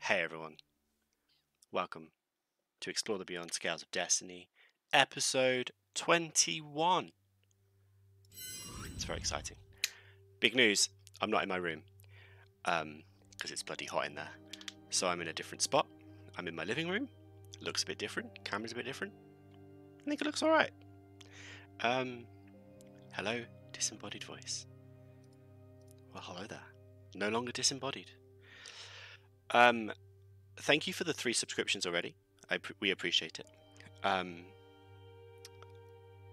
Hey everyone, welcome to Explore the Beyond Scales of Destiny, episode 21. It's very exciting. Big news, I'm not in my room, because it's bloody hot in there. So I'm in a different spot. I'm in my living room. It looks a bit different, camera's a bit different. I think it looks alright. Hello, disembodied voice. Well, hello there. No longer disembodied. Thank you for the 3 subscriptions already. We appreciate it.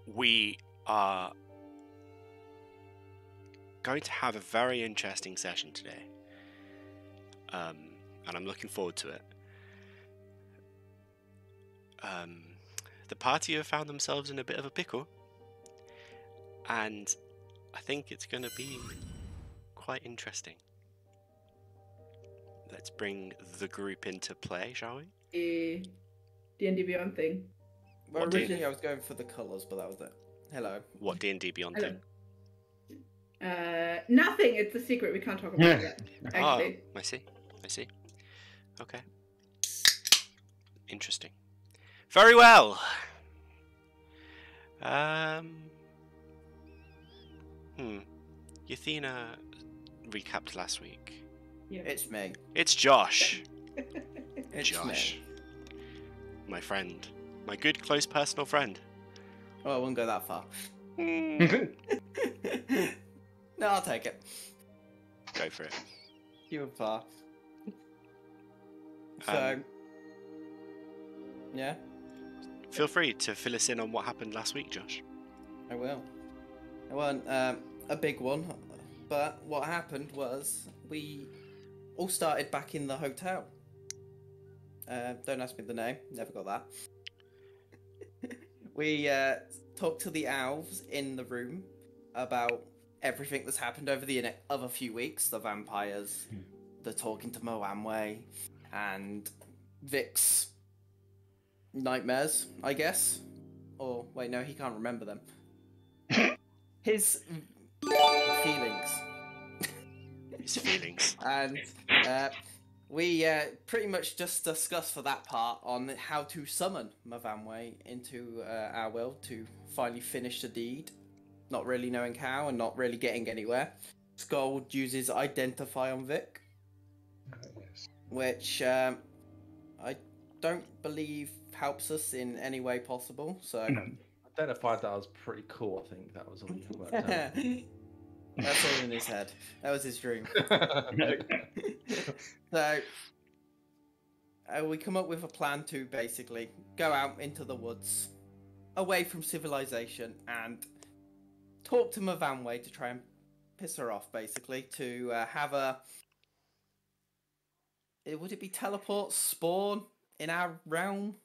We are going to have a very interesting session today. And I'm looking forward to it. The party have found themselves in a bit of a pickle. And I think it's going to be quite interesting. Let's bring the group into play, shall we? A D&D Beyond thing. Well, originally I was going for the colours, but that was it. Hello. What D&D Beyond Hello. thing? Nothing. It's a secret. We can't talk about it yet. Actually. Oh, I see. Okay. Interesting. Very well. Yathina recapped last week. Yeah. It's me. It's Josh. It's Josh. me. My friend. My good, close, personal friend. Oh, I wouldn't go that far. No, I'll take it. Go for it. You were far. So, yeah, Feel free to fill us in on what happened last week, Josh. I will. It wasn't a big one, but what happened was we all started back in the hotel. Don't ask me the name, never got that. We talked to the elves in the room about everything that's happened over the other few weeks. The vampires, the talking to Myvanwy, and Vic's nightmares, I guess. Or, wait, no, he can't remember them. His feelings. His feelings. And we pretty much just discussed for that part on how to summon Myvanwy into our world to finally finish the deed. Not really knowing how and not really getting anywhere. Sköld uses Identify on Vic, which I don't believe helps us in any way possible. So Identify that was pretty cool. I think that was all you worked out. That's all in his head. That was his dream. So we come up with a plan to basically go out into the woods, away from civilization, and talk to Myvanwy to try and piss her off, basically, to have a... Would it be teleport spawn in our realm?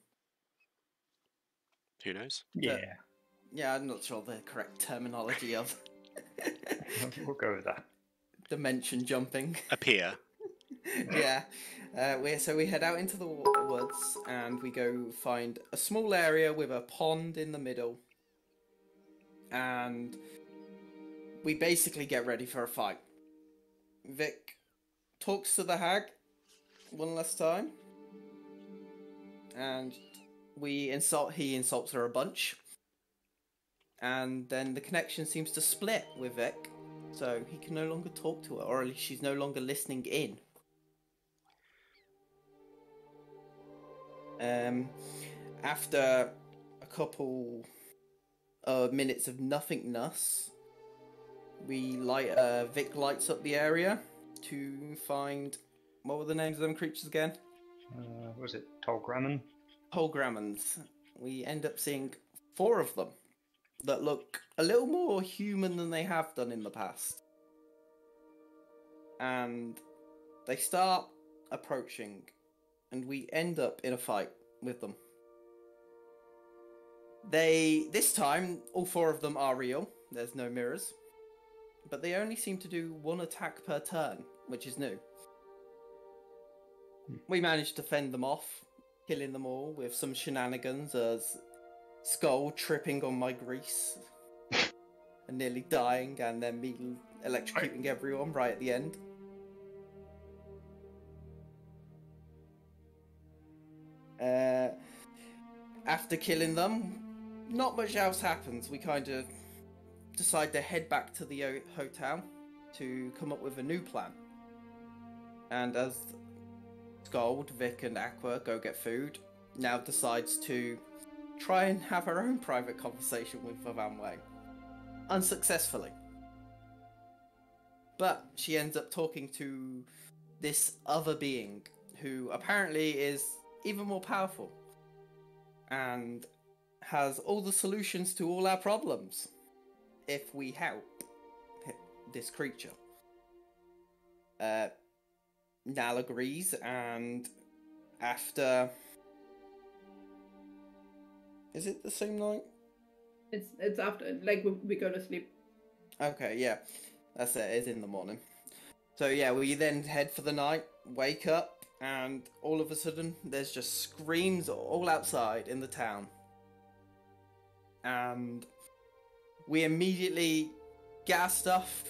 Who knows? Yeah. Yeah, I'm not sure the correct terminology of We'll go with that. dimension jumping. Appear. Yeah. So we head out into the woods and we go find a small area with a pond in the middle. And we basically get ready for a fight. Vic talks to the hag one last time. And he insults her a bunch. And then the connection seems to split with Vic. So he can no longer talk to her, or at least she's no longer listening in. After a couple of minutes of nothingness, Vic lights up the area to find... What were the names of them creatures again? Was it Tolgrammon? Tolgrammons. We end up seeing 4 of them that look a little more human than they have done in the past. And they start approaching, and we end up in a fight with them. This time, all 4 of them are real. There's no mirrors. But they only seem to do 1 attack per turn, which is new. We managed to fend them off, killing them all with some shenanigans as Sköld tripping on my grease and nearly dying, and then me electrocuting everyone right at the end. after killing them, not much else happens. We kind of decide to head back to the hotel to come up with a new plan. And as Sköld, Vic, and Aqua go get food, now decides to try and have her own private conversation with Myvanwy. Unsuccessfully. But she ends up talking to this other being who apparently is even more powerful and has all the solutions to all our problems if we help this creature. Nal agrees, and after... Is it the same night? It's after, like, we go to sleep. Okay, yeah. That's it, it's in the morning. So yeah, we then head for the night, wake up, and all of a sudden there's just screams all outside in the town. And we immediately get our stuff,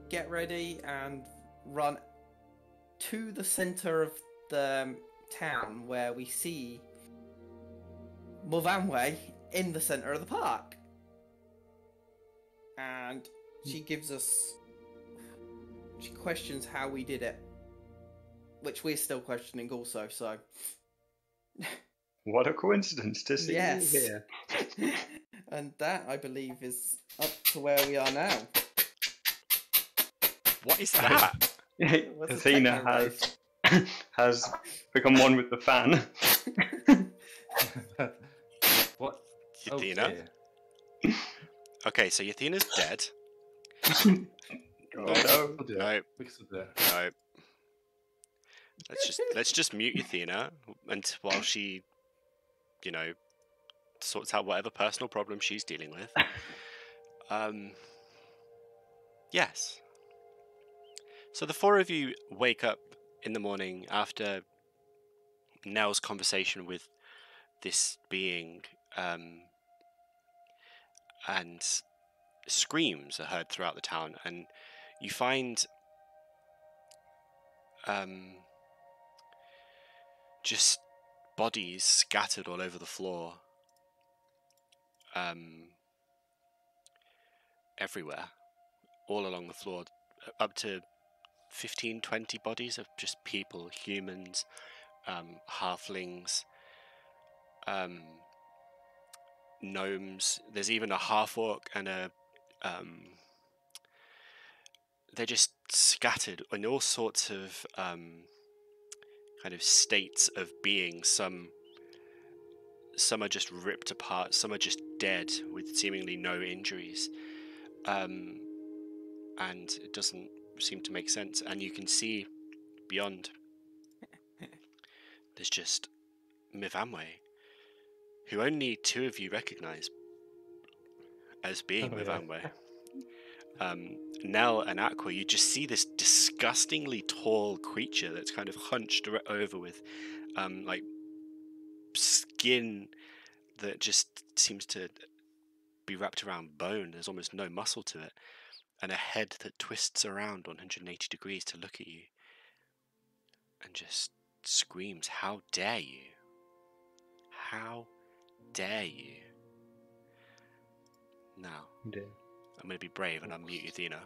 get ready, and run to the center of the town where we see Myvanwy in the center of the park. And she gives us... She questions how we did it, which we're still questioning also, so... What a coincidence to see you here. And that, I believe, is up to where we are now. What is that? Yathina has become one with the fan. What? Yathina? Oh, Okay, so Yathina's dead. No. No. No. No. Let's just mute Yathina while she, sorts out whatever personal problem she's dealing with. Yes. So the four of you wake up in the morning after Nell's conversation with this being, and screams are heard throughout the town, and you find just bodies scattered all over the floor, everywhere, all along the floor, up to 15, 20 bodies of just people, humans, halflings, gnomes. There's even a half-orc and a... they're just scattered in all sorts of kind of states of being. Some are just ripped apart, some are just dead with seemingly no injuries. And it doesn't seem to make sense. And you can see beyond, there's just Myvanwy, who only two of you recognize as being Myvanwy. Nell and Aqua, you just see this disgustingly tall creature that's kind of hunched over with like skin that just seems to be wrapped around bone. There's almost no muscle to it, and a head that twists around 180 degrees to look at you and just screams, "How dare you? How dare you?" Now, I'm going to be brave and unmute Yathina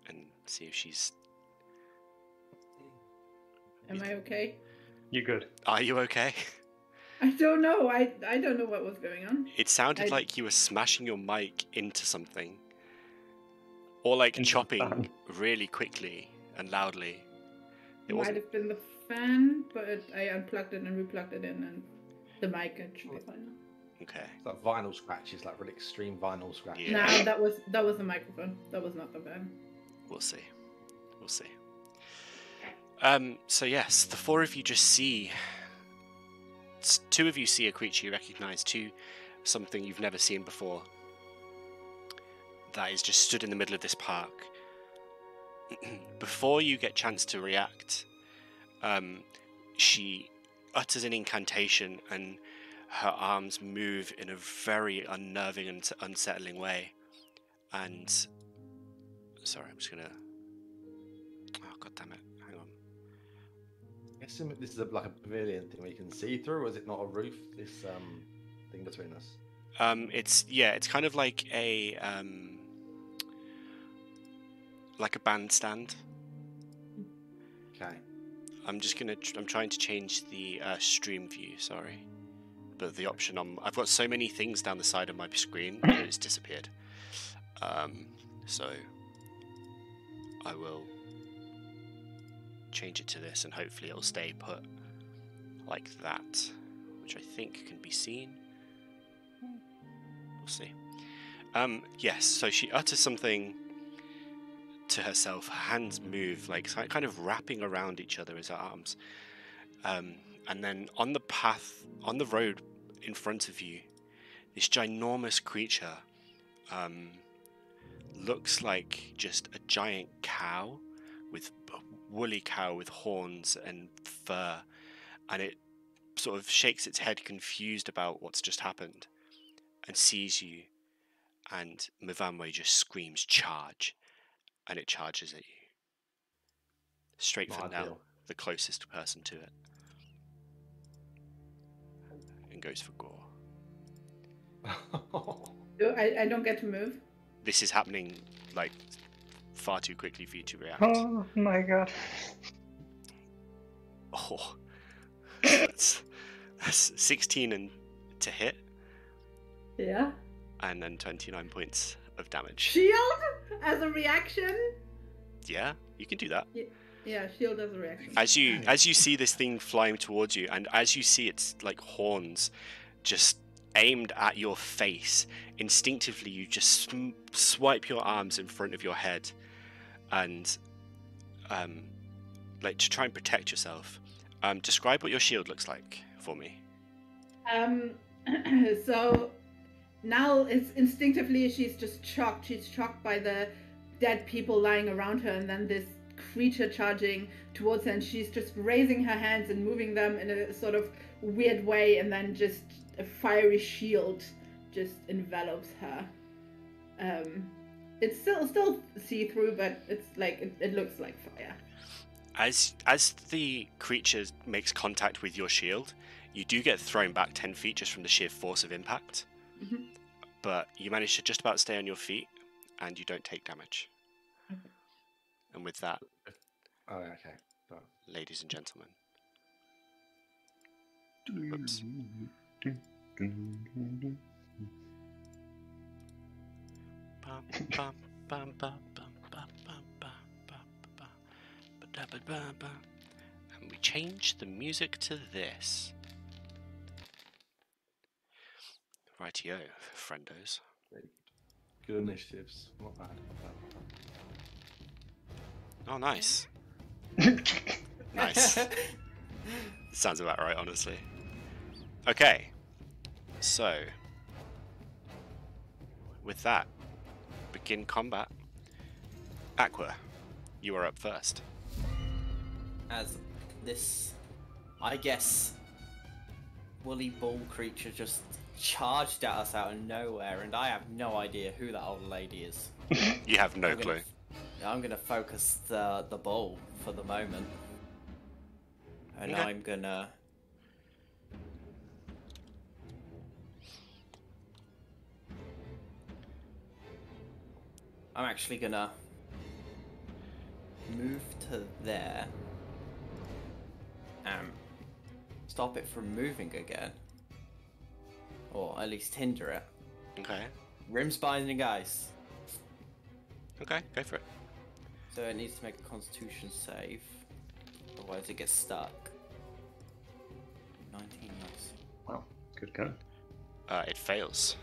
and see if she's... Am I okay? You're good. Are you okay? I don't know. I don't know what was going on. It sounded like you were smashing your mic into something. Or like chopping really quickly and loudly. It might have been the fan, but I unplugged it and replugged it in, and the mic should be fine now. Okay. It's like vinyl scratches, like really extreme vinyl scratches. Yeah. No, that was the microphone. That was not the fan. We'll see. We'll see. So yes, the four of you just see... Two of you see a creature you recognise, something you've never seen before. That is just stood in the middle of this park. Before you get a chance to react, she utters an incantation and her arms move in a very unnerving and unsettling way. And... Sorry, I'm just gonna... Oh, god damn it. Hang on. assume this is like a pavilion thing where you can see through, or is it not a roof? This thing between us. It's kind of like a bandstand. Okay. I'm trying to change the stream view. Sorry, but the option I've got so many things down the side of my screen that it's disappeared. So I will change it to this, and hopefully it'll stay put like that, which I think can be seen. We'll see. Yes, so she utters something to herself. Her hands move, like kind of wrapping around each other as her arms. And then on the road in front of you, this ginormous creature looks like just a giant cow, with a woolly cow with horns and fur, and it sort of shakes its head confused about what's just happened and sees you, and Myvanwy just screams charge, and it charges at you straight Not for Nell, ideal. the closest person to it, and goes for gore. I don't get to move. This is happening like far too quickly for you to react. Oh my god. Oh, that's 16 and to hit, Yeah. and then 29 points of damage. Shield as a reaction. Yeah, you can do that. Yeah, shield as a reaction. As you see this thing flying towards you, and as you see its like horns just aimed at your face, instinctively you just swipe your arms in front of your head, and like to try and protect yourself. Describe what your shield looks like for me. So now it's instinctively she's just shocked. She's shocked by the dead people lying around her, and then this creature charging towards her, and she's just raising her hands and moving them in a sort of weird way, and then just a fiery shield just envelops her. It's still see-through, but it's like it looks like fire. As the creature makes contact with your shield, you do get thrown back 10 feet just from the sheer force of impact. Mm-hmm. But you manage to just about stay on your feet, and you don't take damage. Okay. And with that, Oh, okay. Right. ladies and gentlemen, oops. Bum, bum, bum, bum, bum, bum, bum, bum, bum, bum, ba-da-ba-ba-ba. And we change the music to this. Rightio, friendos. Good initiatives. Not bad. Oh, nice. Nice. Sounds about right, honestly. Okay. So, with that, begin combat. Aqua, you are up first. As this, I guess, woolly bull creature just charged at us out of nowhere, and I have no idea who that old lady is. You have no clue. I'm gonna focus the bull for the moment, and Okay. I'm actually gonna move to there and stop it from moving again, or at least hinder it. Okay. Rim's binding ice, Okay, go for it. so it needs to make a Constitution save, otherwise it gets stuck. 19, nice. Wow, good go. It fails.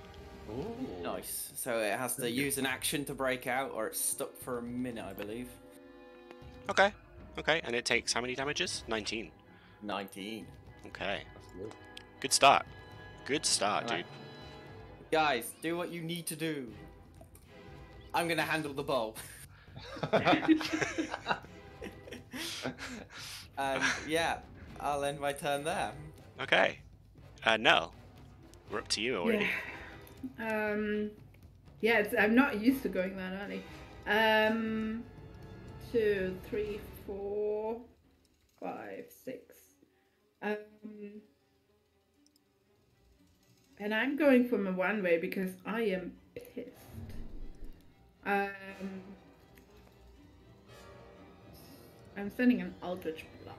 Ooh. Nice. So it has to use an action to break out, or it's stuck for a minute, I believe. Okay. Okay, and it takes how many damages? 19. 19. Okay. That's good. Good start. Good start, Alright. dude. Guys, do what you need to do. I'm gonna handle the bow. And yeah, I'll end my turn there. Okay. Nell, we're up to you already. Yeah. I'm not used to going that early. 2, 3, 4, 5, 6, Um, and I'm going for Myvanwy because I am pissed. I'm sending an Eldritch Blast.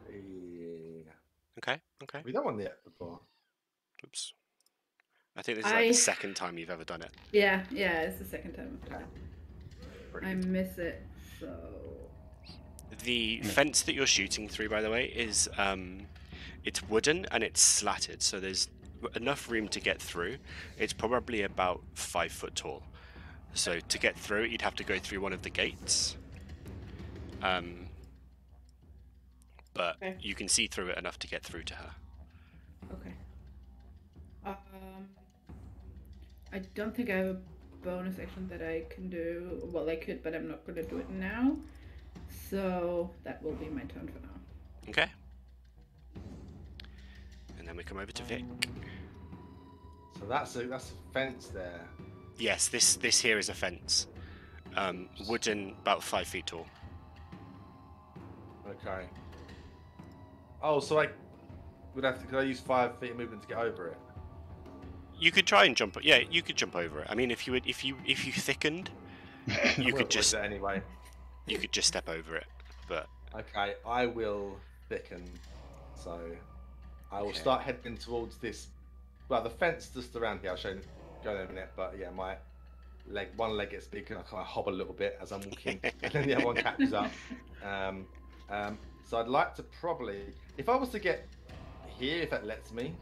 Yeah. Okay. Okay. We done one yet before. Oops. I think this is like the second time you've ever done it. Yeah, it's the second time I've done it. I Brilliant. miss it, so... The fence that you're shooting through, by the way, is it's wooden and it's slatted, so there's enough room to get through. It's probably about 5 foot tall. So to get through it, you'd have to go through one of the gates. But Okay. you can see through it enough to get through to her. Okay. I don't think I have a bonus action that I can do. Well, I could, but I'm not going to do it now. So that will be my turn for now. Okay. And then we come over to Vic. So that's a fence there. Yes, this here is a fence. Wooden, about 5 feet tall. Okay. Oh, so I would have to. Could I use 5 feet of movement to get over it? You could try and jump. Yeah, you could jump over it. I mean, if you thickened, you could just anyway. You could just step over it. But Okay, I will thicken. So I will start heading towards this. Well, the fence just around here. I'll show you go in a minute. But yeah, my one leg gets big and I kind of hobble a little bit as I'm walking, and then the other one catches up. So I'd like to probably, if I was to get here, if that lets me,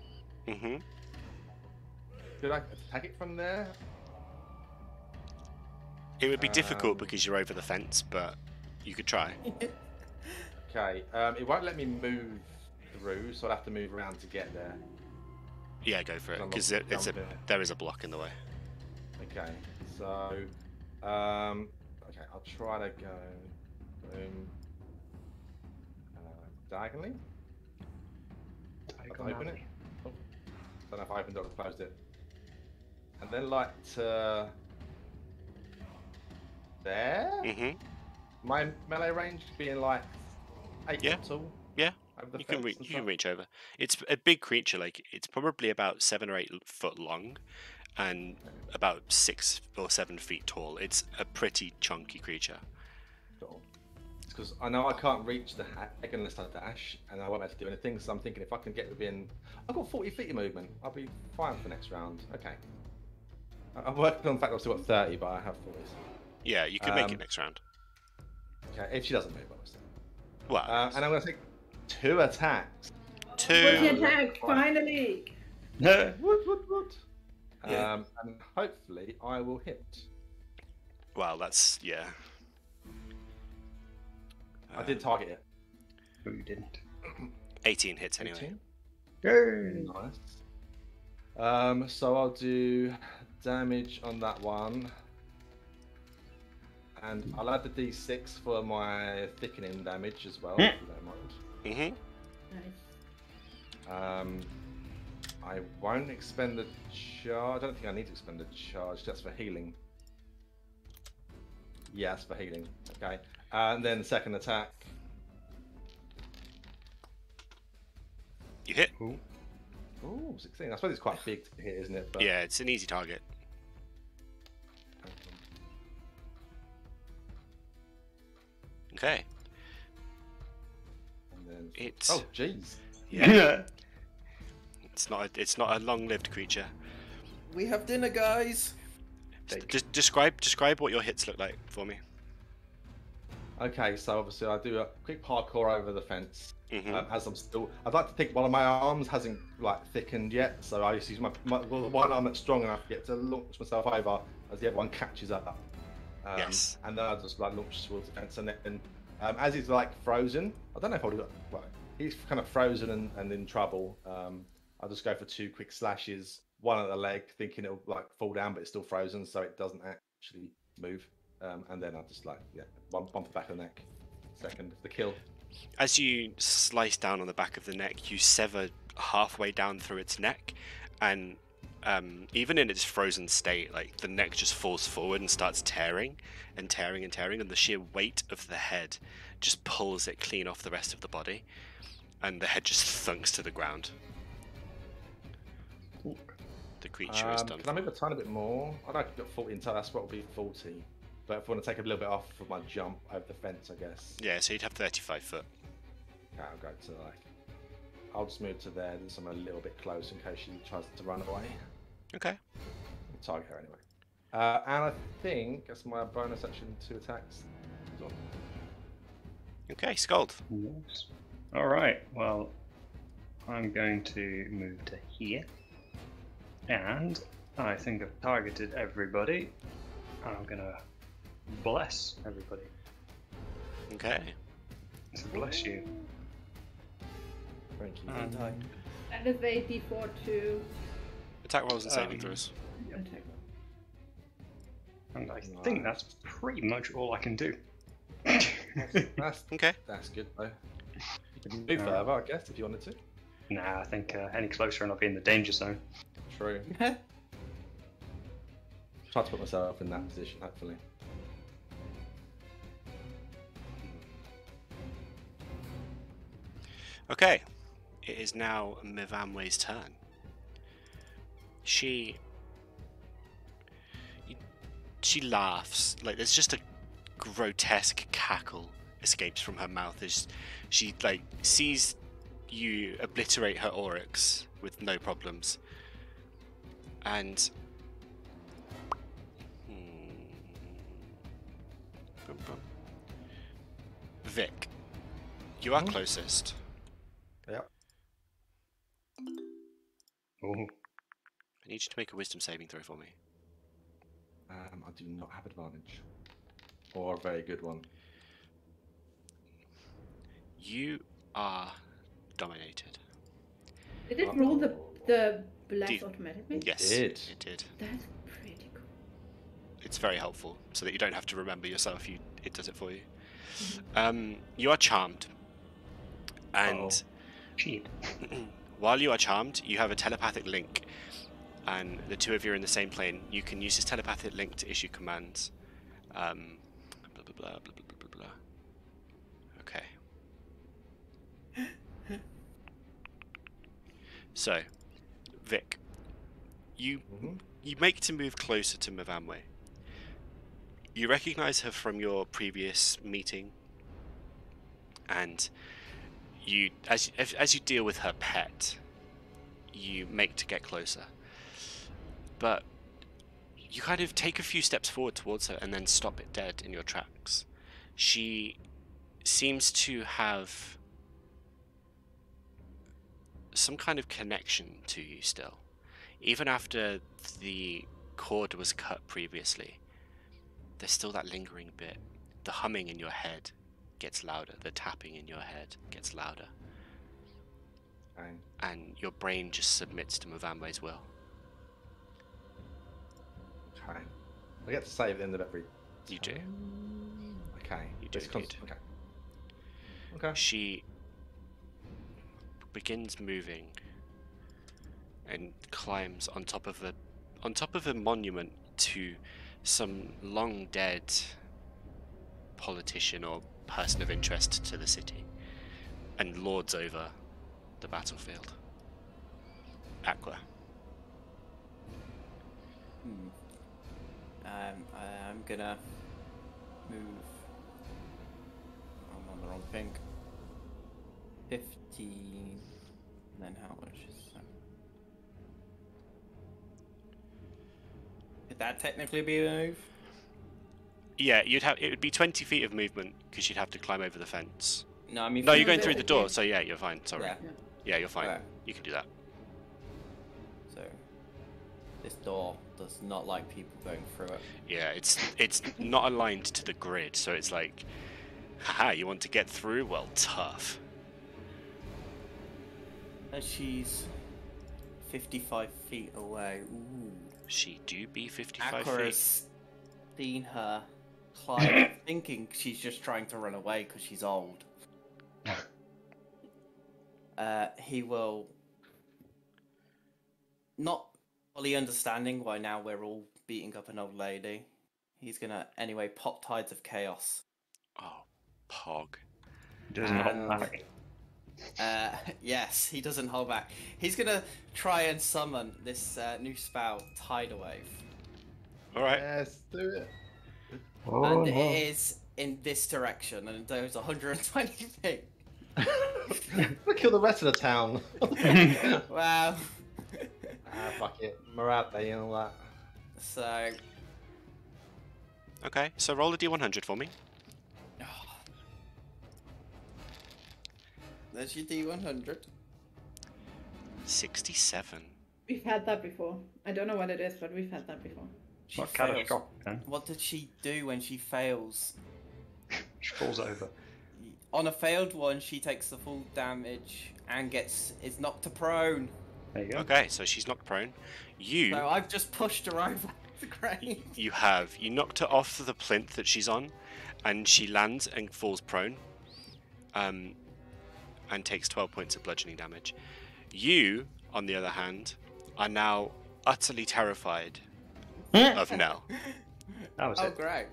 could I attack it from there? It would be difficult because you're over the fence, but you could try. Okay, it won't let me move through, so I'll have to move around to get there. Yeah, go for it, because there is a block in the way. Okay, so okay, I'll try to go diagonally. I'll open it. Oh, don't know if I opened it or closed it. And then like to there. My melee range being like 8 foot tall. Yeah, you can reach over. It's a big creature. Like it's probably about 7 or 8 foot long, and about 6 or 7 feet tall. It's a pretty chunky creature. Cool. It's because I know I can't reach the hag unless I dash, and I won't be able to do anything. So I'm thinking if I can get within, I've got 40 feet of movement. I'll be fine for next round. Okay. I'm working on the fact I've still got 30, but I have 40. Yeah, you can make it next round. Okay, if she doesn't move, obviously. Well, and I'm going to take 2 attacks. 2 attack, finally! Woot. Yeah. And hopefully I will hit. Well, that's I did target it. But you didn't. 18 hits anyway. 18? Nice. So I'll do damage on that one. And I'll add the d6 for my thickening damage as well, if you don't mind. Nice. I won't expend the charge. I don't think I need to expend the charge. That's for healing. Yes, for healing. Okay. And then second attack. You hit. Ooh, 16. I suppose it's quite big to hit, isn't it? But... Yeah, it's an easy target. Okay. And then... It's... Oh, jeez. Yeah. It's not a long-lived creature. We have dinner, guys. Just describe what your hits look like for me. Okay, so obviously I do a quick parkour over the fence. As I'm still, I'd like to think one of my arms hasn't like thickened yet, so I just use my one arm that's strong enough to get to launch myself over as the other one catches up. Yes. And then I just like launch towards the fence, and then as he's like frozen, I don't know if I would. Well, he's kind of frozen and in trouble. I'll just go for 2 quick slashes, one at the leg, thinking it'll like fall down, but it's still frozen, so it doesn't actually move. And then I'll just like one bump the back of the neck. Second, the kill. As you slice down on the back of the neck, you sever halfway down through its neck, and even in its frozen state, like the neck just falls forward and starts tearing and tearing and tearing, and the sheer weight of the head just pulls it clean off the rest of the body. and the head just thunks to the ground. The creature is done. Can I move a tiny bit more? I'd like to get 40 in total. That's what will be 40. But if I want to take a little bit off for my jump over the fence, I guess. Yeah, so you'd have 35 foot. Okay, I'll go to like. I'll just move to there, so I'm a little bit close in case she tries to run away. Okay. I'll target her anyway. And I think that's my bonus action, 2 attacks. Okay, Sköld. Nice. All right. Well, I'm going to move to here, and I think I've targeted everybody. I'm gonna bless everybody. Okay. So bless you. Thank you. That is a D4 to Attack rolls and saving throws. attack. And I think that's pretty much all I can do. That's Okay. That's good though. You can move further, I guess, if you wanted to. Nah, I think any closer and I'll be in the danger zone. True. Try to put myself in that position, hopefully. Okay. It is now Myvanwy's turn. She laughs. Like, there's just a grotesque cackle escapes from her mouth as she like sees you obliterate her oryx with no problems. And Vic, you are closest. Yep. Ooh. I need you to make a wisdom saving throw for me. I do not have advantage. Or a very good one. You are dominated. Did it roll the bless Did- automatically? Yes, It. it did. That's pretty cool. It's very helpful so that you don't have to remember yourself. It does it for you. You are charmed, and Cheat. while you are charmed, you have a telepathic link, and the two of you are in the same plane. You can use this telepathic link to issue commands. Blah blah blah blah blah blah blah blah. Okay. So, Vic, you make to move closer to Myvanwy. You recognise her from your previous meeting, and you, as you deal with her pet, you make to get closer. But you kind of take a few steps forward towards her and then stop it dead in your tracks. She seems to have some kind of connection to you still, even after the cord was cut previously. There's still that lingering bit. The humming in your head gets louder. The tapping in your head gets louder. Okay. And your brain just submits to Myvanwy's will. Okay. I get to save at the end of every. You do. Okay. You do indeed. Okay. Okay. She begins moving and climbs on top of a monument to some long dead politician or person of interest to the city, and lords over the battlefield. Aqua. I'm gonna move. I'm on the wrong thing. 15. And then how much is that? Could that technically be a move? Yeah, it would be 20 feet of movement because you'd have to climb over the fence. No, I mean. No, you're going No, through but- the door, so yeah, you're fine. Sorry. Yeah. Yeah, you're fine. Right. You can do that. So, this door does not like people going through it. Yeah, it's not aligned to the grid, so it's like, haha, you want to get through? Well, tough. And she's 55 feet away. Ooh. She do be 55 Aqua feet. has seen her climb, thinking she's just trying to run away because she's old. He will, not fully understanding why now we're all beating up an old lady, he's gonna anyway pop Tides of Chaos. Oh, pog. Does not And- matter. Yes, he doesn't hold back. He's gonna try and summon this new spell, Tidal Wave. All right. Yes, do it. Oh, And no. it is in this direction, and it goes 120 feet. We'll kill the rest of the town. Wow. Fuck it. Morale and all that. So, Okay, so roll a d100 for me. there's your D100. 67. We've had that before. I don't know what it is, but we've had that before. She Not fails. catastrophic then. What did she do when she fails? She falls over. On a failed one, she takes the full damage and is knocked to prone. There you go. Okay, so she's knocked prone. You So I've just pushed her over the grave. you knocked her off the plinth that she's on, and she lands and falls prone. And takes 12 points of bludgeoning damage. You, on the other hand, are now utterly terrified of Nell. That was Oh, it. great.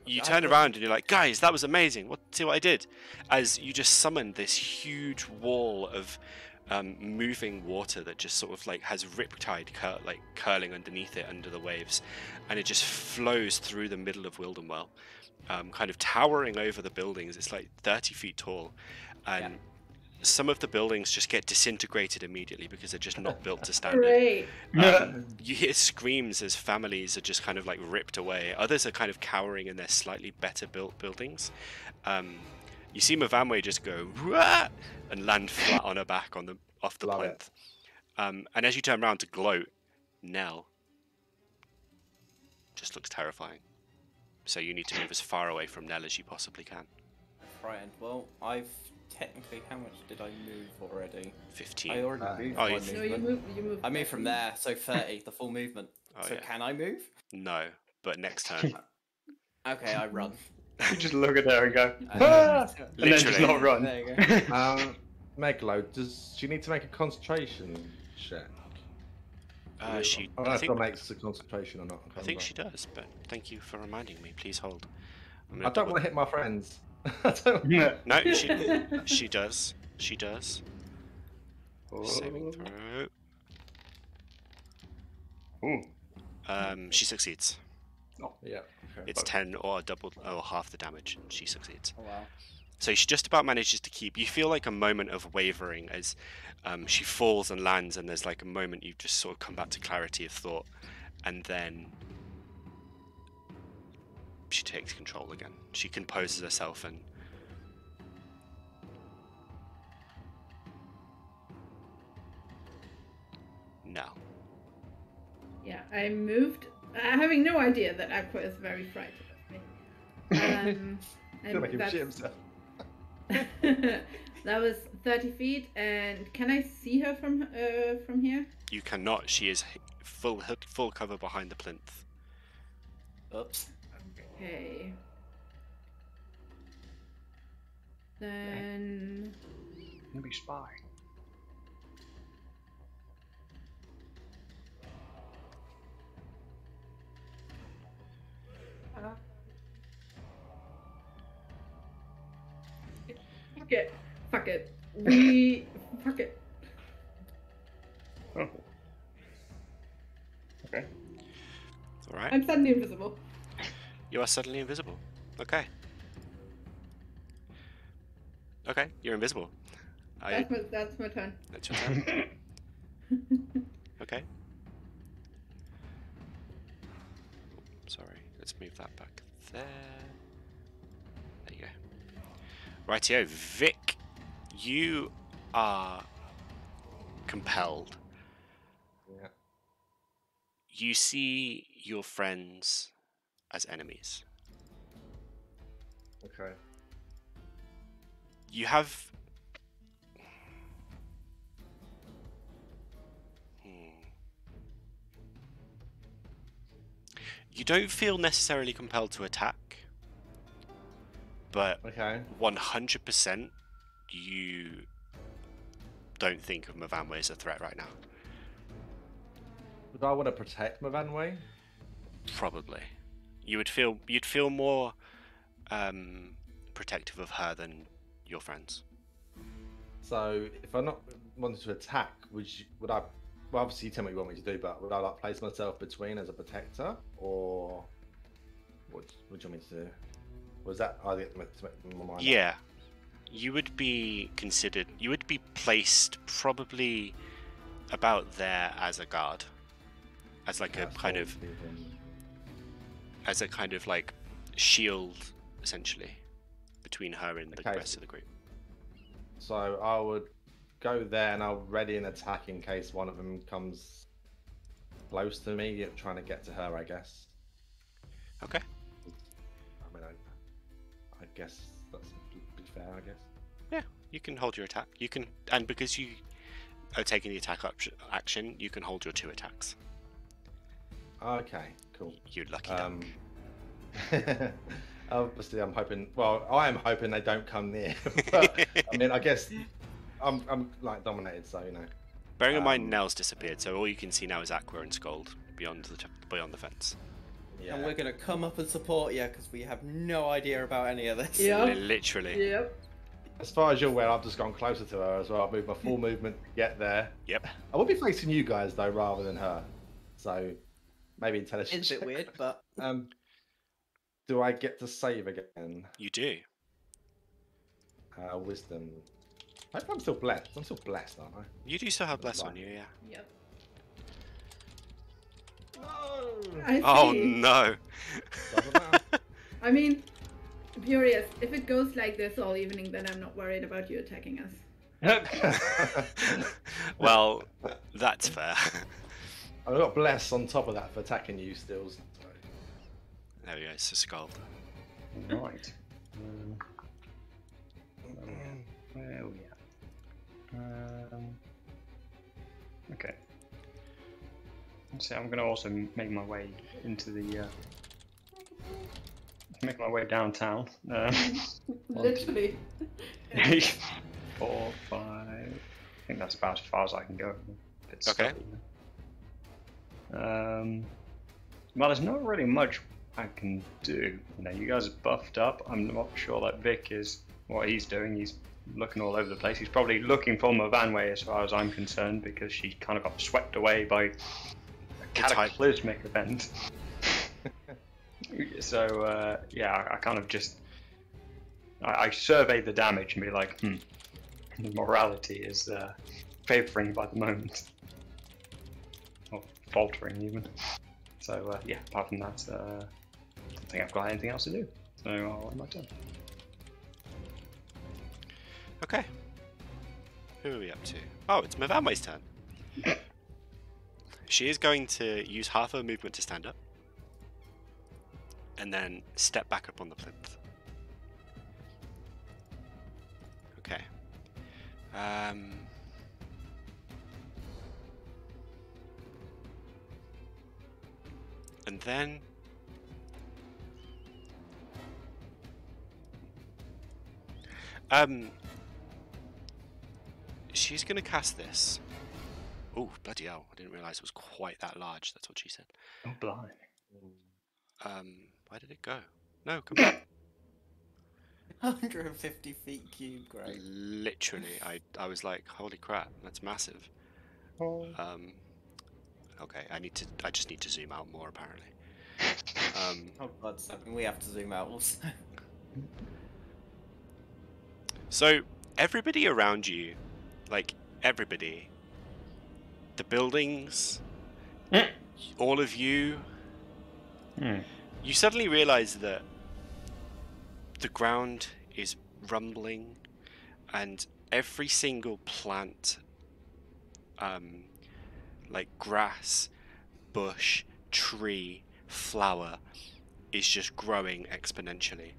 You turn around and you're like, guys, that was amazing. See what I did? As you just summoned this huge wall of moving water that just sort of like has riptide curling underneath it under the waves, and it just flows through the middle of Wildenwell, kind of towering over the buildings. It's like 30 feet tall, and some of the buildings just get disintegrated immediately because they're just not built to stand it. Great. You hear screams as families are just kind of like ripped away. Others are kind of cowering in their slightly better built buildings. You see Myvanwy just go "Wah!" and land flat on her back off the Love plinth. And as you turn around to gloat, Nell just looks terrifying. So you need to move as far away from Nell as you possibly can. Frightened. Well, I've technically, how much did I move already? 15. I already moved Oh, my you- No, you movement. move. I moved from there, so 30, the full movement. Oh, so yeah. can I move? No, but next turn. Okay, I run. You just look at her and go, Uh, ah! And then just Literally. not run. There you go. Meglo, does she need to make a concentration check? She, I don't I know if think, that makes a concentration or not. I think she does, but thank you for reminding me. Please hold. I don't want to hit my friends. I don't- Yeah. No, she does. She does. Saving throw. Ooh. She succeeds. Yeah. Okay. It's 10 or double or half the damage, and she succeeds. Oh, wow. So she just about manages to keep. You feel like a moment of wavering as she falls and lands, and there's like a moment you just sort of come back to clarity of thought, and then she takes control again. She composes herself and no. Yeah, I moved, having no idea that Aqua is very frightened of me. Gonna make him shit himself. That was 30 feet, and can I see her from here? You cannot. She is full cover behind the plinth. Oops. Okay. Then Maybe spy. fuck it. Fuck it. Oh. Okay. All right. I'm suddenly invisible. You are suddenly invisible. Okay. Okay, you're invisible. That's my turn. That's your turn. Okay. Sorry, let's move that back there. There you go. Rightio, Vic, you are compelled. Yeah. You see your friends as enemies. Okay. You have... You don't feel necessarily compelled to attack, but Okay. 100% you don't think of Myvanwy as a threat right now. Would I want to protect Myvanwy? Probably. You'd feel more protective of her than your friends. So if I'm not wanting to attack, would I? Well, obviously you tell me what you want me to do, but would I like place myself between as a protector, or what do you want me to do? Was that I get to make my mind up? Yeah, you would be considered. You would be placed probably about there as a guard, as like a kind of, as a kind of like shield, essentially, between her and the Okay. rest of the group. So I would go there and I'll ready an attack in case one of them comes close to me, trying to get to her, I guess. Okay. I mean, I guess that's pretty fair, I guess. Yeah, you can hold your attack. You can, and because you are taking the attack action, you can hold your 2 attacks. Okay, cool. You lucky duck. Obviously, I'm hoping. Well, I am hoping they don't come near. But I mean, I guess I'm like dominated, so you know. Bearing in mind, Nell's disappeared, so all you can see now is Aqua and Sköld beyond the fence. Yeah. And we're gonna come up and support you because we have no idea about any of this. Yep. Literally. Yep. As far as you're aware, I've just gone closer to her as well. I've moved my full movement to get there. Yep. I will be facing you guys though, rather than her. So maybe intelligence. It's a bit weird, but Do I get to save again? You do. Wisdom. I hope I'm still blessed. I'm still blessed, aren't I? You do still have bless Right. on you, yeah. Yep. No. I see. Oh no. Doesn't matter. I mean, Furious, if it goes like this all evening, then I'm not worried about you attacking us. Well, that's fair. I've got bless on top of that for attacking you still. So. There we go, it's a Sköld. Right. Where are we at? Okay. So I'm going to also make my way into the. Make my way downtown. Literally. 4, 5. I think that's about as far as I can go. It's Okay. Well, there's not really much I can do. You know, you guys are buffed up. I'm not sure that Vic is what he's doing. He's looking all over the place. He's probably looking for Myvanwy as far as I'm concerned, because she kind of got swept away by a cataclysmic event. So yeah, I kind of just I survey the damage and be like, the morality is favouring by the moment, or faltering even. So yeah, apart from that, I don't think I've got anything else to do. So I'll end my turn. Okay. Who are we up to? Oh, it's Myvanwy's turn. She is going to use half her movement to stand up, and then step back up on the plinth. Okay. And then she's gonna cast this. Oh, bloody hell! I didn't realise it was quite that large. That's what she said. Oh, blimey. Where did it go? No, come back. 150 feet cube, great. Literally, I was like, holy crap, that's massive. Oh. Okay, I just need to zoom out more apparently. Oh god, something we have to zoom out also. So everybody around you, like everybody, the buildings, all of you, you suddenly realize that the ground is rumbling, and every single plant, like grass, bush, tree, flower, is just growing exponentially.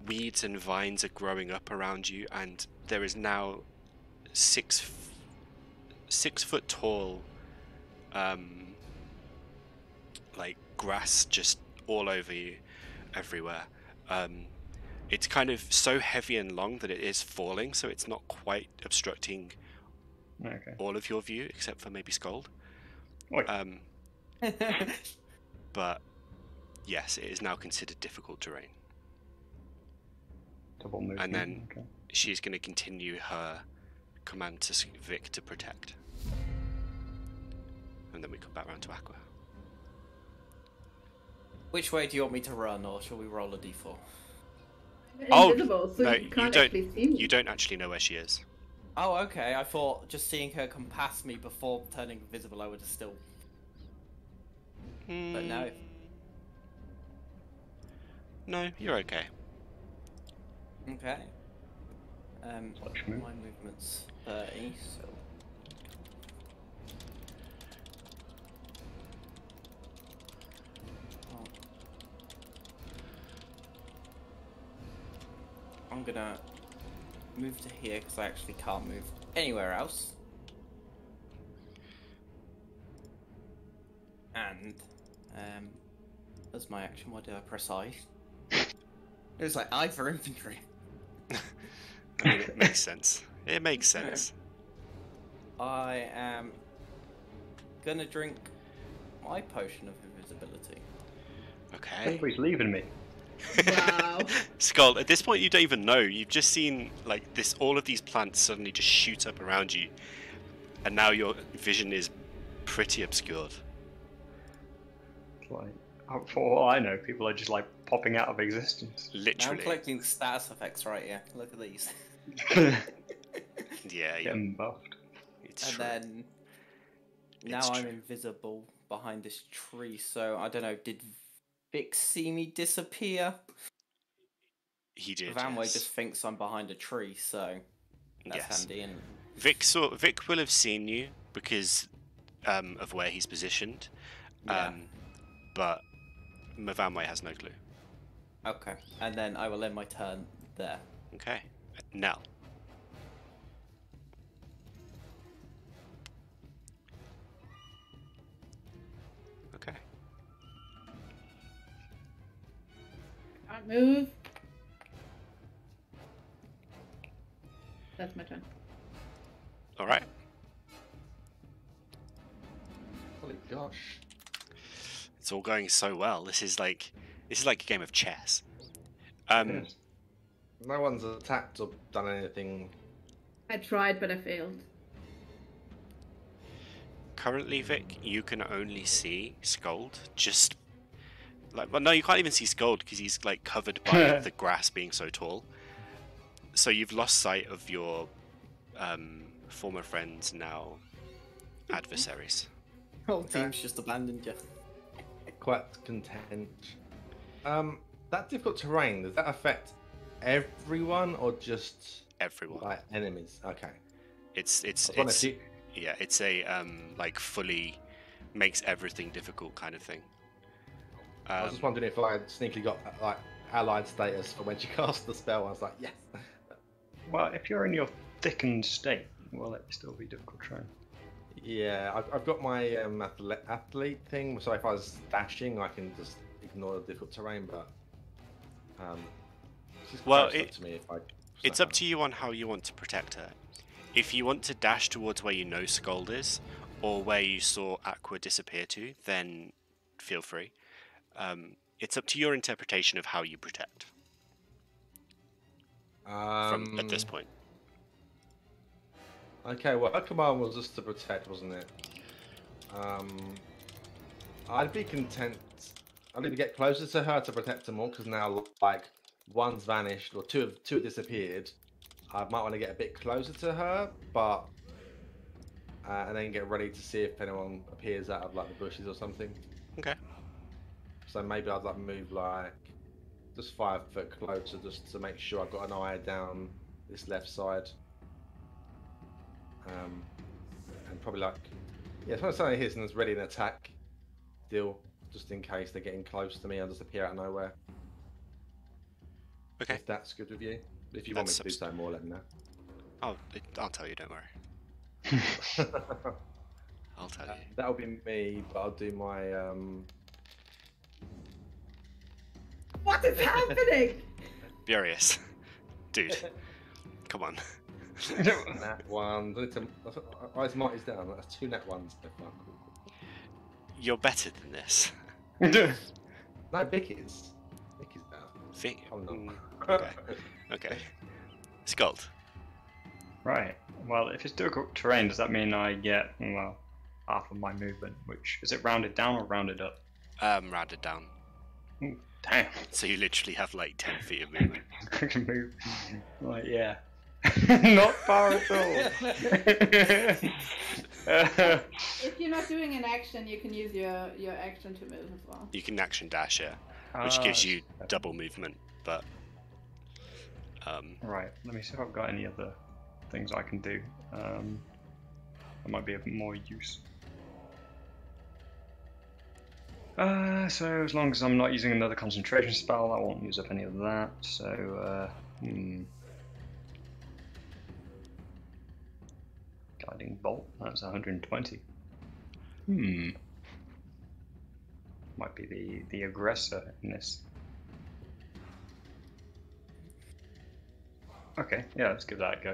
Weeds and vines are growing up around you, and there is now 6 foot tall, like grass just all over you, everywhere. It's kind of so heavy and long that it is falling, so it's not quite obstructing all of your view, except for maybe Sköld. But yes, it is now considered difficult terrain. Double movement. And then she's going to continue her command to Vic to protect. And then we come back round to Aqua. Which way do you want me to run, or shall we roll a d4? Invisible, so no, you can't don't. actually see me. You don't actually know where she is. Oh, okay. I thought just seeing her come past me before turning invisible, I would have still. But no. No, you're okay. Okay. Touch My move. movement's 30, so. Oh. I'm gonna move to here because I actually can't move anywhere else. And as my action, why did I press I? It was like I for infantry. I mean, it makes sense. It makes sense. I am gonna drink my potion of invisibility. Okay. Everybody's leaving me. Wow. Sköld, at this point you don't even know. You've just seen like this. All of these plants suddenly just shoot up around you, and now your vision is pretty obscured. Like, for all I know, people are just like popping out of existence. Now I'm Literally. collecting status effects right here. Look at these. Yeah. Getting buffed. It's And true. then now It's I'm true. invisible behind this tree, so I don't know, did Vic see me disappear? He did. Vanway Yes. just thinks I'm behind a tree, so that's Yes. handy. And Vic will have seen you because of where he's positioned. yeah. But Myvanwy has no clue. Okay. And then I will end my turn there. Okay. Now. Okay. Can't move. That's my turn. All right. Holy gosh. It's all going so well. This is like a game of chess. Yes. No one's attacked or done anything. I tried, but I failed. Currently, Vic, you can only see Sköld. Just like, well, no, you can't even see Sköld because he's like covered by the grass being so tall. So you've lost sight of your former friends, now adversaries. Whole team's just abandoned you. Quite content. That difficult terrain, does that affect everyone or just Everyone. like enemies? Okay. It's I was wondering if you- yeah, it's a like fully makes everything difficult kind of thing. I was just wondering if I had sneakily got like allied status for when she cast the spell. I was like, yes. Well, if you're in your thickened state, will it still be difficult terrain? Yeah, I've got my athlete thing, so if I was dashing, I can just ignore the difficult terrain. But it's Well, up to me if I. It's up to you on how you want to protect her. If you want to dash towards where you know Sköld is, or where you saw Aqua disappear to, then feel free. It's up to your interpretation of how you protect at this point. Okay, well, her command was just to protect, wasn't it? I'd be content. I'd either get closer to her to protect her more, because now, like, one's vanished, or two have disappeared. I might want to get a bit closer to her, but... and then get ready to see if anyone appears out of, like, the bushes or something. Okay. So maybe I'd, like, move, like, just 5 foot closer, just to make sure I've got an eye down this left side. And probably like, yeah, if something hits and is ready to attack, deal, just in case they're getting close to me, I'll just appear out of nowhere. Okay. If that's good with you. If you want me to do something more, let me know. I'll tell you, don't worry. I'll tell you. That'll be me, but I'll do my What is happening? Furious. Dude. Come on. nat ones. Eyes Marty's down. That's 2 nat ones so far. You're better than this. No, Vic is. Vic is down. Vic. I'm not. Okay. Okay. Sköld. Right. Well, if it's difficult terrain, does that mean I get, well, half of my movement? Which, is it rounded down or rounded up? Rounded down. Ooh, damn. So you literally have like 10 feet of movement. I can move. Like, yeah. Not far at all. If you're not doing an action, you can use your action to move as well. You can action dash, yeah, which gives you double movement, but... Right, let me see if I've got any other things I can do. That might be of more use. So as long as I'm not using another concentration spell, I won't use up any of that. So, Guiding Bolt, that's 120. Might be the aggressor in this. Okay, yeah, let's give that a go.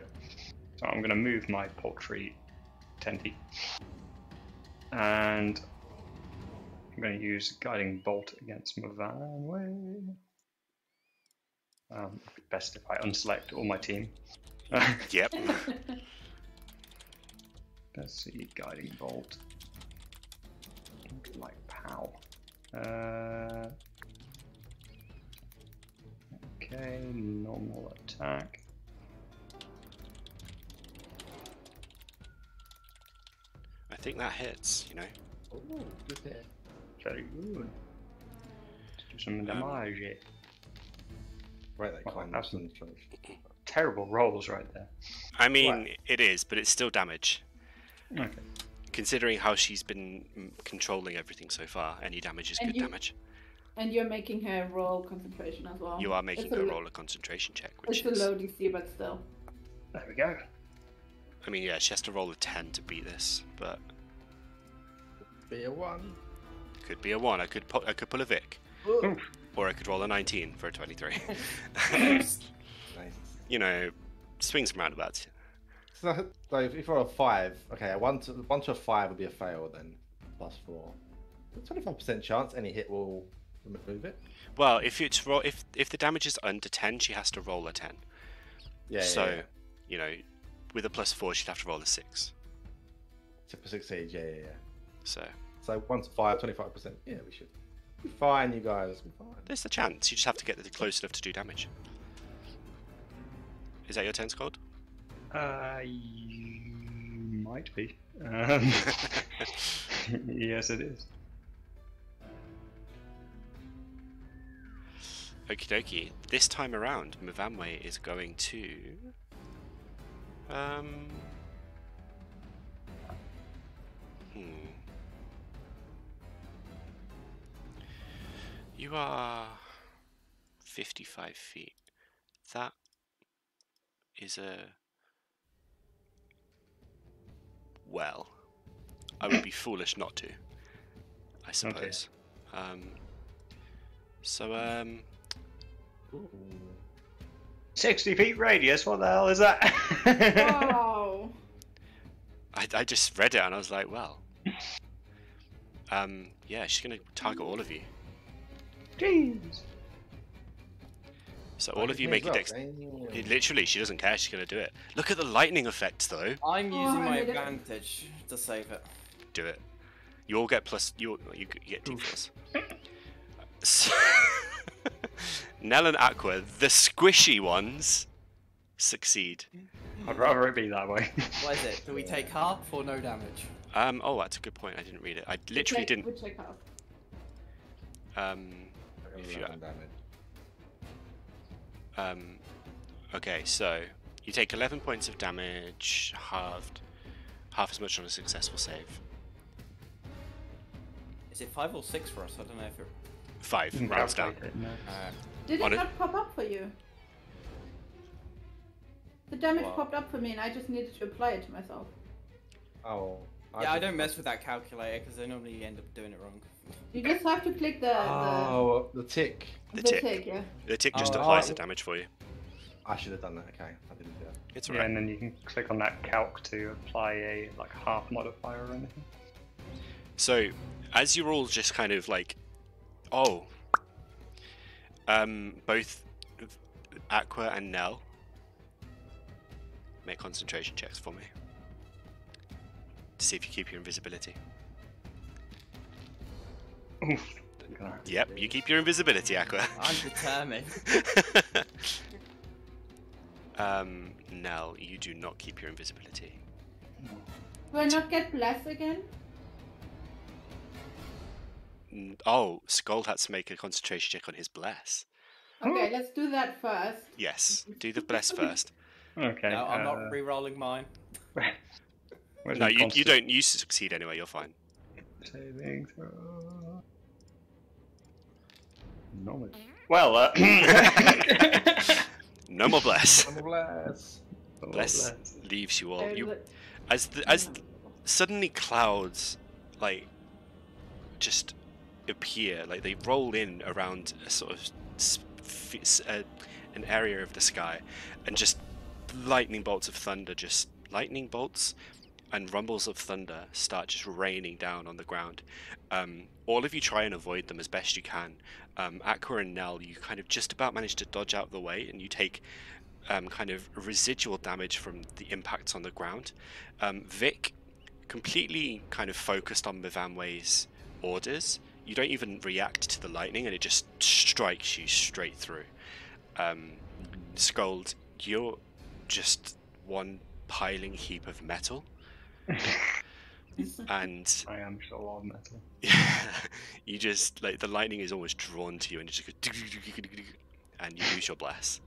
So I'm going to move my poultry 10 feet. And I'm going to use Guiding Bolt against Myvanwy. Best if I unselect all my team. Yep. Let's see, Guiding Bolt. Like pow. Okay, normal attack. I think that hits, you know. Oh, good hit. Very good. Let's do some damage. Right, that Well, kind that's of terrible rolls right there. I mean, it is, but it's still damage. Okay. Considering how she's been controlling everything so far, any damage is good damage. And you're making her roll concentration as well. You are making her roll a concentration check, which it's is... a low DC, but still. There we go. I mean, yeah, she has to roll a 10 to beat this, but... Be a 1. Could be a 1. I could pull a Vic. Ooh. Or I could roll a 19 for a 23. Nice. You know, swings and roundabouts. So if you roll a 5, okay, a 1 to a 5 would be a fail then, plus 4. 25% chance any hit will remove it. Well, if the damage is under 10, she has to roll a 10. Yeah. So, yeah. you know, with a plus 4, she'd have to roll a 6. To succeed, yeah. So 1 to 5, 25%. Yeah, we should be fine, you guys. We're fine. there's the chance. You just have to get close enough to do damage. Is that your 10 Sköld? Might be. Yes, it is. Okie dokie. This time around, Myvanwy is going to... You are 55 feet. That is a... Well, I would be foolish not to, I suppose. Okay. Ooh. 60 feet radius, what the hell is that? Wow. I just read it and I was like, well. Yeah, she's going to target all of you. Jeez. So all of you make a dex... Literally, she doesn't care, she's going to do it. Look at the lightning effects, though. I'm using my advantage to save it. Do it. You all get plus... You get D4s. So... Nell and Aqua, the squishy ones, succeed. I'd rather it be that way. What is it? Do we take half or no damage? Oh, that's a good point. I didn't read it. I literally didn't... We take half. If you... Okay, so you take 11 points of damage, halved, half as much on a successful save. Is it 5 or 6 for us? I don't know if it... 5 rounds down. Did it not pop up for you? The damage popped up for me and I just needed to apply it to myself. Oh. Yeah, I don't mess with that calculator because I normally end up doing it wrong. You just have to click the tick. The tick, yeah. The tick just applies the damage for you. I should have done that. Okay, I didn't do that. It's Yeah, alright. and then you can click on that calc to apply a half modifier or anything. So, as you're all just kind of like, both Aqua and Nell make concentration checks for me to see if you keep your invisibility. Oof. Yep, you keep your invisibility, Aqua. I'm determined. Nell, you do not keep your invisibility. Do I not get bless again? Oh, Sköld had to make a concentration check on his bless. Okay, let's do that first. Yes, do the bless first. Okay. No, I'm not re-rolling mine. Where's No, my you don't. You succeed anyway. You're fine. saving throw? No. Well, No more bless. Bless. Bless leaves you all. There's You a- as suddenly clouds like just appear, like they roll in around a sort of an area of the sky, and just lightning bolts of thunder, just lightning bolts and rumbles of thunder start just raining down on the ground. All of you try and avoid them as best you can. Aqua and Nell, you kind of just about manage to dodge out of the way, and you take kind of residual damage from the impacts on the ground. Vic, completely kind of focused on Myvanwy's orders, you don't even react to the lightning, and it just strikes you straight through. Sköld, you're just one piling heap of metal. And I am so on metal. you just, like, the lightning is almost drawn to you, and you just go, and you lose your bless.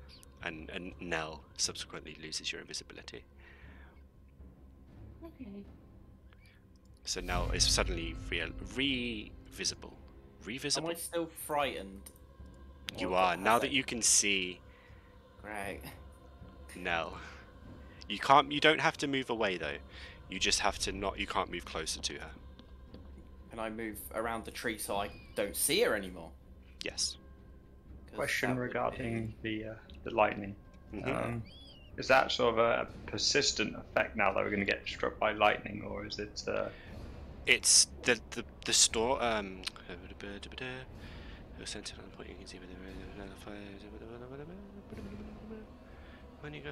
And Nell subsequently loses your invisibility. Okay. So Nell is suddenly re-visible. Revisible? Am I still frightened? You Or are. has Now it- that you can see Great. Nell. You don't have to move away though. You just have to not, you can't move closer to her. Can I move around the tree so I don't see her anymore? Yes. 'Cause Question that would regarding be- the lightning. Mhm. Is that sort of a persistent effect now that we're going to get struck by lightning, or is it? It's the store centered on the point you can see when you go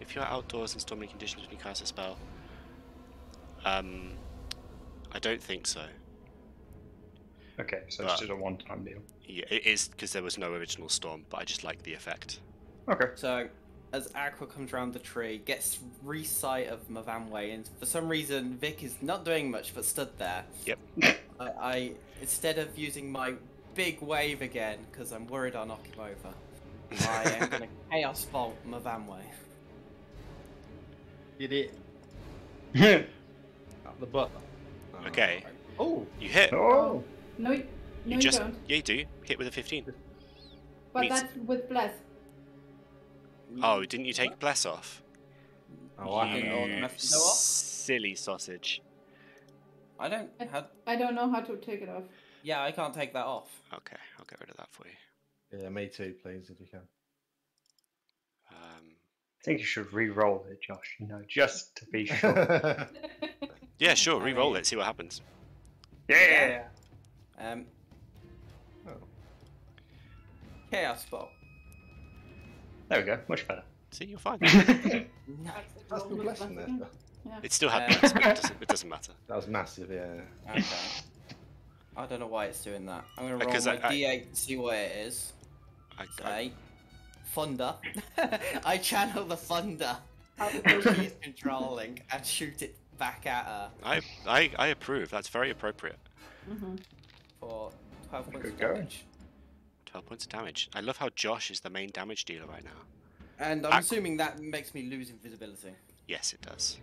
if you're outdoors in stormy conditions when you cast a spell. I don't think so. Okay, so it's just a one-time deal. Yeah, it is, because there was no original storm, but I just like the effect. Okay. So, as Aqua comes around the tree, gets re-sight of Myvanwy, and for some reason Vic is not doing much but stood there. Yep. I instead of using my big wave again, because I'm worried I'll knock him over, I am going to Chaos Bolt Myvanwy. Did it up the butt. Okay. Oh, You hit. Oh. No, you just don't. yeah, you do hit with a 15. But means- that's with bless. Oh, didn't you take bless off? oh, I You- haven't. Must go off? Silly sausage. I don't have. I don't know how to take it off. Yeah, I can't take that off. Okay, I'll get rid of that for you. Yeah, me too, please, if you can. I think you should re-roll it, Josh. Just to be sure. Yeah, sure. I Re-roll mean- it. See what happens. Yeah. Oh. Chaos Bolt. There we go. Much better. See, you're fine. No. That's the blessing there. It still had bless, but it doesn't matter. That was massive, yeah. Okay. I don't know why it's doing that. I'm gonna roll Because my I- D8 to see what it is. I, Say, thunder. I channel the thunder How she's controlling and shoot it back at her I approve. That's very appropriate. Mhm. for 12 points of Good going. damage. 12 points of damage. I love how Josh is the main damage dealer right now. And I'm Aqua. assuming that makes me lose invisibility. Yes, it does.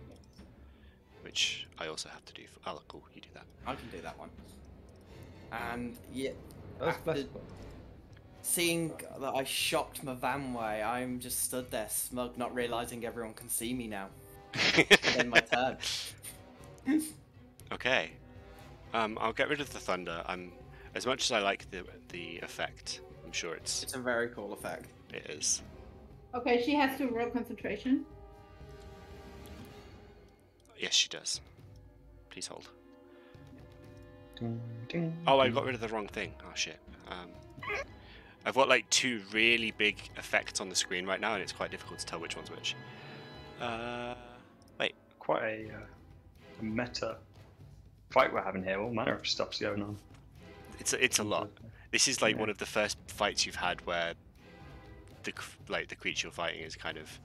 Which I also have to do. Oh, cool. You do that. I can do that one. And yeah, That's After- blessed. seeing that I shocked Myvanwy, I'm just stood there smug, not realizing everyone can see me now. Then my turn. Okay. I'll get rid of the thunder. As much as I like the effect, I'm sure It's a very cool effect. it is. Okay, she has to roll concentration. Yes, she does. Please hold. Ding, ding, Oh, I ding. got rid of the wrong thing. Oh shit. I've got like two really big effects on the screen right now, and it's quite difficult to tell which one's which. Wait. Quite a meta fight we're having here. All manner of stuff's going on. It's a lot. This is like one of the first fights you've had where the creature you're fighting is kind of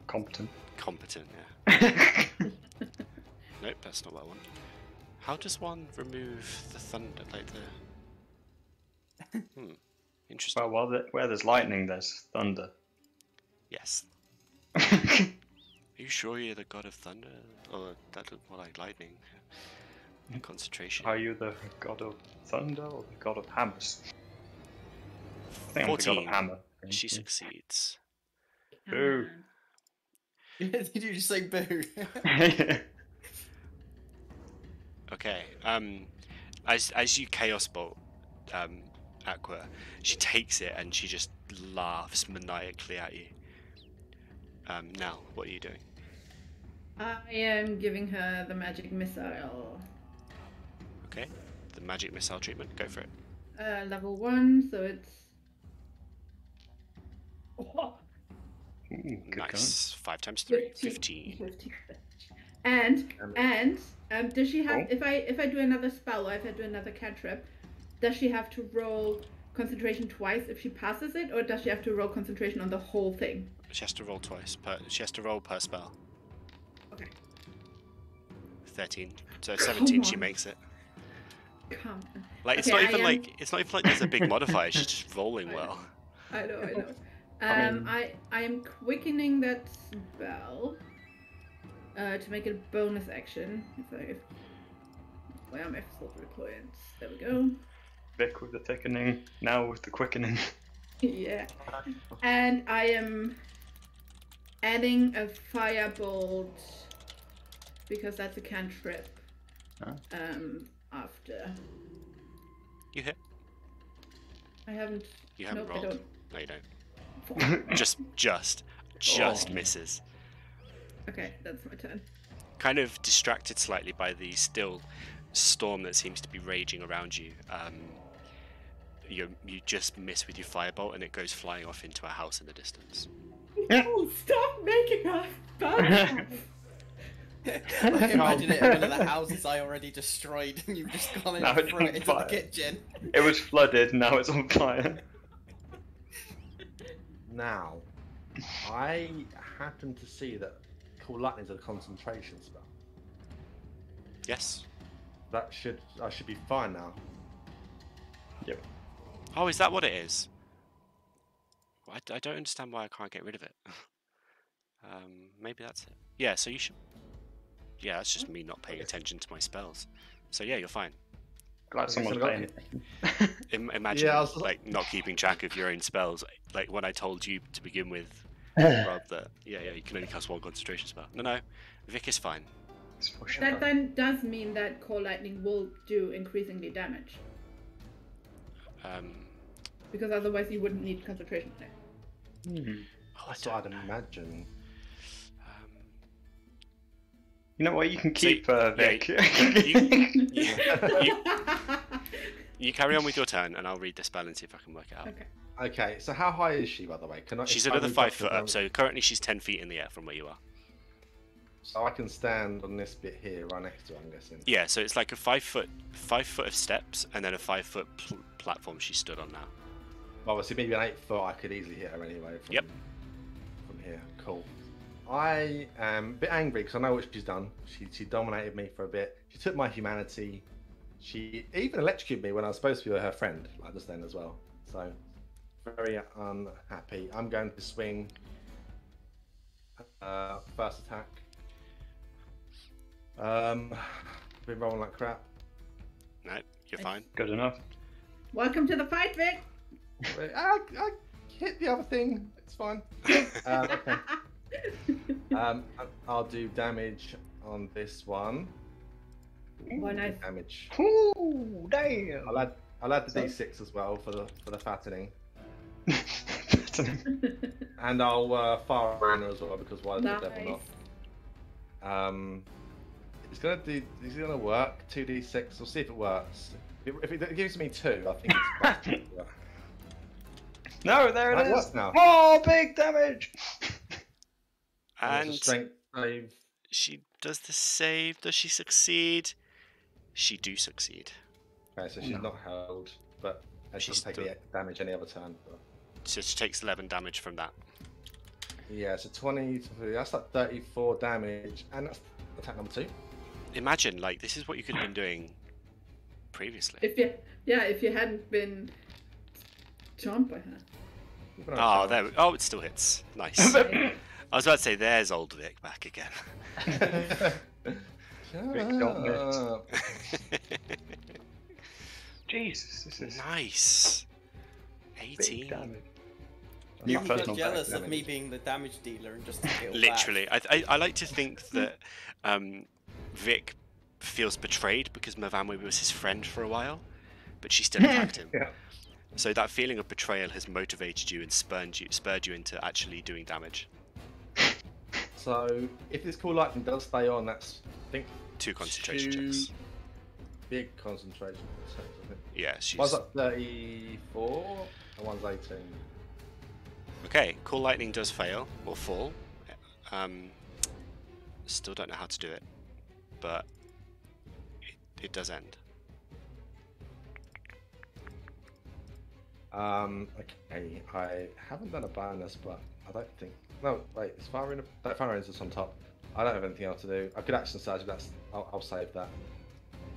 Competent. Yeah. Nope, that's not what I want. How does one remove the thunder? Like the. Interesting. Well, where there's lightning, there's thunder. Yes. Are you sure you're the god of thunder, or that more like lightning? Concentration. Are you the god of thunder or the god of hammers? I think 14. I'm the god of hammer. She succeeds. Boo. Did you just say boo? Okay. As you chaos bolt, Aqua, she takes it and she just laughs maniacally at you. Now, what are you doing? I am giving her the magic missile. Okay. The magic missile treatment. Go for it. Level 1, so it's. Oh, Good Nice. 5 times 3. 15. 50. And does she have? If I do another spell or if I do another cantrip, does she have to roll concentration twice if she passes it, or does she have to roll concentration on the whole thing? She has to roll twice. She has to roll per spell. Okay. 13. So 17. She on. makes it. Come on. Like it's Okay, not even like there's a big modifier. She's just rolling well. I know. I I am quickening that spell to make it a bonus action. Where are my silver coins? There we go. Vic with the thickening, now with the quickening. Yeah. And I am adding a firebolt because that's a cantrip. Huh? After. You hit. I haven't. You haven't nope, rolled. I No, you don't. just Oh. misses. Okay, that's my turn. Kind of distracted slightly by the still storm that seems to be raging around you. You just miss with your firebolt and it goes flying off into a house in the distance. Oh, stop making us bounce! I imagine it in one of the houses I already destroyed and you've just gone in Now and it's threw on it into fire. the kitchen. It was flooded, now it's on fire. Now, I happen to see that Cool Lightning is a concentration spell. Yes. I should be fine now. Yep. Oh, is that what it is? I don't understand why I can't get rid of it. Maybe that's it. Yeah, so you should... Yeah, that's just me not paying attention to my spells. So yeah, you're fine. Glad someone's paying attention. Imagine Yeah, I was- like not keeping track of your own spells. Like when I told you to begin with, Rob, that you can only cast one concentration spell. No, Vic is fine. It's for sure. That then does mean that Core Lightning will do increasingly damage. Because otherwise you wouldn't need concentration. Oh, That's what I'd imagine. You know what? You can keep yeah, Vic. You carry on with your turn, and I'll read the spell and see if I can work it out. Okay. Okay, so how high is she, by the way? She's if I another move 5 foot to up, so currently she's 10 feet in the air from where you are. So I can stand on this bit here, right next to her, I'm guessing. Yeah, so it's like a 5 foot of steps, and then a 5 foot platform she stood on now. Obviously, maybe an 8 foot, I could easily hit her anyway. From, Yep. From here, cool. I am a bit angry because I know what she's done. She dominated me for a bit. She took my humanity. She even electrocuted me when I was supposed to be her friend, like just then as well. So, very unhappy. I'm going to swing first attack. Been rolling like crap. No, you're fine. Good enough. Welcome to the fight, Vic! I hit the other thing. It's fine. Okay. I'll do damage on this one. Well, nice. Damage. Ooh, damn. I'll add the d6 as well for the fattening, and I'll fire runner as well because why the devil not? It's gonna work. 2d6. We'll see if it works. If it gives me 2, I think it's quite No, there That it is. works now. Oh, big damage. And And it's a strength save. she does the save. Does she succeed? She do succeed. Okay, so she's No. not held, but she She's doesn't take any damage any other turn. But... So she takes 11 damage from that. Yeah, so 20, that's like 34 damage, and that's attack number 2. Imagine, like, this is what you could have been doing previously. If you hadn't been charmed by her. Oh, there. Oh, it still hits. Nice. I was about to say, there's old Vic back again. Vic, don't miss. Jesus, this is Nice. big 18. damage. You New feel personal jealous damage. of me being the damage dealer and just feel Literally, I like to think that Vic feels betrayed because Myvanwy was his friend for a while, but she still attacked him. Yeah. So that feeling of betrayal has motivated you and spurred you into actually doing damage. So, if this cool lightning does stay on, that's, I think, 2 concentration two checks. big concentration checks, I think. Yeah, she's... One's at 34, and one's 18. Okay, cool lightning does fail, or fall. Still don't know how to do it, but it does end. Okay, I haven't done a bonus, but I don't think... No, wait, is fire is just on top. I don't have anything else to do. I could action surge, but I'll save that.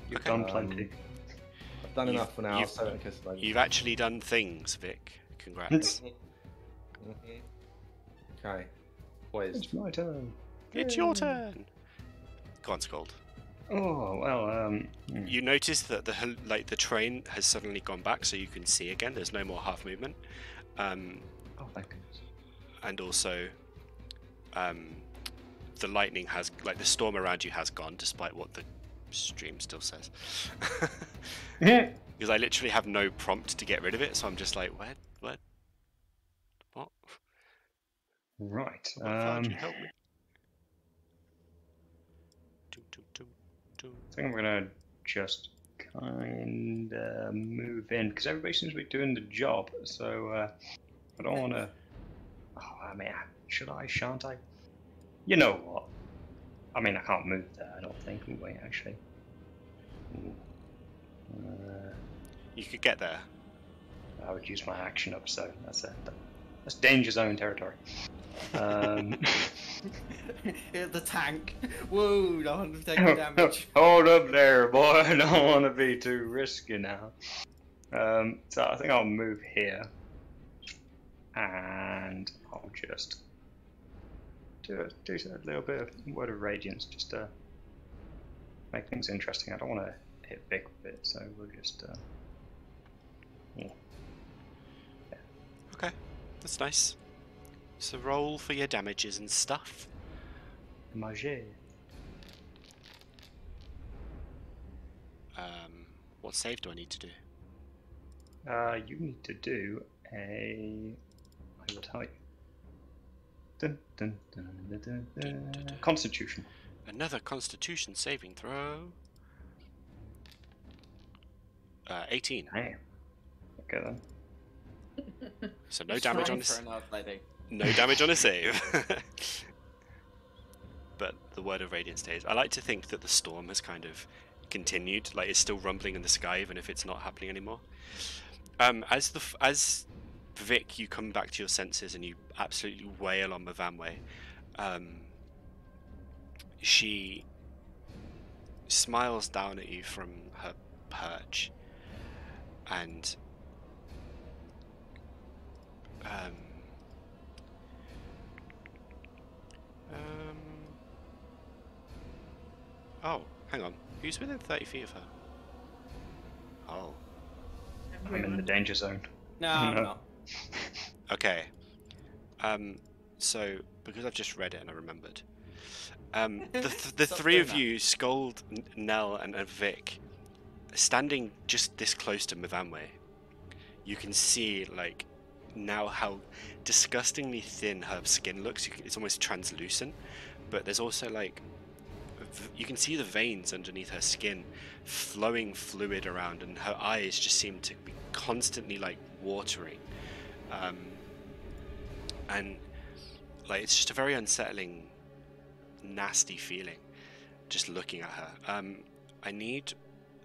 You've Okay. done plenty. I've done enough for now, you've- so in case I... You've actually done things, Vic. Congrats. Okay, poised. It's my turn. It's your turn. Go on, Sköld. Oh well. You notice that the train has suddenly gone back, so you can see again. There's no more half movement, Oh, thank goodness. and also, the lightning has, like, the storm around you has gone, despite what the stream still says. Because I literally have no prompt to get rid of it, so I'm just like, what? Right. Can you help me? I think I'm gonna just kind of move in because everybody seems to be doing the job. So I don't want to. Oh, I mean, should I? Shan't I? You know what? I mean, I can't move there. I don't think. Wait, actually. You could get there. I would use my action up, so that's danger zone territory. The tank. Whoa, don't want to take damage. Hold up there, boy. I don't want to be too risky now. So I think I'll move here. And I'll just do a little bit of Word of Radiance just to make things interesting. I don't want to hit big with it, so we'll just... yeah. Okay, that's nice. So roll for your damages and stuff. Manger. What save do I need to do? You need to do a... I will tell you. Dun, dun, dun, dun, dun, dun. Constitution. Another Constitution saving throw. 18. Damn. Okay then. So no damage on For a, an old lady. no damage on a save. But the Word of Radiance stays. I like to think that the storm has kind of continued, like it's still rumbling in the sky even if it's not happening anymore. As Vic, you come back to your senses and you absolutely wail on Myvanwy. She smiles down at you from her perch and oh, hang on. Who's within 30 feet of her? Oh. I'm in the danger zone. No, I'm No. not. Okay. So, because I've just read it and I remembered, the Stop three doing of that. you, Sköld, Nell, and Vic, standing just this close to Myvanwy, you can see, like, now how disgustingly thin her skin looks. It's almost translucent, but there's also, like, you can see the veins underneath her skin flowing fluid around, and her eyes just seem to be constantly, like, watering. And like it's just a very unsettling, nasty feeling just looking at her. I need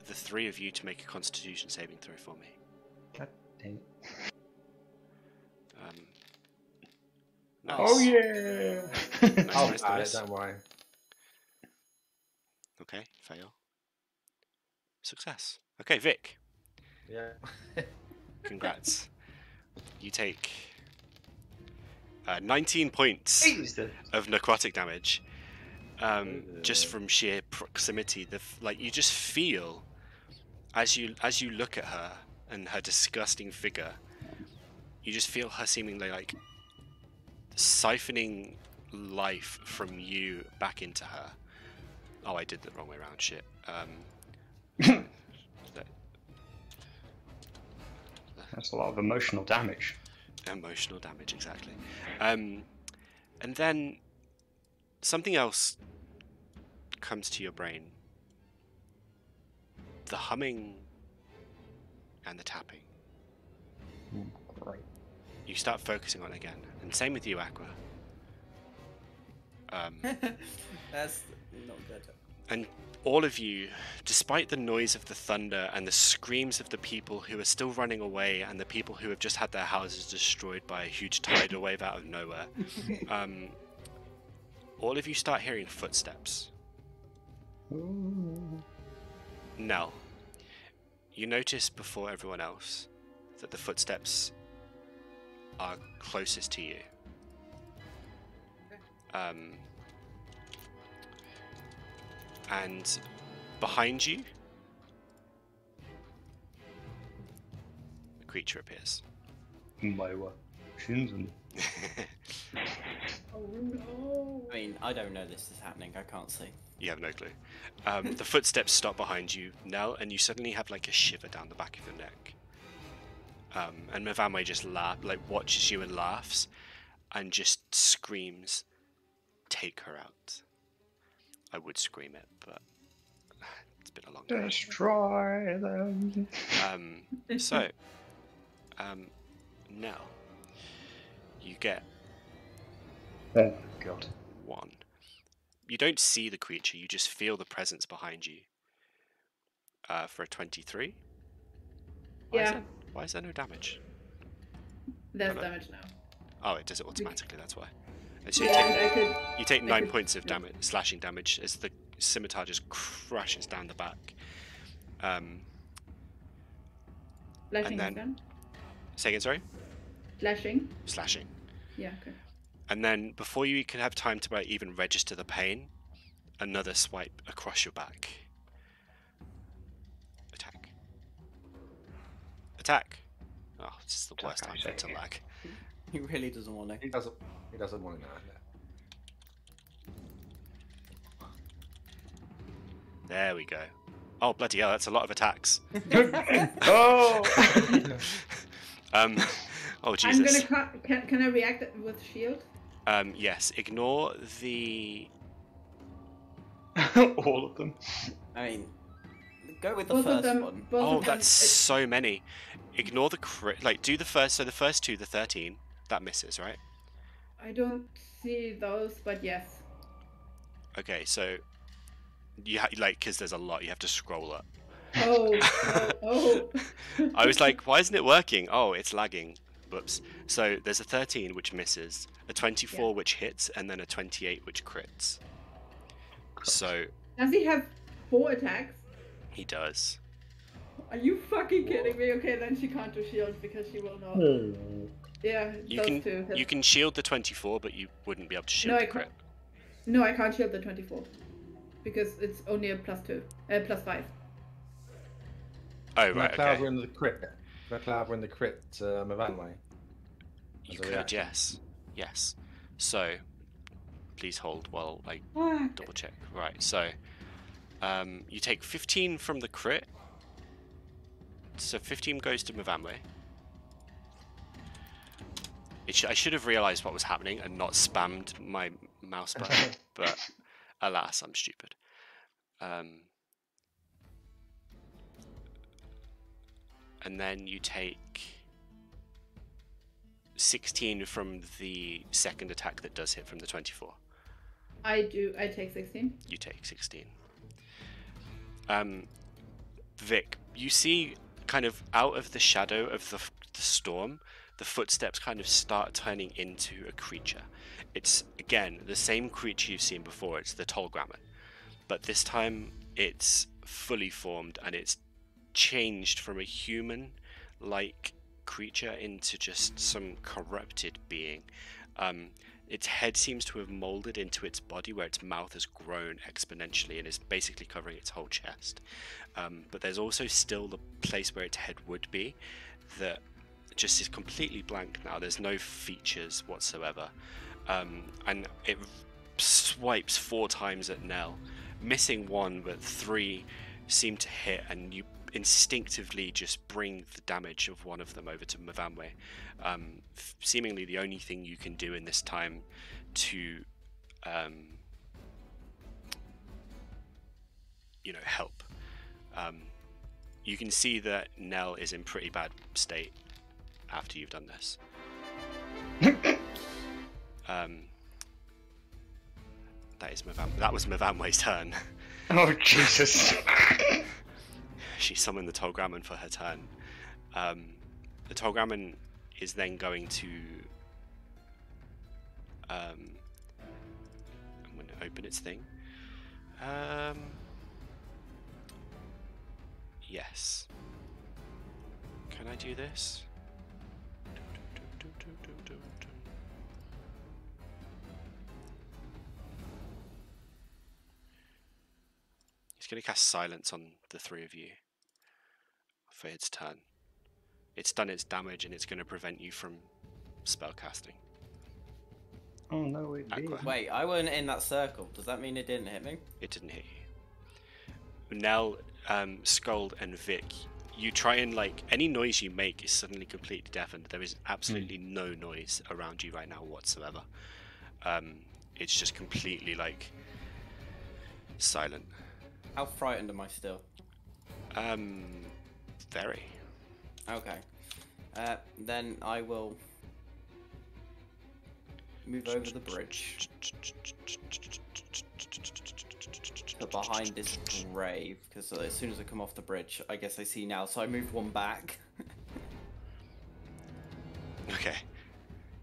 the three of you to make a Constitution saving throw for me. God dang it. Nice. Oh yeah! Nice, I'll nice, do it, nice. don't worry. Okay, fail. Success. Okay, Vic. Yeah. Congrats. You take 19 points Jesus. of necrotic damage, just from sheer proximity. Like you just feel as you look at her and her disgusting figure, you just feel her seemingly like siphoning life from you back into her. Oh, I did the wrong way around. Shit. That's a lot of emotional damage. Emotional damage, exactly. And then something else comes to your brain. The humming and the tapping. Great. You start focusing on it again. And same with you, Aqua. That's not good. And all of you, despite the noise of the thunder and the screams of the people who are still running away and the people who have just had their houses destroyed by a huge tidal wave out of nowhere, all of you start hearing footsteps. Nell, you notice before everyone else that the footsteps are closest to you. And behind you, a creature appears. Myvanwy. Shinzen. Oh no. I mean, I don't know this is happening. I can't see. You have no clue. The footsteps stop behind you, Nell, and you suddenly have like a shiver down the back of your neck. And Myvanwy just watches you and laughs, and just screams, "Take her out." I would scream it, but it's been a long day. Destroy them. So, Nell, you get Oh god. 1. You don't see the creature, you just feel the presence behind you. For a 23. Yeah, Why is there no damage? there's no. damage now. Oh, it does it automatically, that's why. And so Yeah, and I could. you take I 9 could- points of damage, slashing damage, as the scimitar just crashes down the back. Slashing then- again? Say again, sorry? Slashing? Slashing. Yeah, okay. And then, before you can have time to even register the pain, another swipe across your back. Attack. Attack! Oh, this is the worst time for it to lag. He really doesn't want to. He doesn't want to know. There we go. Oh, bloody hell, that's a lot of attacks. Oh! Oh, Jesus. I'm gonna. Can I react with shield? Yes, ignore the... All of them. I mean, go with the Both of first them. one. Both Oh, of them. that's so many. Ignore the crit. Like, do the first. So the first two, the 13, that misses, right? I don't see those, but yes. Okay, so you because there's a lot. You have to scroll up. Oh, oh. I was like, why isn't it working? Oh, it's lagging. Whoops. So there's a 13 which misses, a 24 Yeah. which hits, and then a 28 which crits. So Does he have 4 attacks? he does. Are you fucking kidding me? Okay, then she can't do shield because she will not. Yeah, You those can two. you can shield the 24, but you wouldn't be able to shield No, the I crit. can't. No, I can't shield the 24 because it's only a +2, +5. Oh right, McLeod okay. were in the crit. McLeod were in the crit. Myvanwy. You as a could, reaction. yes. So please hold while I Fuck. double check. Right, so you take 15 from the crit. So 15 goes to Myvanwy. I should have realised what was happening and not spammed my mouse button, but alas, I'm stupid. And then you take 16 from the second attack that does hit from the 24. I take 16. You take 16. Vic, you see kind of out of the shadow of the storm, the footsteps kind of start turning into a creature. It's, again, the same creature you've seen before. It's the Tolgrammon. But this time, it's fully formed, and it's changed from a human-like creature into just some corrupted being. Its head seems to have molded into its body, where its mouth has grown exponentially and is basically covering its whole chest. But there's also still the place where its head would be that just is completely blank now. There's no features whatsoever. And it swipes 4 times at Nell, missing 1, but 3 seem to hit, and you instinctively just bring the damage of one of them over to Myvanwy. Seemingly the only thing you can do in this time to help. You can see that Nell is in pretty bad state after you've done this. That was Myvanwy's turn. Oh, Jesus. She summoned the Tolgrammon for her turn. The Tolgrammon is then going to... I'm going to open its thing. Yes. Can I do this? He's going to cast silence on the 3 of you for its turn. It's done its damage, and it's going to prevent you from spellcasting. Oh no, it did. Aqua. Wait, I wasn't in that circle. Does that mean it didn't hit me? It didn't hit you. Nell, Sköld, and Vic, you try and, like, any noise you make is suddenly completely deafened. There is absolutely no noise around you right now whatsoever. It's just completely, like, silent. How frightened am I still? Very. Okay. Then I will move over the bridge to behind this grave, because as soon as I come off the bridge, I guess I see now. So I move 1 back. Okay.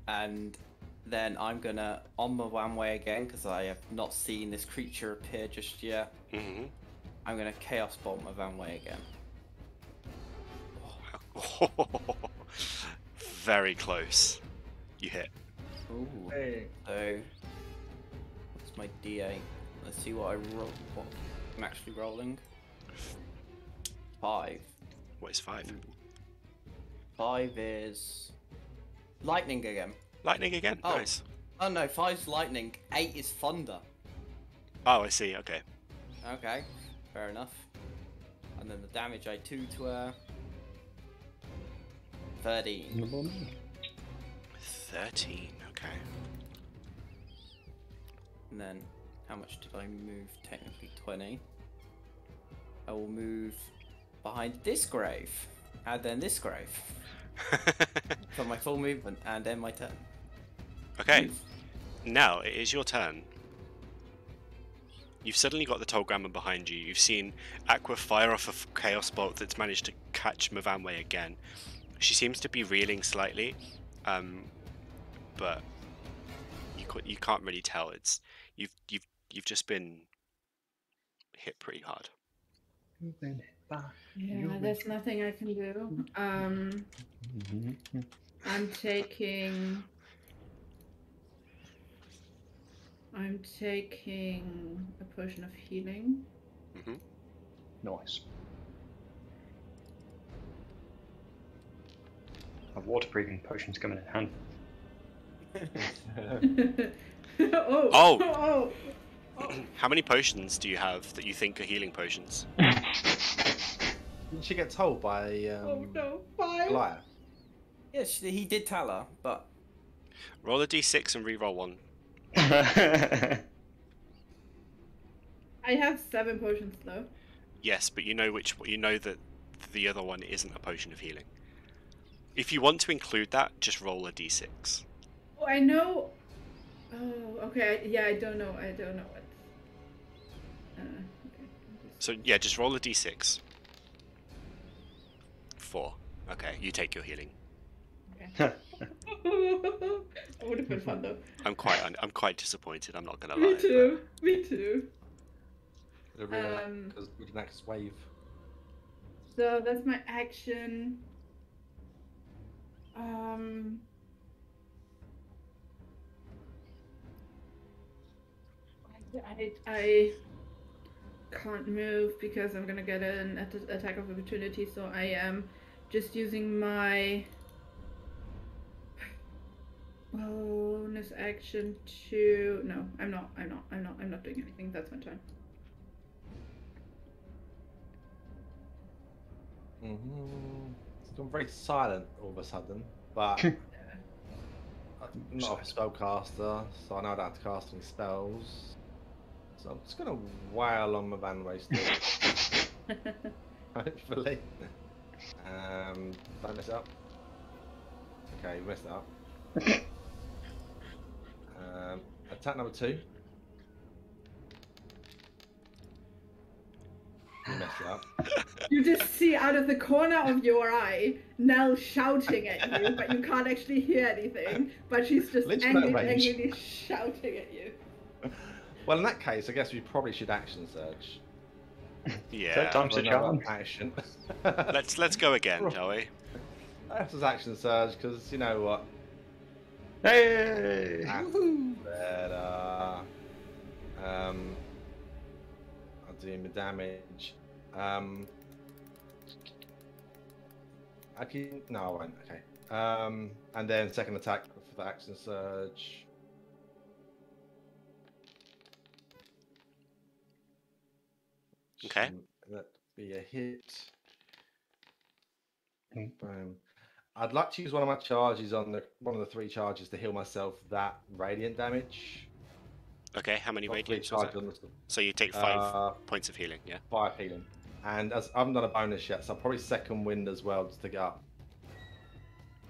And then I'm gonna on my Myvanwy again, because I have not seen this creature appear just yet. Mm-hmm. I'm gonna Chaos Bolt Myvanwy again. Very close. You hit. Ooh. Hey. So what's my D8? Let's see what I roll. What I'm actually rolling. 5. What is 5? 5 is lightning again. Lightning again? Oh. Nice. Oh no, 5's lightning. 8 is thunder. Oh, I see. Okay. Okay, fair enough. And then the damage I do to her. 13. 13. Okay. And then how much did I move? Technically 20. I will move behind this grave, and then this grave. For my full movement, and then my turn. Okay. Now it is your turn. You've suddenly got the Tolgrammon behind you. You've seen Aqua fire off a Chaos Bolt that's managed to catch Myvanwy again. She seems to be reeling slightly, but you can't really tell. It's you've just been hit pretty hard. Yeah, there's nothing I can do. I'm taking a potion of healing. Mm-hmm. Nice. A water-breathing potion's coming in handy. Oh. How many potions do you have that you think are healing potions? Didn't she get told by Oh no, 5. Goliath? Yes, he did tell her, but Roll a d6 and re-roll 1. I have 7 potions though. Yes, but you know that the other one isn't a potion of healing. If you want to include that, just roll a d6. Oh, I know. Oh, okay. Yeah, I don't know. I don't know what. Okay. So yeah, just roll a d6. 4. Okay, you take your healing. Okay. That would have been fun though. I'm quite disappointed. I'm not gonna lie. Me too. Me too. Because we can next wave. So that's my action. I can't move because I'm gonna get an attack of opportunity, so I am just using my bonus action to... No, I'm not doing anything. That's my turn. It's gone very silent all of a sudden, but I'm not a spellcaster, so I know I don't have to cast any spells. So I'm just gonna wail on Myvanwy still. Hopefully. Don't mess it up. Okay, messed it up. Attack number 2. You messed it up. You just see out of the corner of your eye Nell shouting at you, but you can't actually hear anything. But she's just angrily shouting at you. Well, in that case, I guess we probably should action surge. Yeah. Third time's a charm. Action. Let's go again, shall we? That's just action surge because you know what? Hey! That's better. I'll do my damage. No, I won't. Okay. And then second attack for the action surge. Okay. That'd be a hit. Mm. Boom. I'd like to use one of my charges on one of the 3 charges to heal myself that radiant damage. Okay, how many Got 3 radiance was charges it? on the- So you take 5 points of healing, yeah? 5 healing. And as I haven't done a bonus yet, so I'll probably second wind as well just to get up.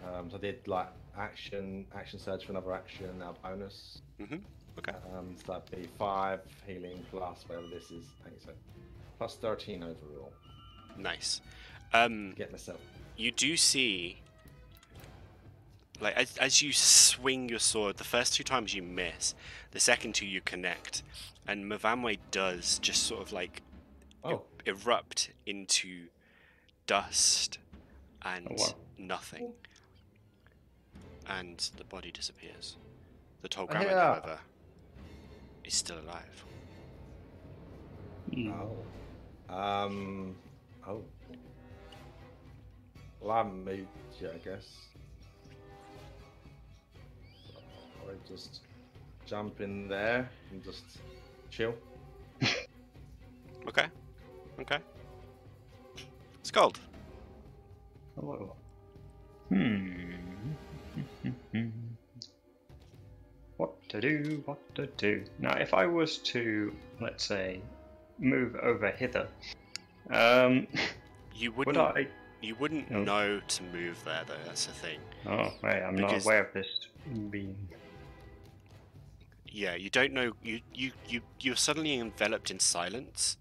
So I did like action surge for another action, now bonus. Okay. So that'd be 5 healing plus whatever this is. I think so. Plus 13 overall. Nice. Get myself. You do see, like, as you swing your sword, the first 2 times you miss, the second 2 you connect, and Myvanwy does just sort of like erupt into dust and nothing, and the body disappears. The tall grandma, however, is still alive. Well, I haven't moved yet, I guess. Or just jump in there and just chill. Okay. Sköld. Hello. What to do? Now, if I was to, let's say, move over hither, you wouldn't. You wouldn't know to move there, though. That's the thing. Oh, right. I'm not aware of this being. Yeah, you don't know. You're suddenly enveloped in silence,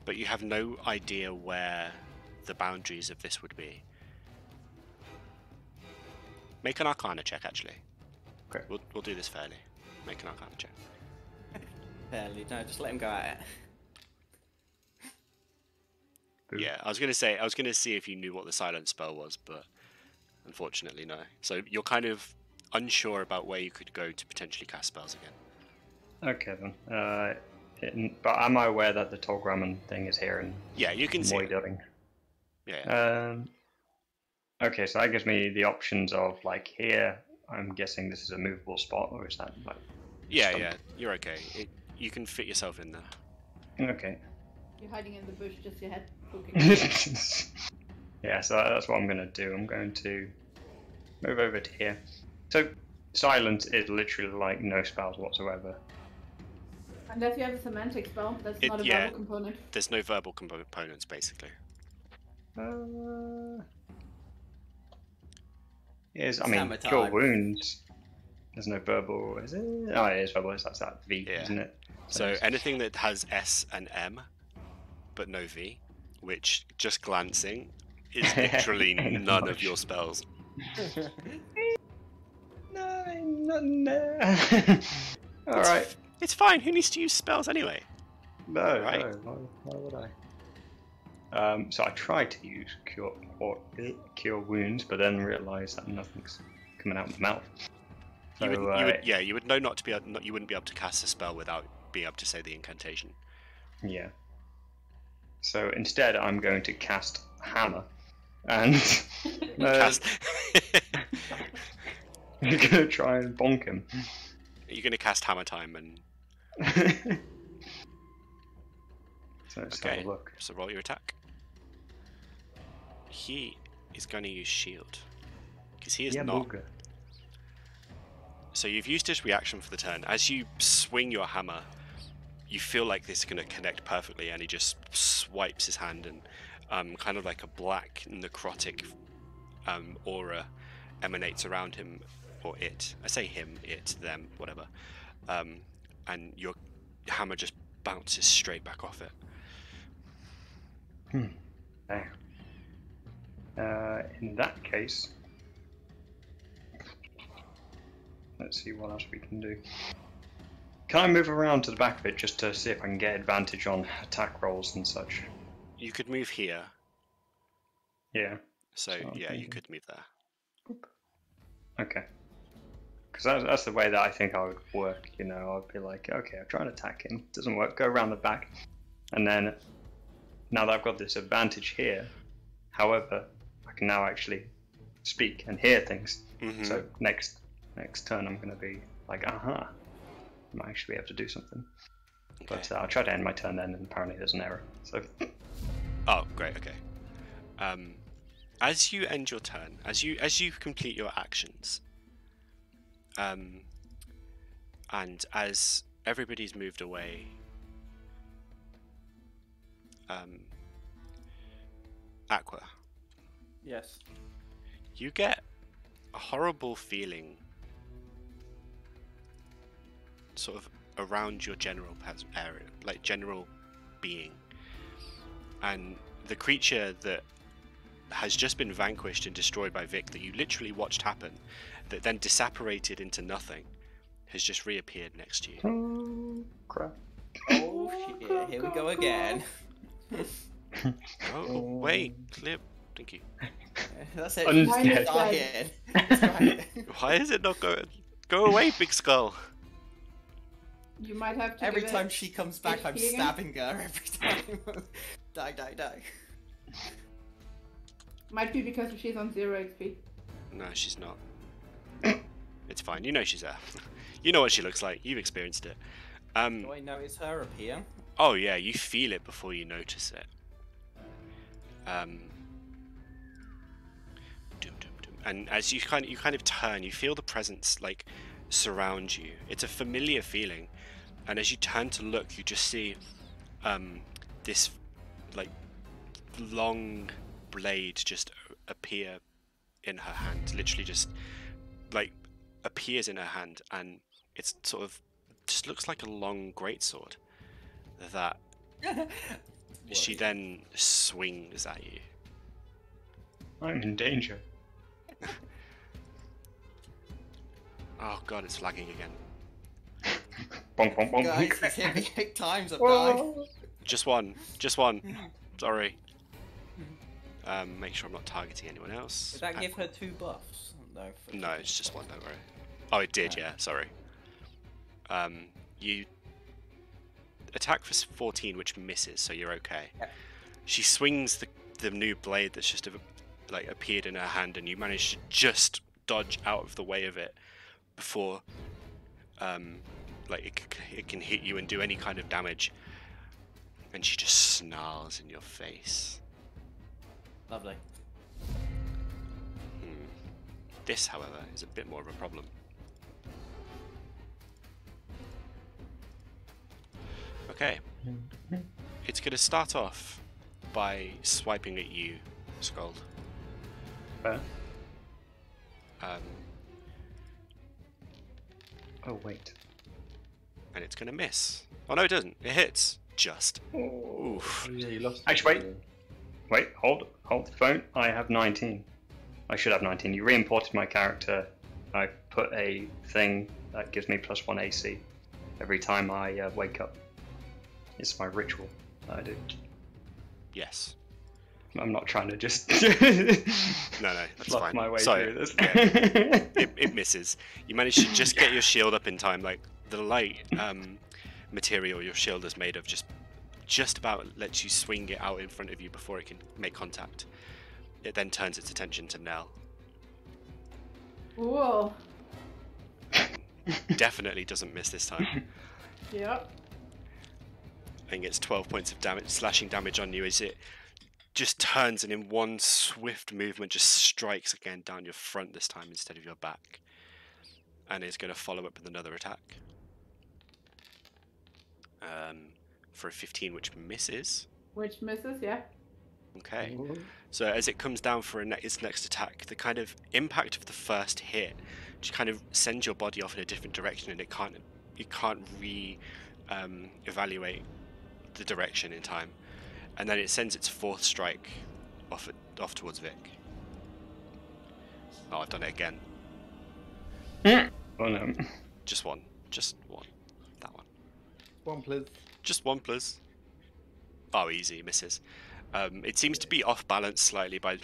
but you have no idea where the boundaries of this would be. Make an Arcana check, actually. Okay. We'll do this fairly. Make an Arcana check. Fairly, no, just let him go at it. Yeah, I was gonna see if you knew what the silent spell was, but unfortunately no. So you're kind of unsure about where you could go to potentially cast spells again. Okay then. But am I aware that the Tolgrammon thing is here and yeah, you can see it. Yeah. Okay, so that gives me the options of like here. I'm guessing this is a movable spot, or is that like? Yeah, you're okay. You can fit yourself in there. Okay. You're hiding in the bush, just your head poking. Yeah, so that's what I'm going to do. I'm going to move over to here. So silence is literally like no spells whatsoever. Unless you have a semantic spell, that's not a verbal component. There's no verbal components, basically. Is I It's mean, hammer cure time. wounds. There's no verbal, is it? Oh, it is verbal. That's that V, Yeah. isn't it? So it's- anything that has S and M, but no V, which just glancing is literally Ain't none of much. your spells. No. All right. It's fine. Who needs to use spells anyway? No, Right. no. Why would I? So I tried to use cure wounds, but then realised that nothing's coming out of my mouth. So, you would know not to be able, you wouldn't be able to cast a spell without being able to say the incantation. Yeah. So instead, I'm going to cast Hammer, and Cast. you're gonna try and bonk him. You're going to cast Hammer Time, and So let's okay. have a look. So roll your attack. He is going to use shield because he is Yeah, not. booger. So you've used his reaction for the turn. As you swing your hammer, you feel like this is going to connect perfectly, and he just swipes his hand, and kind of like a black necrotic aura emanates around him, or it. I say him, it, them, whatever. And your hammer just bounces straight back off it. Okay. In that case, let's see what else we can do. Can I move around to the back of it just to see if I can get advantage on attack rolls and such? You could move here. Yeah. So So, yeah, you okay. could move there. Okay. Because that's the way that I think I would work, you know. I'd be like, okay, I'll try and attack him. Doesn't work, go around the back. And then, now that I've got this advantage here, however, I can now actually speak and hear things. Mhm. So next turn I'm going to be like, aha, I might actually be able to do something. But I'll try to end my turn then, and apparently there's an error. So Oh, great. Okay. As you end your turn, as you complete your actions, and as everybody's moved away, Aqua, Yes. you get a horrible feeling, sort of around your general area, like general being, and the creature that has just been vanquished and destroyed by Vic, that you literally watched happen, that then disapparated into nothing, has just reappeared next to you. oh, crap. Oh shit! Here we go again. Oh, wait, clip. Thank you. That's it. Undead. Start again. That's right. Why is it not going? Go away, Big Skull. You might have to. Every give time it she comes back, I'm HP again? stabbing her. Every time. Die. Might be because she's on 0 XP. No, she's not. It's fine. You know she's there. You know what she looks like. You've experienced it. Do I notice her appear? Oh yeah, you feel it before you notice it. And as you kind of turn, you feel the presence like surround you. It's a familiar feeling, and as you turn to look, you just see this like long blade just appear in her hand. Literally, just like appears in her hand, and it's sort of just looks like a long greatsword that she then swings at you. I'm in danger. Oh god, it's lagging again. Bonk, bonk, bonk. Guys, he's hit me 8 times. I've died. Just one. Sorry. Make sure I'm not targeting anyone else. Did that give her 2 buffs? No. No, it's just one, don't worry. Oh, it did, yeah, sorry. You attack for 14, which misses, so you're okay. Yep. She swings the new blade that's just like appeared in her hand, and you manage to just dodge out of the way of it before like it can hit you and do any kind of damage. And she just snarls in your face. Lovely. This, however, is a bit more of a problem. Okay. It's going to start off by swiping at you, Sköld. Fair. Oh, wait. And it's going to miss. Oh, no, it doesn't. It hits. Just. Oof. Yeah, you lost. Actually, wait, hold the phone. I have 19. I should have 19. You re-imported my character. I put a thing that gives me +1 AC every time I wake up. It's my ritual that I do. Yes. I'm not trying to just No, that's fluff fine. my way Sorry. through this. Yeah. it misses. You managed to just get your shield up in time. Like, the light material your shield is made of just about lets you swing it out in front of you before it can make contact. It then turns its attention to Nell. Whoa. Definitely doesn't miss this time. Yep. And gets 12 points of damage, slashing damage on you as it just turns and in one swift movement just strikes again down your front this time instead of your back. And is going to follow up with another attack. For a 15, which misses. Which misses, yeah. Okay. So as it comes down for its next attack, the kind of impact of the first hit just kind of sends your body off in a different direction, and you can't evaluate the direction in time. And then it sends its fourth strike off towards Vic. Oh, I've done it again. Oh no. Just one. That one. One, please. Just one, please. Oh, easy, misses. It seems to be off balance slightly by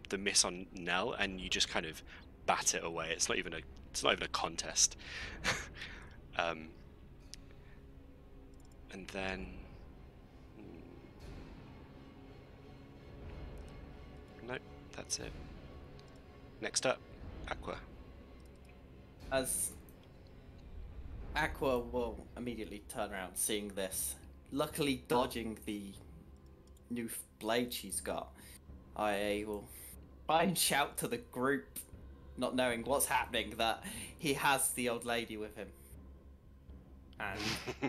the miss on Nell, and you just kind of bat it away. It's not even a contest. And then no, that's it. Next up, Aqua. As Aqua will immediately turn around seeing this, luckily dodging the new blade she's got, I will try and shout to the group, not knowing what's happening, that he has the old lady with him. And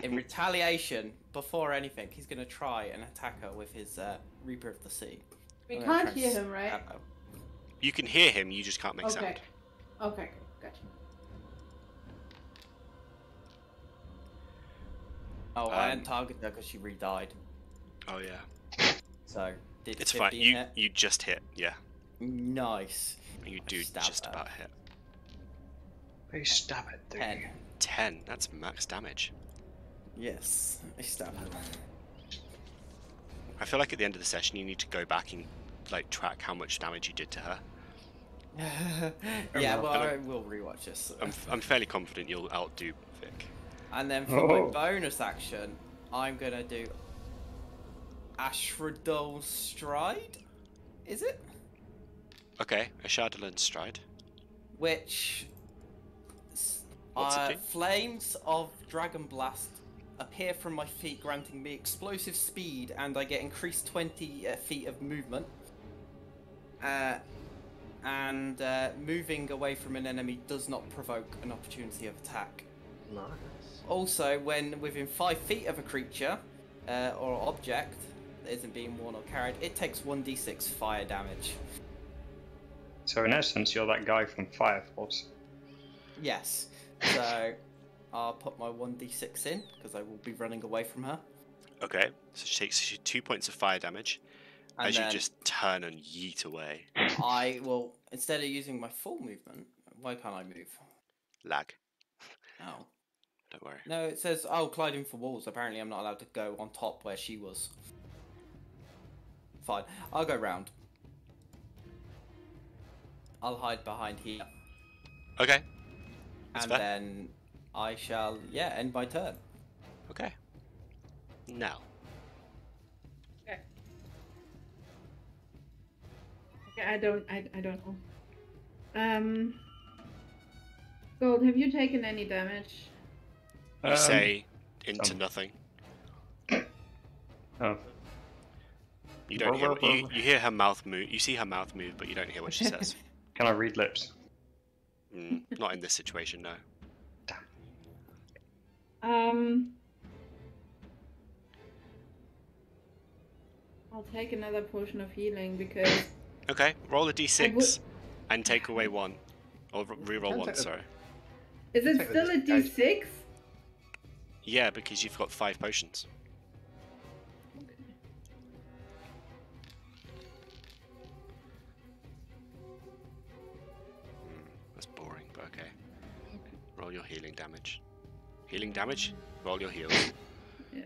in retaliation, before anything, he's going to try and attack her with his Reaper of the Sea. We I'm can't gonna try hear and him, right? stab her. You can hear him, you just can't make Okay. sound. Okay, gotcha. Oh, I didn't target her because she re-died. Oh yeah. So, did It's 15 fine. hit? You just hit, yeah. Nice. You do Stab just her. about hit. Hey, stab it, dude. 10. 10. That's max damage. Yes, I stab her. I feel like at the end of the session you need to go back and like track how much damage you did to her. Yeah, well, And I will rewatch this. I'm fairly confident you'll outdo Vic. And then for my Oh. bonus action, I'm gonna do Ashradol Stride. Is it? Okay, a Shadowland Stride. Which What's it do? flames of Dragon Blast appear from my feet, granting me explosive speed, and I get increased 20 feet of movement. And moving away from an enemy does not provoke an opportunity of attack. Nice. Also, when within 5 feet of a creature or object that isn't being worn or carried, it takes 1d6 fire damage. So in essence, you're that guy from Fire Force. Yes. So I'll put my 1d6 in because I will be running away from her. Okay, so she takes 2 points of fire damage And as you then just turn and yeet away. I will, instead of using my full movement, why can't I move? Lag. Oh. Don't worry. No, it says, colliding for walls. Apparently I'm not allowed to go on top where she was. Fine. I'll go round. I'll hide behind here. Okay. That's And fair. then I shall, end my turn. Okay. Now. Okay. Okay, I don't know. Gold, have you taken any damage? You say into some. nothing. Oh, You don't hear. You hear her mouth move. You see her mouth move, but you don't hear what she says. can I read lips? Not in this situation, no. I'll take another potion of healing because Okay, roll a d6 and take away 1. Or reroll Can once, take the- sorry. Is it Take the still a disadvantage. D6? Yeah, because you've got 5 potions. That's boring, but okay. Roll your healing damage. Healing damage? Roll your heals. Yeah.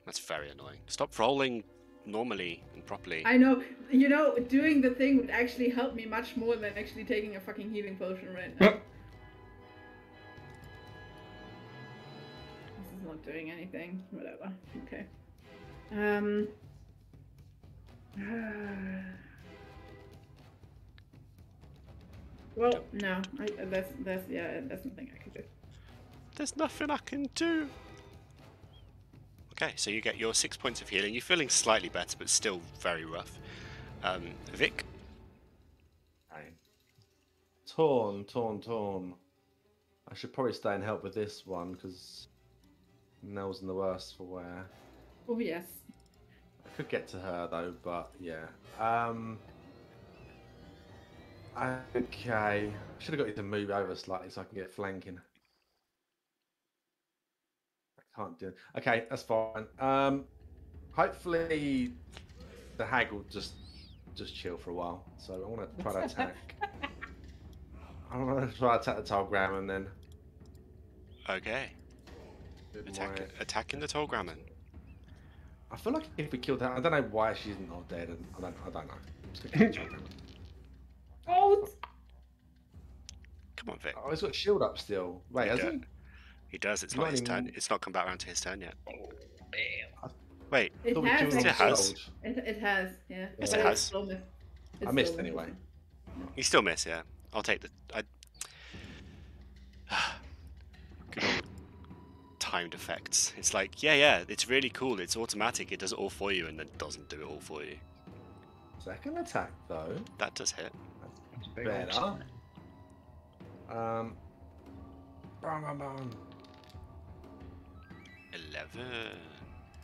That's very annoying. Stop rolling normally and properly. I know. You know, doing the thing would actually help me much more than actually taking a fucking healing potion right now. This is not doing anything. Whatever. Okay. Well, no. There's nothing I can do. There's nothing I can do. Okay, so you get your 6 points of healing. You're feeling slightly better, but still very rough. Vic? Torn. I should probably stay and help with this one because Nell's in the worst for wear. Oh yes. I could get to her though, but yeah. Okay. Should have got you to move over slightly so I can get flanking. I can't do it. Okay, that's fine. Hopefully the hag will just chill for a while. So I want to try to attack. I want to try to attack the Tolgram and then Okay. Attacking the Tolgrammon. I feel like if we killed her, I don't know why she's not dead. And I don't know. I'm just gonna kill the Tolgrammon. Oh. Come on, Vic. Oh, he's got shield up still. Wait, has he? He does. It's He's not not his even- turn. It's not come back around to his turn yet. Damn. Wait. It Thought we has. killed him It with has. shield. It has. Yeah. Yes, But it it's has. still miss- it's I missed still anyway. You still miss, yeah. I'll take the... Good old timed effects. It's like, yeah, it's really cool. It's automatic. It does it all for you and then doesn't do it all for you. Second attack though. That does hit. That's a big old Better. sign. Bang. 11.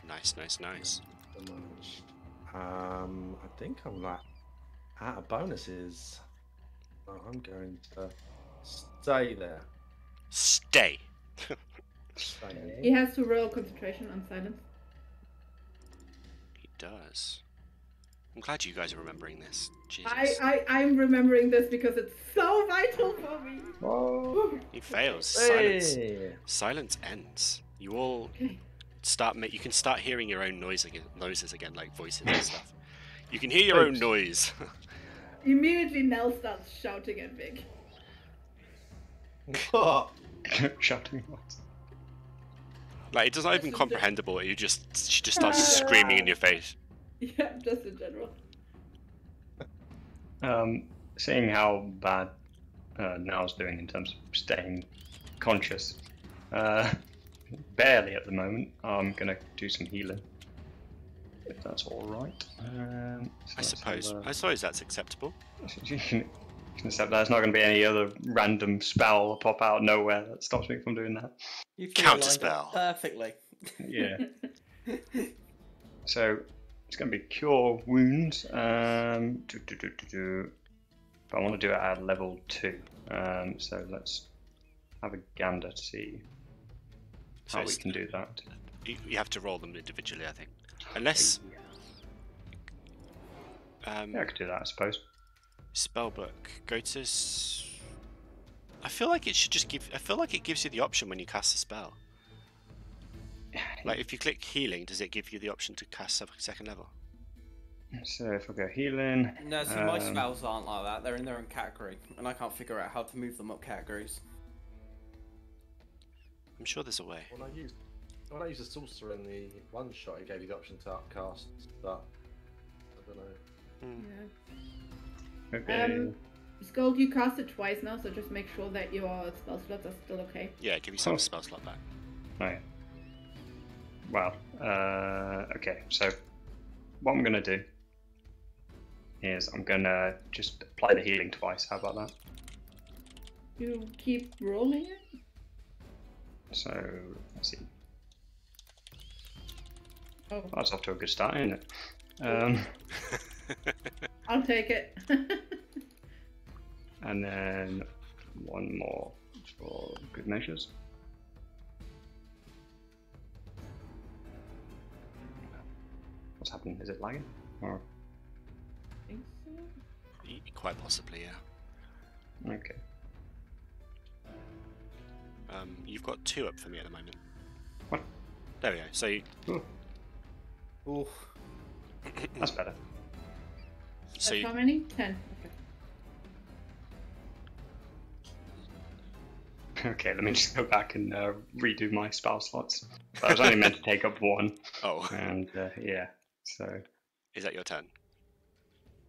Nice. Demolished. I think I'm like out of bonuses. So I'm going to stay there. Stay. Stay. He has to roll concentration on silence. He does. I'm glad you guys are remembering this. Jesus. I'm remembering this because it's so vital for me. Whoa. He fails. Hey. Silence ends. You all Okay. you can start hearing your own noises again, like voices and stuff. You can hear your own Oops. noise. Immediately Nell starts shouting at Vic. What? Shouting what? Like it doesn't even comprehensible. She just starts screaming in your face. Yeah, just in general. Seeing how bad Now's doing in terms of staying conscious, barely at the moment, I'm gonna do some healing. If that's all right. I suppose that's acceptable. You can accept that. There's not going to be any other random spell pop out of nowhere that stops me from doing that. You Counterspell. perfectly. Yeah. So it's going to be cure wounds. But I want to do it at level 2. So let's have a gander to see So how we it's- can do that. You have to roll them individually, I think. Unless Yeah, I could do that, I suppose. spellbook, go to. I feel like it should just give. I feel like it gives you the option when you cast a spell. Like if you click healing, does it give you the option to cast second level? So if I go healing, No, see, my spells aren't like that. They're in their own category, and I can't figure out how to move them up categories. I'm sure there's a way. When I used a sorcerer in the one shot, it gave you the option to upcast, but I don't know. Yeah. okay. Sköld, you cast it twice now, so just make sure that your spell slots are still okay. Yeah, give yourself Oh. a spell slot back. Right. Well, okay, so what I'm going to do is I'm going to just apply the healing twice. How about that? You keep rolling it? So, let's see. Oh, That's off to a good start, isn't it? I'll take it. And then one more for good measures. What's happening? Is it lagging? Or... I think so. Quite possibly, yeah. Okay. You've got 2 up for me at the moment. What? There we go. So you, Ooh. That's better. so you, How many? 10. Okay. Okay, let me just go back and redo my spell slots. I was only meant to take up 1, oh, and yeah, so is that your turn?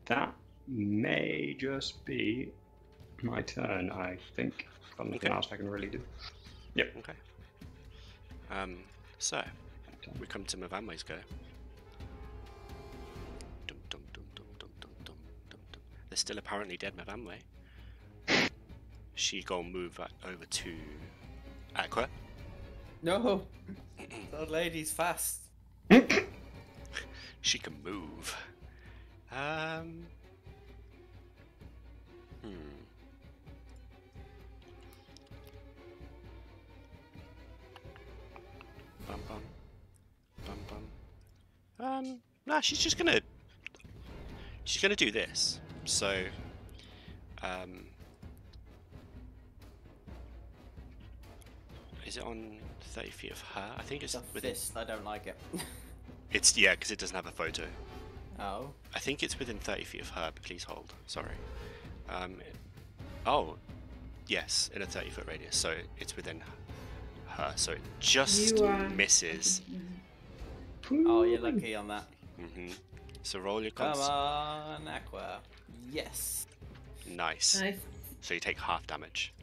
that may just be my turn, I think. Got nothing Okay. else I can really do. Yep. Okay. So we come to Myvanwy's go. Dum, dum, dum, dum, dum, dum, dum, dum, dum. There's still apparently dead Myvanwy. She gonna move over to Aqua. No. The old lady's fast. She can move. Bum bum. Bum bum. Nah, she's gonna do this. So, is it on 30 feet of her? I think it's It's a within. fist. I don't like it. It's yeah, because it doesn't have a photo. Oh. I think it's within 30 feet of her. But please hold. Sorry. Oh, yes, in a 30-foot radius. So it's within her. So it just You are- misses. Oh, you're lucky on that. So roll your Come cons. on, Aqua. Yes. Nice. Nice. So you take half damage.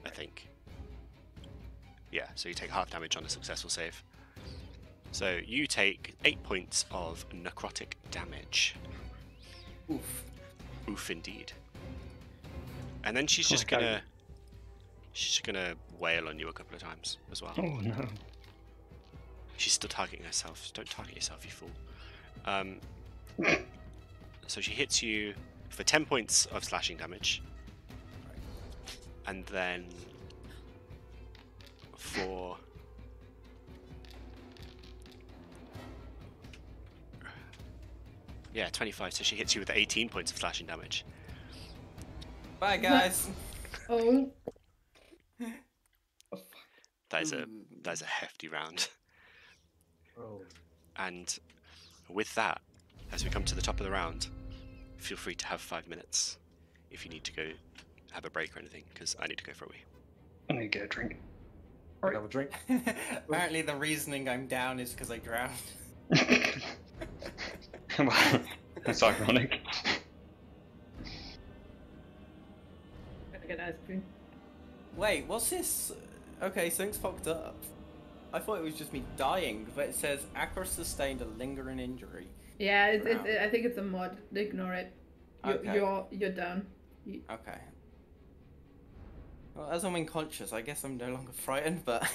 I think. Yeah, so you take half damage on a successful save. So you take 8 points of necrotic damage. Oof. Oof, indeed. And then she's just Okay. gonna wail on you a couple of times as well. Oh no. She's still targeting herself. Don't target yourself, you fool. So she hits you for 10 points of slashing damage. And then for... Yeah, 25. So she hits you with 18 points of slashing damage. Bye, guys. Oh. That is a hefty round. Oh. And with that, as we come to the top of the round, feel free to have 5 minutes if you need to go have a break or anything, because I need to go for a wee. I need to get a drink. Have a drink. Apparently, the reasoning I'm down is because I drowned. Well, that's ironic. Gonna get ice cream. Wait, what's this? Okay, something's fucked up. I thought it was just me dying, but it says Aqua sustained a lingering injury. Yeah, Drown. I think it's a mod. Ignore it. Okay. You're done. Okay. Well, as I'm unconscious, I guess I'm no longer frightened, but...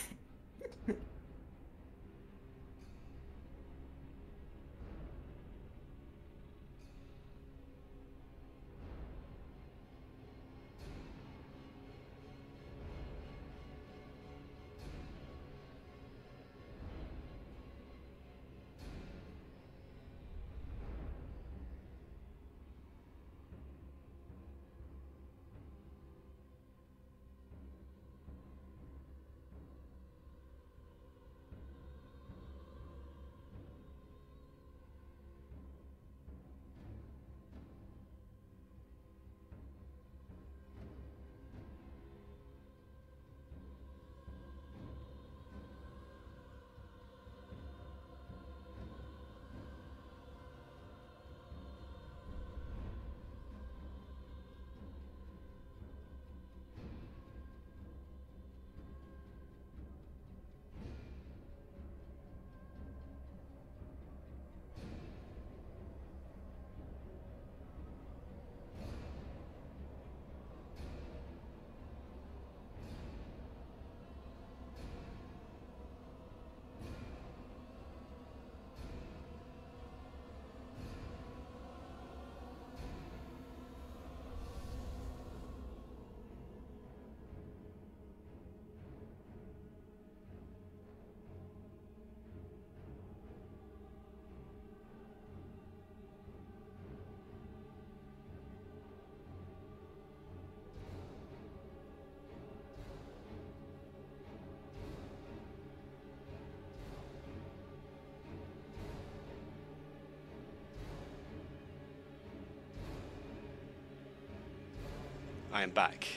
I am back.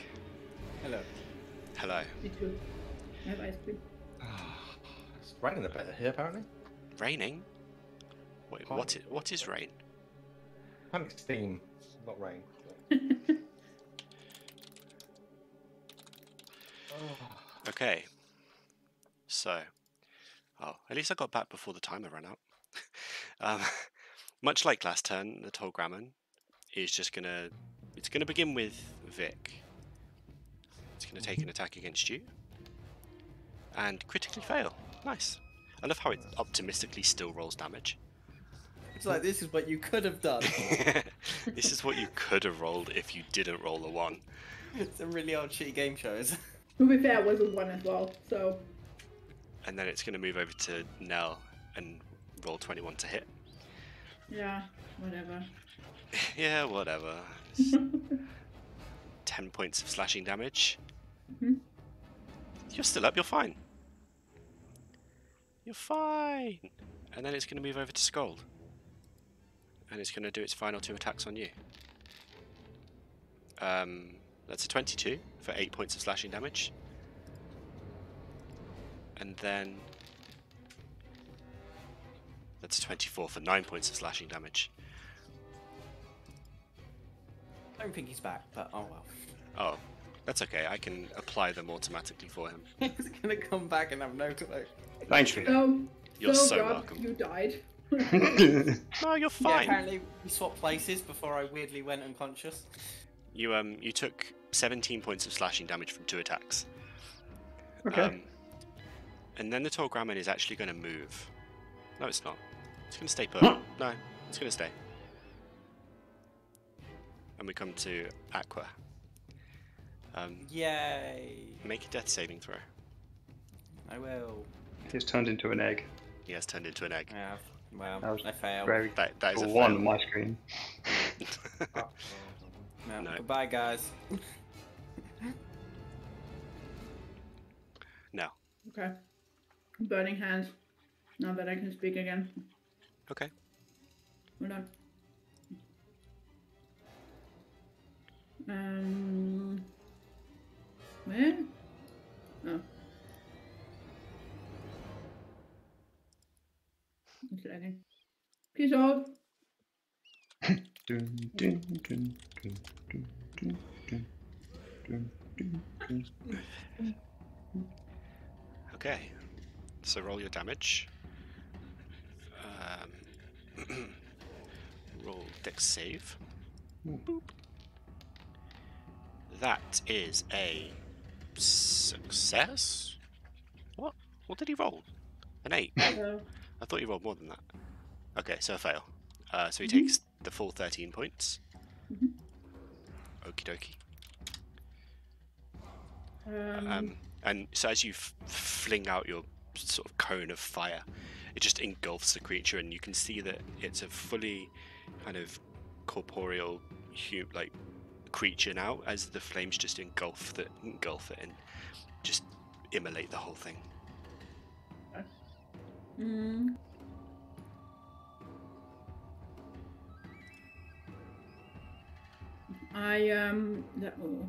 Hello. Me too. I have ice cream. It's raining a bit here, apparently. Raining? Wait, what is rain? Apparently steam, not rain. Okay. So, at least I got back before the timer ran out. Much like last turn, the Tolgrammon is just gonna begin with Vic. It's gonna take an attack against you and critically fail. Nice. I love how it optimistically still rolls damage. It's like, this is what you could have done. This is what you could have rolled if you didn't roll a 1. It's a really old shitty game shows. To be fair, it was a 1 as well, so... And then it's going to move over to Nell and roll 21 to hit. Yeah, whatever. Yeah, whatever. 10 points of slashing damage. Mhm. You're still up, you're fine. You're fine. And then it's going to move over to Sköld. And it's going to do its final 2 attacks on you. That's a 22 for 8 points of slashing damage. And then that's a 24 for 9 points of slashing damage. I don't think he's back, but oh well. Oh, that's okay. I can apply them automatically for him. He's gonna come back and have no clue. Thank you. You're so Rob, welcome. you died. No, you're Yeah, fine. apparently we swapped places before I weirdly went unconscious. You took 17 points of slashing damage from 2 attacks. Okay. And then the Tolgrammon is actually going to move. No, it's not. It's going to stay put. No, it's going to stay. And we come to Aqua. Yay! Make a death saving throw. I will. He's turned into an egg. He has turned into an egg. Yeah. Well, That was I failed. Very That is a one fail. on my screen. No. No. Goodbye, guys. No. Okay. Burning hands. Now that I can speak again. Okay. Hold on. Where? Oh. It's lagging. Peace out. Dun, dun, dun, dun, dun, dun, dun, dun, dun, dun, dun. Okay. So roll your damage. Roll dex save. Boop. That is a success. What? What did he roll? An 8. I thought he rolled more than that. Okay, so a fail. So he takes the full 13 points. Okie dokie. And so as you fling out your sort of cone of fire, it just engulfs the creature, and you can see that it's a fully kind of corporeal, like creature now, as the flames just engulf it and just immolate the whole thing.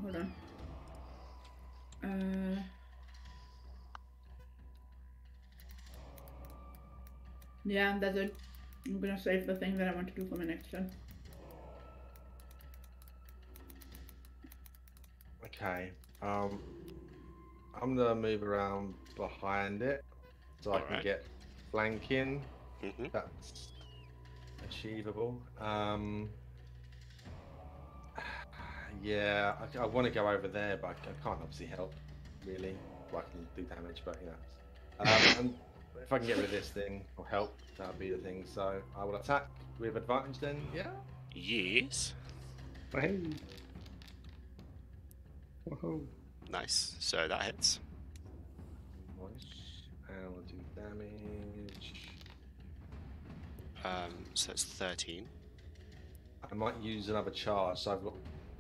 Hold on. Yeah, that's it. I'm gonna save the thing that I want to do for my next turn. Okay. I'm gonna move around behind it so I can Alright. get flanking. Mm-hmm. That's achievable. Yeah, I want to go over there, but I can't obviously help, really. Well, I can do damage, but you know. And if I can get rid of this thing or help, that would be the thing. So I will attack with advantage then, yeah? Yes. Hey. Whoa. Nice. So that hits. And we'll do damage. So it's 13. I might use another charge, so I've got...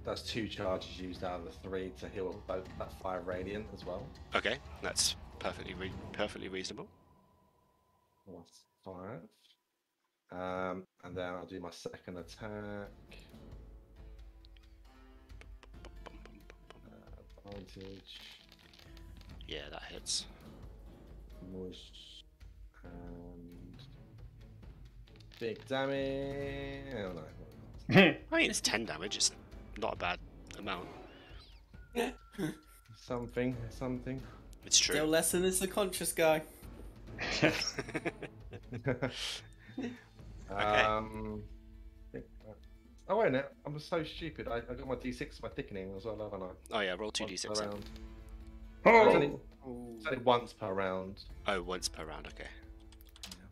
That's 2 charges used out of the 3 to heal both that 5 radiant as well. Okay, that's perfectly reasonable. That's 5. And then I'll do my second attack. Advantage. Yeah, that hits. Moist. And big damage. Oh, no. I mean, it's 10 damage. It's not a bad amount. Something. It's true. Still less than it's the conscious guy. Oh wait a minute, I'm so stupid. I got my d6 for my thickening as well, haven't I? Oh yeah, roll 2d6. then. Round. Oh! It's only once per round. Oh, once per round, okay.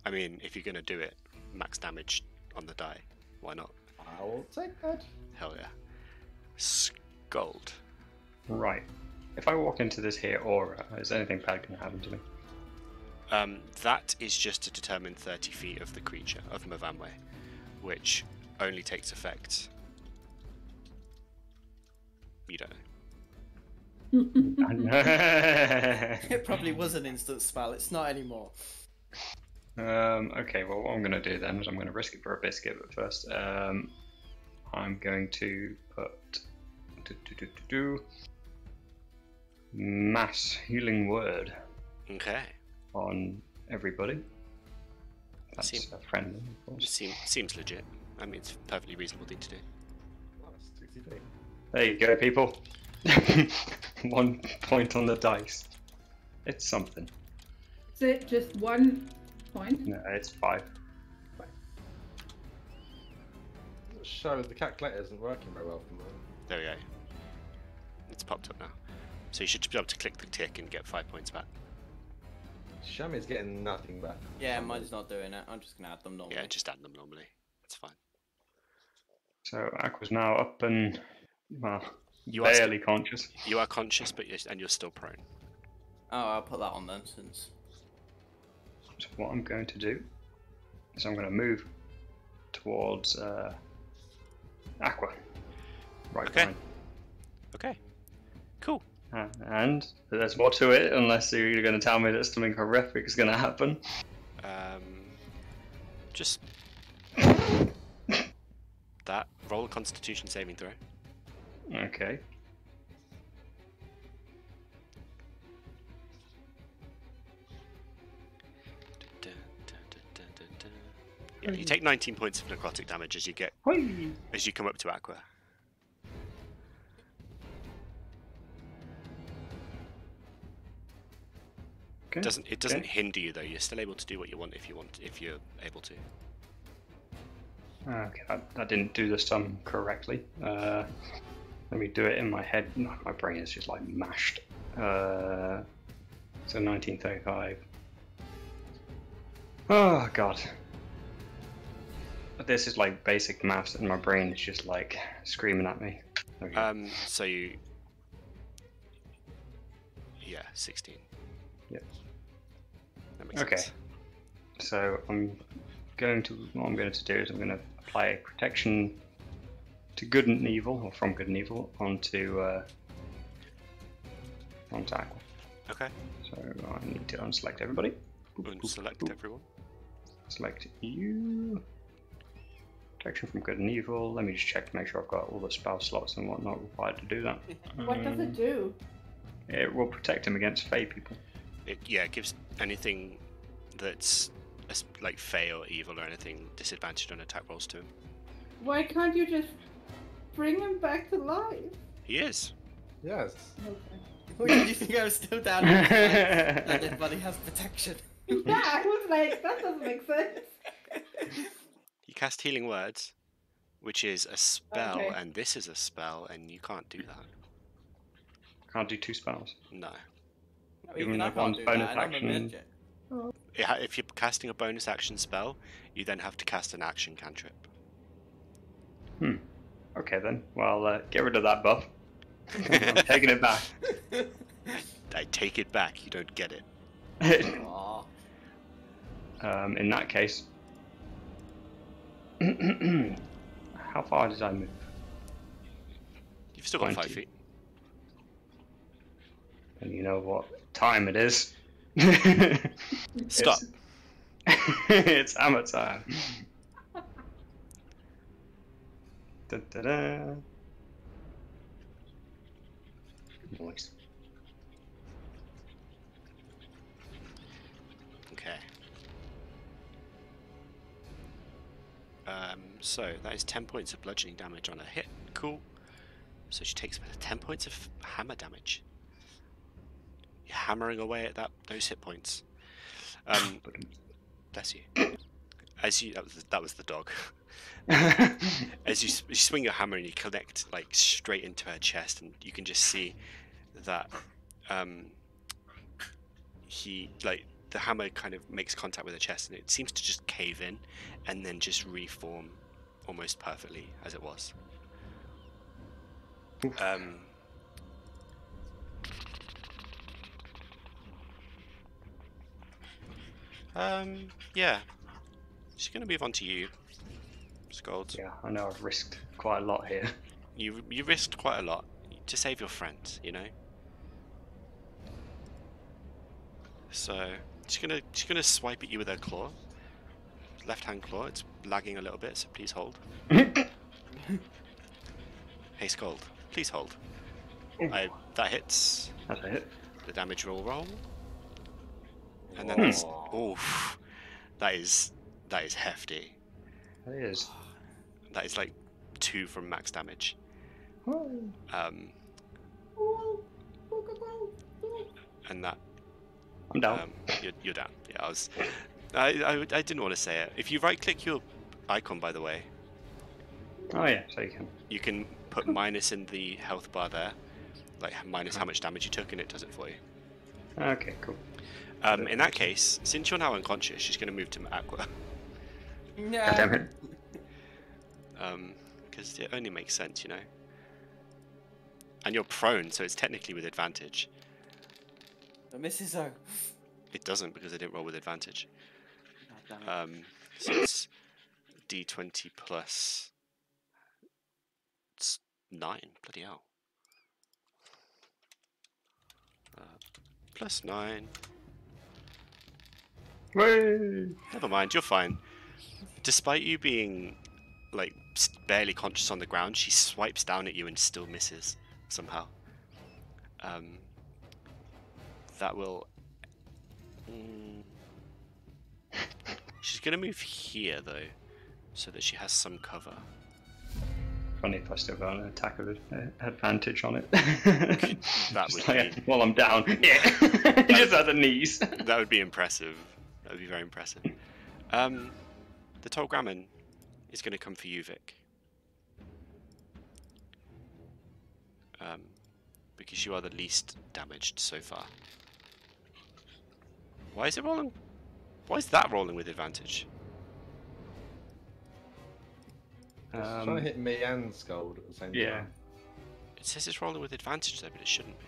I mean, if you're gonna do it, max damage on the die. Why not? I will take that. Hell yeah. Sköld. Right. If I walk into this here aura, is anything bad going to happen to me? That is just to determine 30 feet of the creature, of Myvanwy, which only takes effect. You don't know. It probably was an instant spell. It's not anymore. Okay, well, what I'm going to do then is I'm going to risk it for a biscuit, but first, I'm going to put mass healing word Okay. on everybody. That's Seem- friendly, of course. Seems legit. I mean, it's a perfectly reasonable thing to do. That's 60p. There you go, people. 1 point on the dice. It's something. Is it just 1 point? No, it's 5. Show the calculator isn't working very well for me. There we go. It's popped up now. So you should be able to click the tick and get 5 points back. Shami's getting nothing back. Yeah, mine's not doing it. I'm just gonna add them normally. Yeah, just add them normally. That's fine. So Aqua's now up and, well, You are barely conscious. You are conscious, but you're still prone. Oh, I'll put that on then, since... So what I'm going to do is I'm going to move towards Aqua. Right Okay. behind. Okay. Cool. And there's more to it, unless you're going to tell me that something horrific is going to happen. Just that. Roll a Constitution saving throw. Okay. Yeah, you take 19 points of necrotic damage as you come up to Aqua. Okay. It doesn't hinder you though. You're still able to do what you want if you're able to. Okay, I didn't do the sum correctly. Let me do it in my head. My brain is just like mashed. So 1935. Oh god. This is like basic maths, and my brain is just like screaming at me. Okay. So you. Yeah, 16. Yep. That makes Okay. sense. So what I'm going to do is I'm going to apply protection to good and evil, or from good and evil, onto Aqua. Okay. So I need to unselect everybody. Unselect everyone. Select you. Protection from good and evil. Let me just check to make sure I've got all the spell slots and whatnot required to do that. What does it do? It will protect him against Fey people. It gives anything that's like Fey or evil or anything disadvantaged on attack rolls to him. Why can't you just bring him back to life? He is. Yes. Okay. Or did you think I was still down here? That everybody has protection. Yeah, I was like, that doesn't make sense. You cast Healing Words, which is a spell, Okay. and this is a spell, and you can't do that. Can't do 2 spells. No. Even Even I like can't one's do bonus that, and I'm a action. midget. If you're casting a bonus action spell, you then have to cast an action cantrip. Okay then. Well, get rid of that buff. I'm taking it back. I take it back. You don't get it. Aw. In that case, how far did I move? You've still got 5 20. feet. And you know what time it is. Stop. It's hammer time. Da-da-da. Nice. Okay. So that is 10 points of bludgeoning damage on a hit. Cool. So she takes 10 points of hammer damage. You're hammering away at those hit points. Bless you. As you that was the dog. As you swing your hammer and you connect like straight into her chest, and you can just see that the hammer kind of makes contact with her chest, and it seems to just cave in and then just reform almost perfectly as it was. Yeah. She's gonna move on to you, Sköld. Yeah, I know I've risked quite a lot here. You risked quite a lot to save your friend, you know. So she's gonna swipe at you with her claw, left-hand claw. It's lagging a little bit, so please hold. Hey, Sköld, please hold. That hits. That's a hit. The damage roll. And then that's that is hefty. That is. That is like 2 from max damage. And that I'm down. you're down. Yeah, I didn't want to say it. If you right-click your icon, by the way, Oh yeah, so you can put minus in the health bar there, like minus how much damage you took, and it does it for you. Okay, cool. In that case, since you're now unconscious, she's going to move to Aqua. No. God damn it. Because it only makes sense, you know. And you're prone, so it's technically with advantage. The misses though. It doesn't because I didn't roll with advantage. God damn it. So it's D20 plus 9. Bloody hell. Plus 9. Whey! Never mind, you're fine. Despite you being like barely conscious on the ground, she swipes down at you and still misses somehow. That will. She's gonna move here though, so that she has some cover. Funny if I still got an attack of advantage on it. That Just would like, be. while I'm down. Yeah. Just at the knees. That would be impressive. That would be very impressive. The Tall Grammon is going to come for you, Vic. Because you are the least damaged so far. Why is it rolling? Why is that rolling with advantage? It's trying to hit me and Sköld at the same Yeah. time. It says it's rolling with advantage though, but it shouldn't be.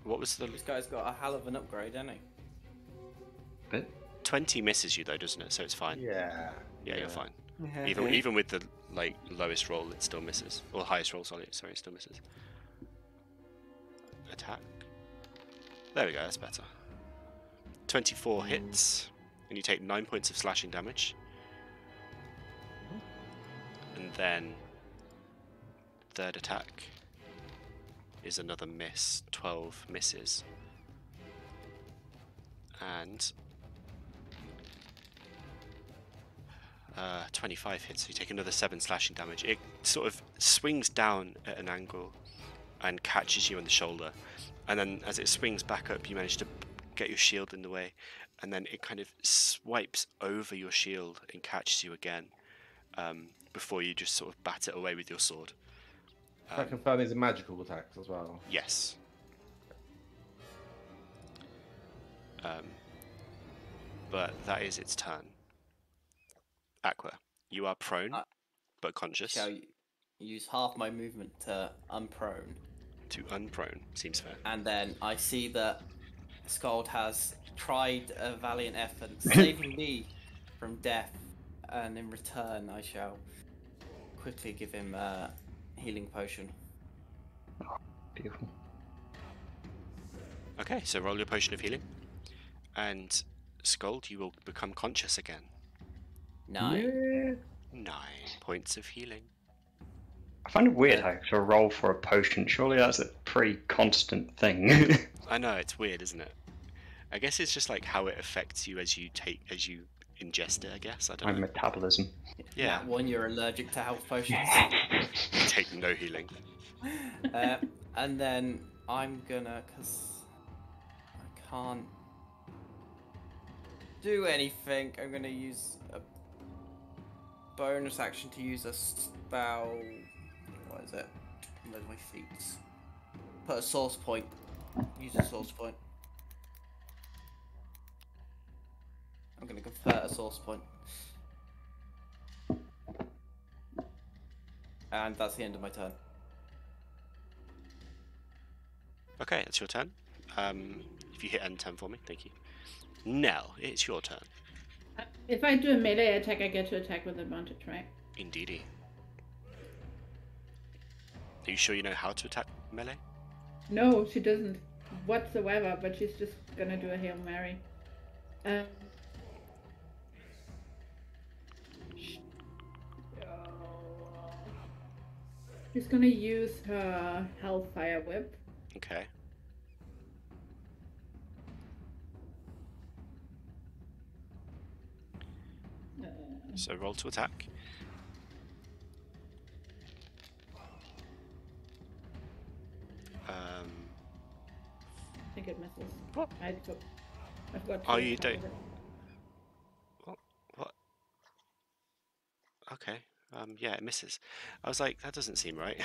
What was the... This guy's got a hell of an upgrade, hasn't he? Bit. 20 misses you though, doesn't it? So it's fine. Yeah. Yeah, you're fine. Even with the like lowest roll, it still misses. Or highest roll, sorry, it still misses. Attack. There we go, that's better. 24 hits, and you take 9 points of slashing damage. And then third attack is another miss. 12 misses. And 25 hits, so you take another 7 slashing damage. It sort of swings down at an angle and catches you on the shoulder, and then as it swings back up, you manage to get your shield in the way, and then it kind of swipes over your shield and catches you again, before you just sort of bat it away with your sword. Can I confirm these are magical attacks as well? Yes. But that is its turn. Aqua, you are prone, but conscious. Shall use half my movement to unprone. To unprone, seems fair. And then I see that Sköld has tried a valiant effort saving me from death, and in return I shall quickly give him a healing potion. Beautiful. Okay, so roll your potion of healing. And Sköld, you will become conscious again. 9. 9 points of healing. I find it weird how to roll for a potion. Surely that's a pretty constant thing. I know, it's weird, isn't it? I guess it's just like how it affects you as you ingest it, I guess. I My don't know. metabolism. Yeah. That one, you're allergic to health potions. Take no healing. And then I'm gonna, because I can't do anything, I'm gonna use a bonus action to use a spell. What is it? Where's my feet? Put a source point. Use a source point. I'm gonna convert a source point. And that's the end of my turn. Okay, it's your turn. If you hit end 10 for me, thank you. Nell, it's your turn. If I do a melee attack, I get to attack with advantage, right? Indeedy. Are you sure you know how to attack melee? No, she doesn't whatsoever, but she's just gonna do a Hail Mary. She's gonna use her Hellfire Whip. Okay. So roll to attack. I think it misses. What? I've got. Oh, two you attacks don't- with it. What? Okay. Yeah, it misses. I was like, that doesn't seem right.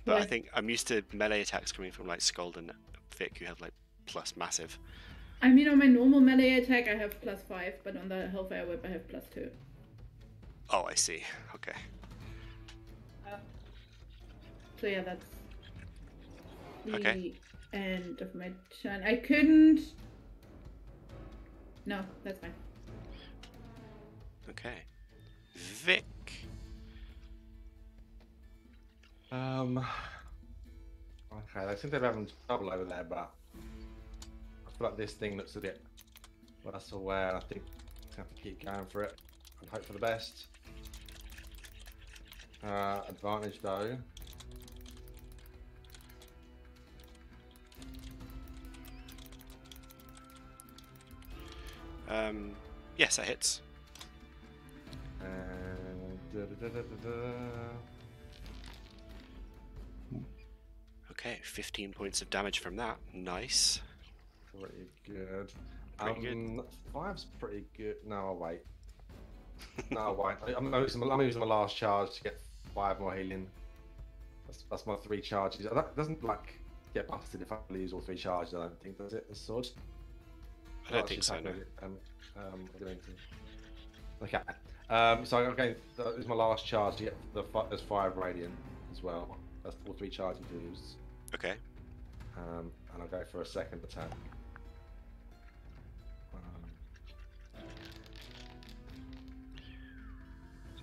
But I Yeah. think I'm used to melee attacks coming from like Sköld and Vic, who have like plus massive. I mean, on my normal melee attack, I have +5, but on the Hellfire Whip, I have +2. Oh, I see. Okay. So yeah, that's the Okay. end of my turn. I couldn't. No, that's fine. Okay. Vic. Okay, they seem to be having trouble over there, but I feel like this thing looks a bit worse aware. I think I have to keep going for it and hope for the best. Advantage though. Yes, that hits. Okay, 15 points of damage from that. Nice. Pretty good. Pretty good. 5's pretty good. No, I'll wait. No, I'll wait. I'm using my last charge to get 5 more healing. That's my 3 charges. That doesn't like get busted if I lose all 3 charges. I don't think, does it? The sword. I don't think so, no. Okay. So okay, that is my last charge to get there's 5 radiant as well. That's all 3 charges used. Okay. And I'll go for a second attack.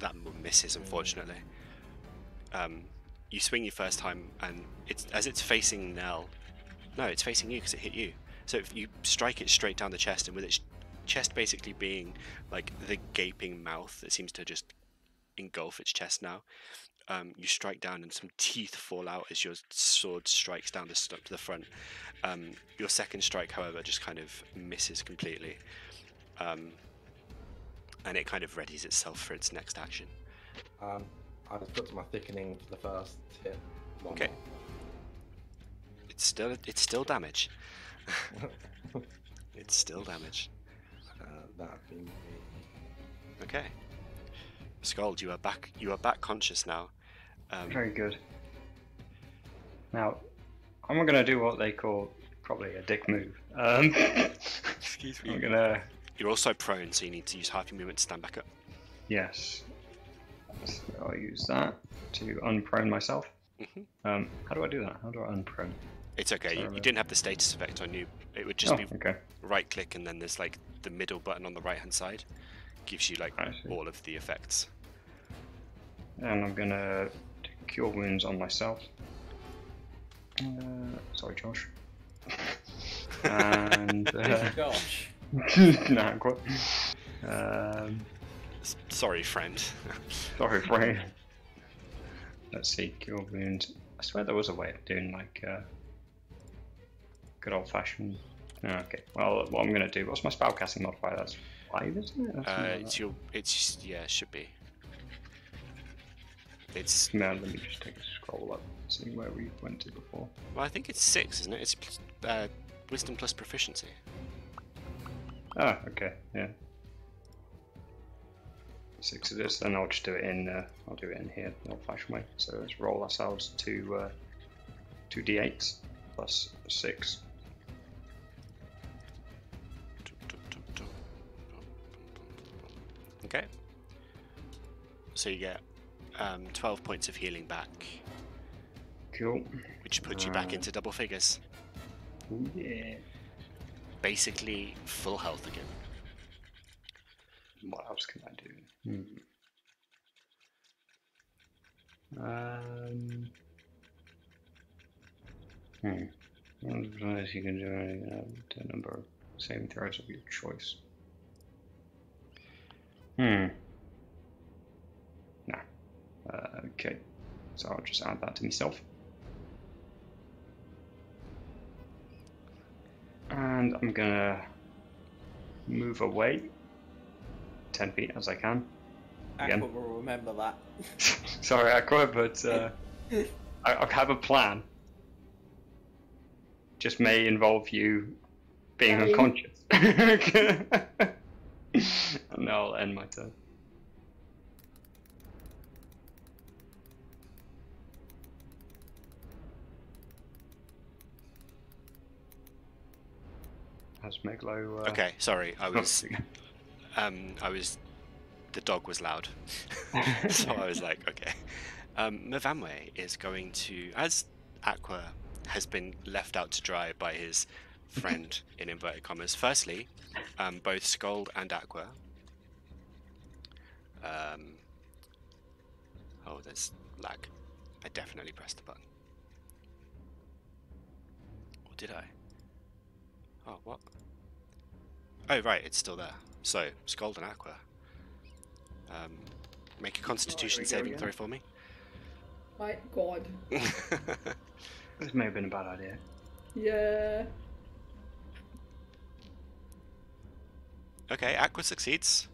That misses, unfortunately. You swing your first time, and it's facing Nell. No, it's facing you because it hit you. So if you strike it straight down the chest, and with its chest basically being like the gaping mouth that seems to just engulf its chest now, you strike down, and some teeth fall out as your sword strikes down to the front. Your second strike, however, just kind of misses completely. And it kind of readies itself for its next action. I just put my thickening for the first hit. Okay. It's still damage. It's still damage. That'd be me. Okay. Sköld, you are back. You are back conscious now. Very good. Now, I'm going to do what they call probably a dick move. Excuse me. I'm going to... You're also prone, so you need to use half your movement to stand back up. Yes. So I'll use that to unprone myself. Mm-hmm. How do I do that? How do I unprone? It's okay. Sorry, You didn't have the status effect on you. It would just be okay. right click, and then there's like the middle button on the right hand side. Gives you like I see. all of the effects. And I'm going to cure wounds on myself. Sorry, Josh. And... Gosh. Nah, Aqua. Sorry, friend. Sorry, Frank. let's see, cure wound. I swear there was a way of doing like good old-fashioned. Okay. Well, what I'm gonna do? What's my spellcasting modifier? That's 5, isn't it? It's yeah, it should be. It's No, let me just take a scroll up, see where we went to before. well, I think it's 6, isn't it? It's wisdom plus proficiency. Oh, okay, yeah. 6 it is, then I'll just do it in. I'll do it in here, the old-fashioned way. So let's roll ourselves to 2d8 plus 6. Okay. So you get 12 points of healing back, Cool. which puts you back into double figures. Ooh, yeah. Basically, full health again. What else can I do? Otherwise you can do a number of saving throws of your choice. Nah. Okay. So I'll just add that to myself. And I'm gonna move away 10 feet as I can. Again. Aqua will remember that. Sorry, Aqua, but I have a plan. Just may involve you being Dying. unconscious. And now I'll end my turn. How's Meglo? Okay, sorry, I was the dog was loud, so I was like, okay. Myvanwy is going to, as Aqua has been left out to dry by his friend in inverted commas. Firstly, both Sköld and Aqua. Oh, there's lag. I definitely pressed the button. Or did I? Oh, what? Oh, right, it's still there. So, Sköld and Aqua. Make a Constitution saving throw for me. My God. This may have been a bad idea. Yeah. Okay, Aqua succeeds.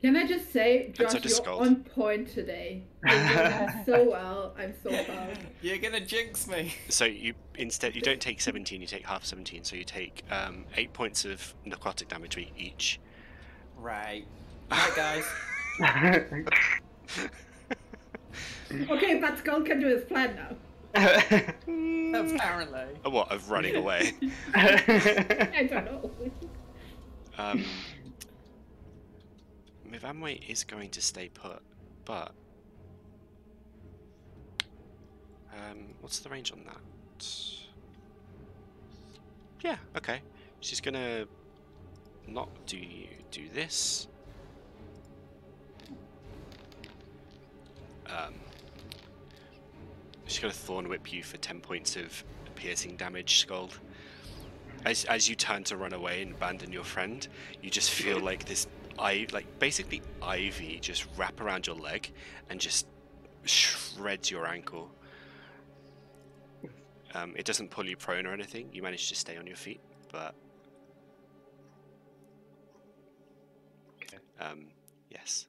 Can I just say, And so Josh, does you're Sköld. on point today. You're doing that so well. I'm so proud. You're gonna jinx me. So you don't take 17, you take half 17. So you take 8 points of necrotic damage each. Right. Right, guys. Okay, but Skull can do his plan now. Apparently. What, of running away? I don't know. Myvanwy is going to stay put, but what's the range on that? Yeah, okay. She's gonna not do this. She's gonna thorn whip you for 10 points of piercing damage, Sköld. As you turn to run away and abandon your friend, you just feel like this basically ivy just wrap around your leg and just shreds your ankle. It doesn't pull you prone or anything. You manage to stay on your feet, but Okay. Yes.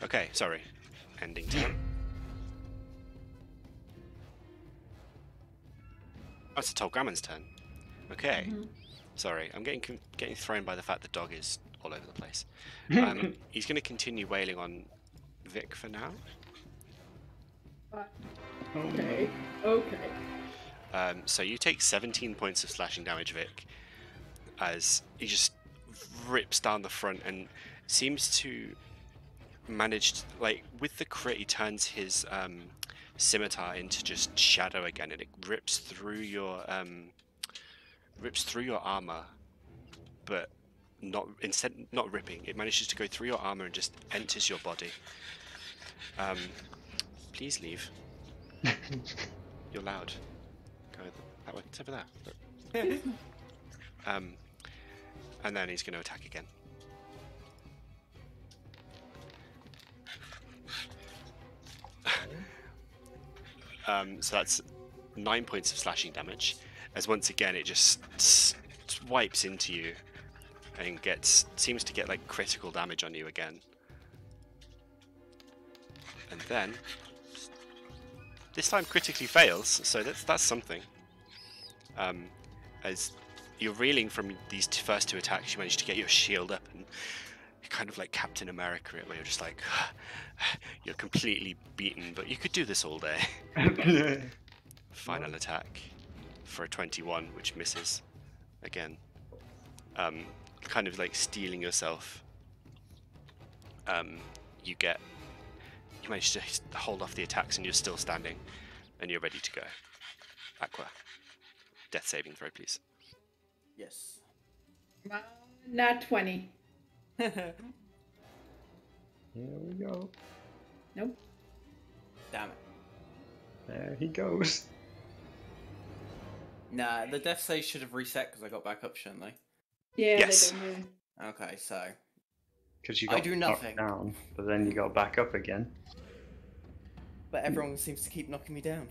Okay, sorry. Ending turn. Oh, it's Tolgrammon's turn. Okay. Sorry, I'm getting thrown by the fact the dog is all over the place. He's going to continue wailing on Vic for now. Okay. Okay. So you take 17 points of slashing damage, Vic, as he just rips down the front and seems to manage to, with the crit, he turns his scimitar into just shadow again, and it rips through your armor, but not ripping. It manages to go through your armor and just enters your body. Please leave. You're loud. Go that way. It's over there. Look. And then he's going to attack again. So that's 9 points of slashing damage, as once again it just swipes into you and seems to get like critical damage on you again. And then this time critically fails, so that's something. As you're reeling from these first two attacks, you manage to get your shield up, and you're kind of like Captain America, where you're just like, you're completely beaten, but you could do this all day. Final attack for a 21, which misses again. Kind of like stealing yourself. You manage to hold off the attacks, and you're still standing, and you're ready to go. Aqua, death saving throw, please. Yes. Not 20. Here we go. Nope. Damn it. There he goes. Nah, the death save should have reset because I got back up, shouldn't they? Yeah, Yes. they don't really. Okay, so Because you I got do knocked nothing. down, but then you got back up again. but everyone seems to keep knocking me down.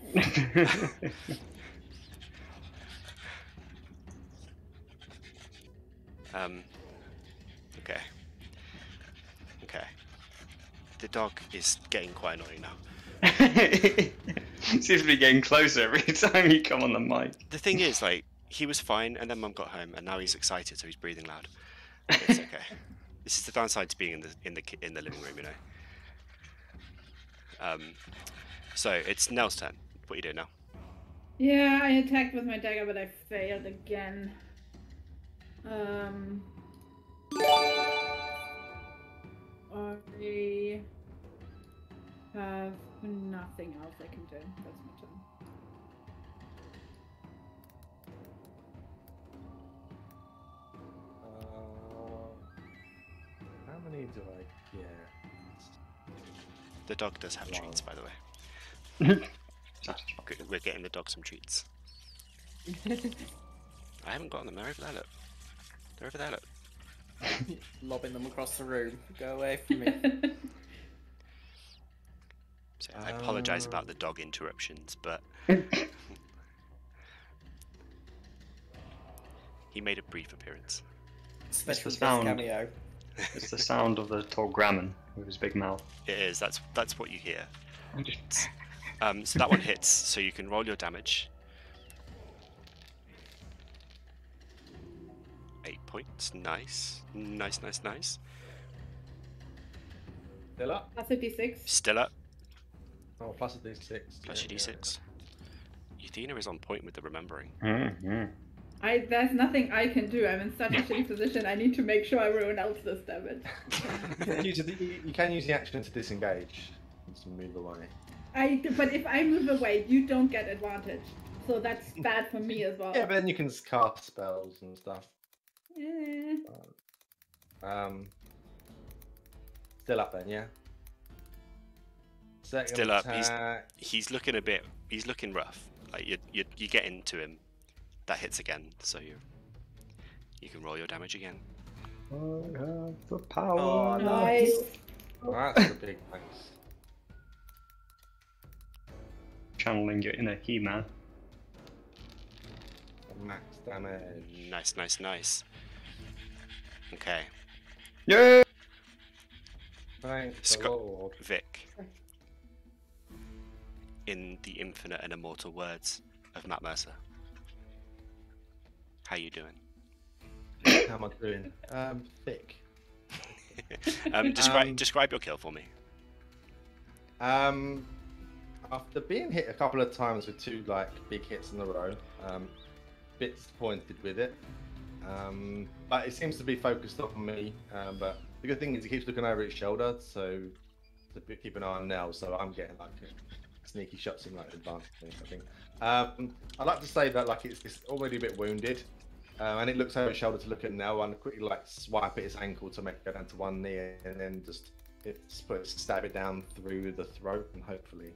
Okay. The dog is getting quite annoying now. Seems to be getting closer every time you come on the mic. The thing is, like, he was fine, and then Mum got home, and now he's excited, so he's breathing loud. It's okay. This is the downside to being in the living room, you know. So it's Nell's turn. What are you doing now? Yeah, I attacked with my dagger, but I failed again. I have nothing else I can do. That's my turn. How many do I get? The dog does have Wow. treats, by the way. We're getting the dog some treats. I haven't gotten them. They're over there, look. They're over there, look. Lobbing them across the room. Go away from me. So I apologise about the dog interruptions, but he made a brief appearance. Special guest sound. cameo. It's the sound of the tall Grammon with his big mouth. It is. That's what you hear. So that one hits. So you can roll your damage. 8 points. Nice. Nice. Still up? Plus a d6. Still up. Oh, plus a d6. Plus your d6. Yathina is on point with the remembering. Mm-hmm. There's nothing I can do. I'm in such a shitty position. I need to make sure everyone else does damage. You can use the action to disengage and to move away. But if I move away, you don't get advantage. So that's bad for me as well. Yeah, but then you can cast spells and stuff. Eh. Still up then, yeah. Second Still up. attack. He's looking rough. Like you get into him. That hits again. So you can roll your damage again. I have the power. Oh, Nice. That's a big thanks. Channeling your inner He-Man. Max damage. Nice. Okay. Yay! Thank the Scott. Lord. Vic. In the infinite and immortal words of Matt Mercer. How you doing? How am I doing? Thick. Describe your kill for me. After being hit a couple of times with two big hits in a row, bit disappointed with it. But it seems to be focused on me. But the good thing is he keeps looking over his shoulder, so to keep an eye on Nell. So I'm getting sneaky shots in advance. I think. I'd like to say that it's already a bit wounded, and it looks over his shoulder to look at Nell and quickly swipe at his ankle to make it go down to one knee, and then just stab it down through the throat and hopefully,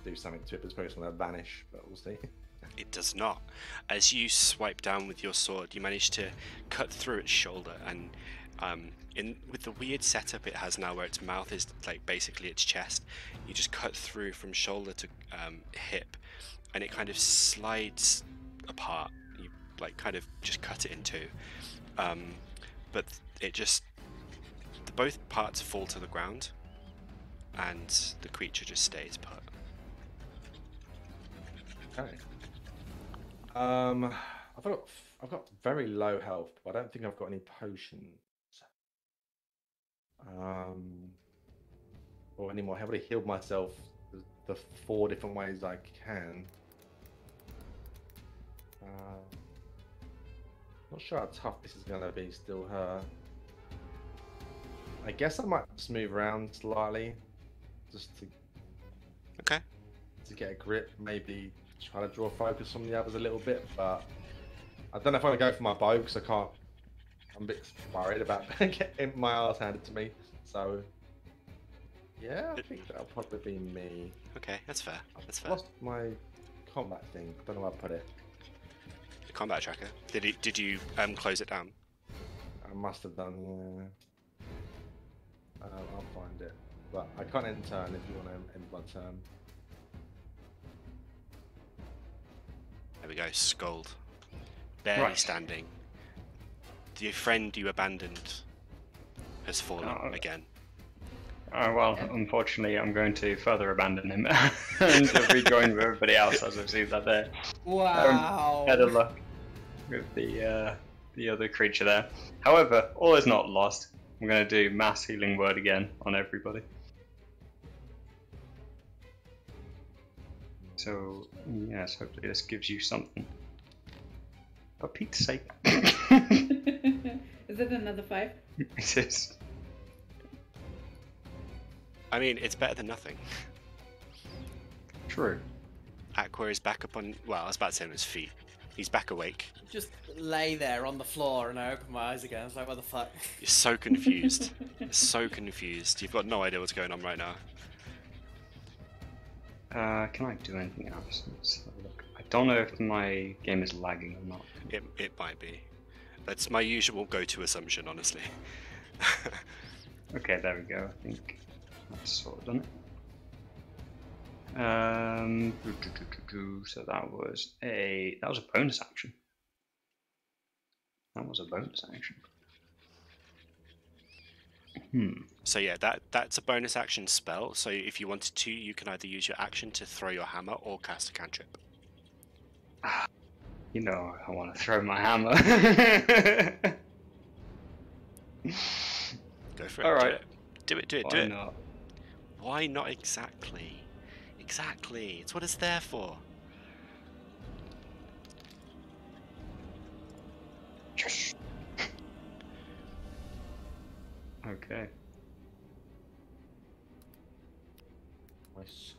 do something to it. But it's probably going to vanish, but we'll see. It does not. As you swipe down with your sword, you manage to cut through its shoulder, and with the weird setup it has now, where its mouth is like basically its chest, you just cut through from shoulder to hip, and it kind of slides apart. You like kind of just cut it in two, but it just both parts fall to the ground, and the creature just stays put. Okay. I've got very low health, but I don't think I've got any potions. Or any more. I've already healed myself the 4 different ways I can. Not sure how tough this is gonna be. Still her. I guess I might just move around slightly, just to get a grip. Maybe try to draw focus from the others a little bit, but I don't know if I want to go for my bow because I can't. I'm a bit worried about getting my ass handed to me. So yeah, I think that'll probably be me. Okay, that's fair. That's fair. Lost my combat thing. I don't know where I put it. The combat tracker. Did you close it down? I must have done. Yeah. I'll find it, but I can't end turn if you want to end my turn. There we go. Sköld, barely standing. The friend you abandoned has fallen again. Well, unfortunately, I'm going to further abandon him and to rejoin with everybody else as I've seen that there. Wow. Better luck with the other creature there. However, all is not lost. I'm going to do mass healing word again on everybody. So, yes, hopefully this gives you something. For Pete's sake. Is it another 5? It is. I mean, it's better than nothing. True. Aqua is back up on. Well, I was about to say on his feet. He's back awake. Just lay there on the floor and I open my eyes again. I was like, what the fuck? You're so confused. So confused. You've got no idea what's going on right now. Can I do anything else? Let's have a look. I don't know if my game is lagging or not. It might be. That's my usual go-to assumption, honestly. Okay, there we go. I think that's sort of done it. So that was a bonus action. That was a bonus action. So yeah, that's a bonus action spell. So if you wanted to, you can either use your action to throw your hammer or cast a cantrip. You know, I want to throw my hammer. Go for it. All right. Do it. Why not? Why not exactly? Exactly. It's what it's there for. Yes. Okay. Nice.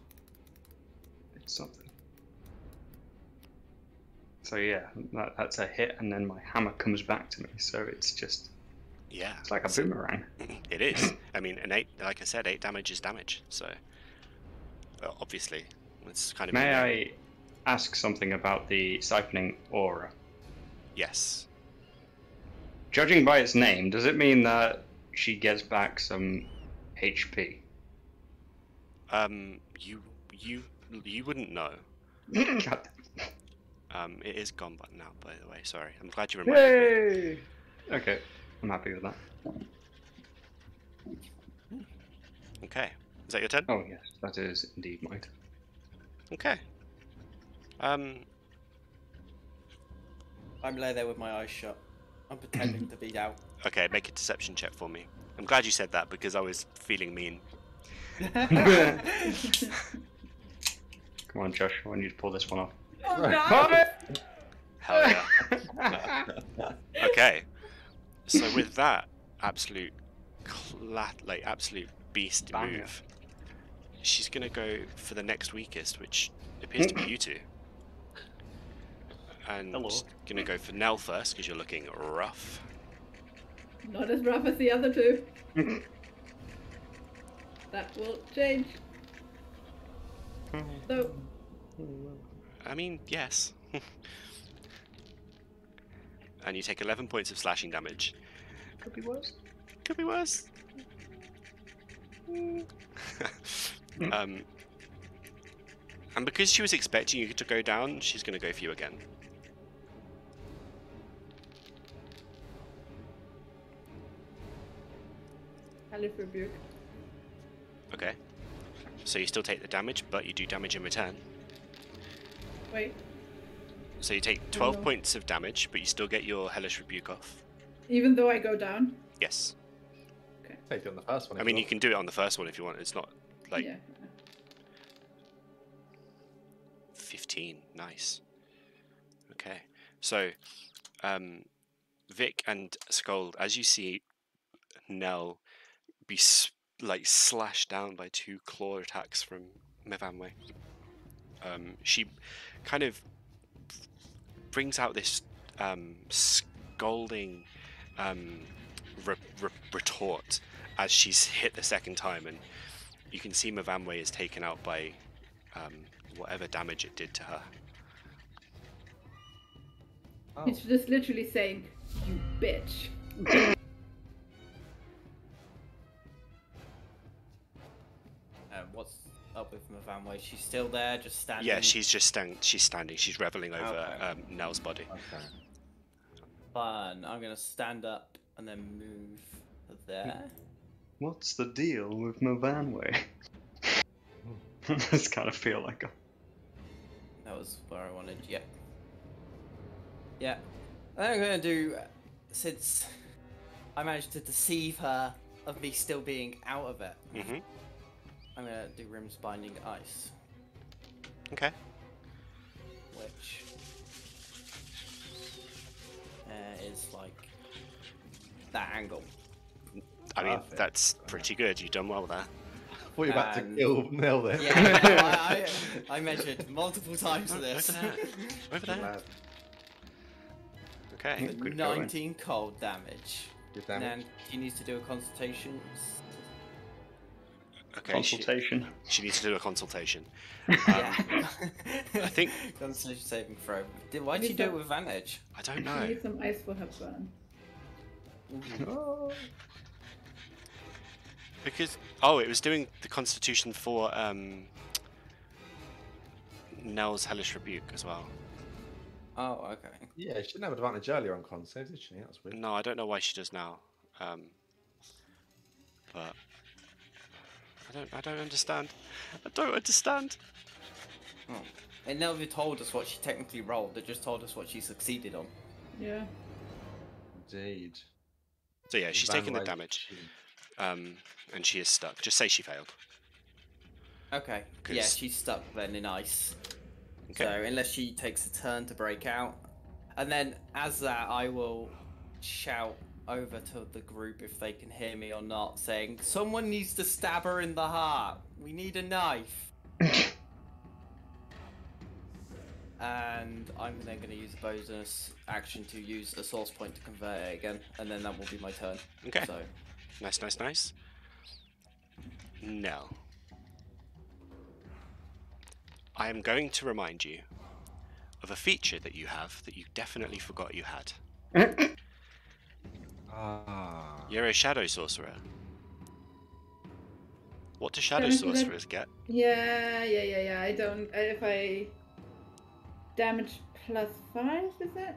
It's something. So yeah, that's a hit, and then my hammer comes back to me. So it's just. Yeah. It's like a boomerang. It is. I mean, an 8, like I said, 8 damage is damage. So, well, obviously, it's kind of. May I ask something about the siphoning aura? Yes. Judging by its name, does it mean that she gets back some HP? You wouldn't know. God. It is gone by now, by the way. Sorry, I'm glad you reminded me. Okay, I'm happy with that. Okay, is that your turn? Oh yes, that is indeed mine. Okay. I'm lay there with my eyes shut. I'm pretending to be out. Okay, make a deception check for me. I'm glad you said that because I was feeling mean. Come on, Josh, I want you to pull this one off. Oh no! Hell yeah. Okay. So with that absolute absolute beast Banger. move, she's gonna go for the next weakest, which appears to be you two. And Hello. she's gonna go for Nell first because you're looking rough. Not as rough as the other two. That will change. So, I mean, yes. And you take 11 points of slashing damage. Could be worse. Could be worse. And because she was expecting you to go down, she's going to go for you again. Hellish Rebuke. Okay. So you still take the damage, but you do damage in return. Wait, So you take 12 no. points of damage, but you still get your Hellish Rebuke off. even though I go down? Yes. Take it on the first one. I mean, you can do it on the first one if you want. It's not like Yeah. 15. Nice. Okay. So, Vic and Sköld, as you see Nell be slashed down by 2 claw attacks from Myvanwy, she kind of brings out this scolding retort as she's hit the second time, and you can see Myvanwy is taken out by whatever damage it did to her. Oh. He's just literally saying, "You bitch." What's up with Myvanwy? She's still there, just standing. Yeah, she's just standing. She's reveling over Okay. Nell's body. Okay. Fun. I'm gonna stand up and then move there. What's the deal with Myvanwy? This kind of feel like a... That was where I wanted. Yeah. Yeah. I think I'm gonna do, since I managed to deceive her of me still being out of it. Mm-hmm. I'm gonna do Rim's Binding Ice, Okay. which is like that angle. I mean, Perfect. that's pretty good. You've done well there. I thought you were about to And- kill Nell there. Yeah, I measured multiple times for Oh, this. over there. Over Good there. lad. Okay. Good going. 19 cold damage. Good And damage. then he needs to do a consultation. Okay. Consultation. She needs to do a consultation. Yeah. I think- Constitution saving throw. Why'd she do it with advantage? I don't I know. need some ice for her burn. Oh. Because it was doing the constitution for Nell's Hellish Rebuke as well. Oh, okay. Yeah, she didn't have advantage earlier on con saves, did she? That's weird. No, I don't know why she does now. But I don't understand. I don't understand. Oh. It never told us what she technically rolled. It just told us what she succeeded on. Yeah. Indeed. So yeah, she's taking the Myvanwy, damage. she- And she is stuck. Just say she failed. Okay. Yeah, 'Cause- she's stuck then in ice. Okay. So unless she takes a turn to break out, and then as that, I will shout over to the group if they can hear me or not, saying, "Someone needs to stab her in the heart. We need a knife." And I'm then going to use a bonus action to use the source point to convert it again, and then that will be my turn. Okay. So Nice. Nell. I am going to remind you of a feature that you have that you definitely forgot you had. Ah. You're a shadow sorcerer. What do shadow Don't you sorcerers get? Yeah. I don't. If I damage +5, is it?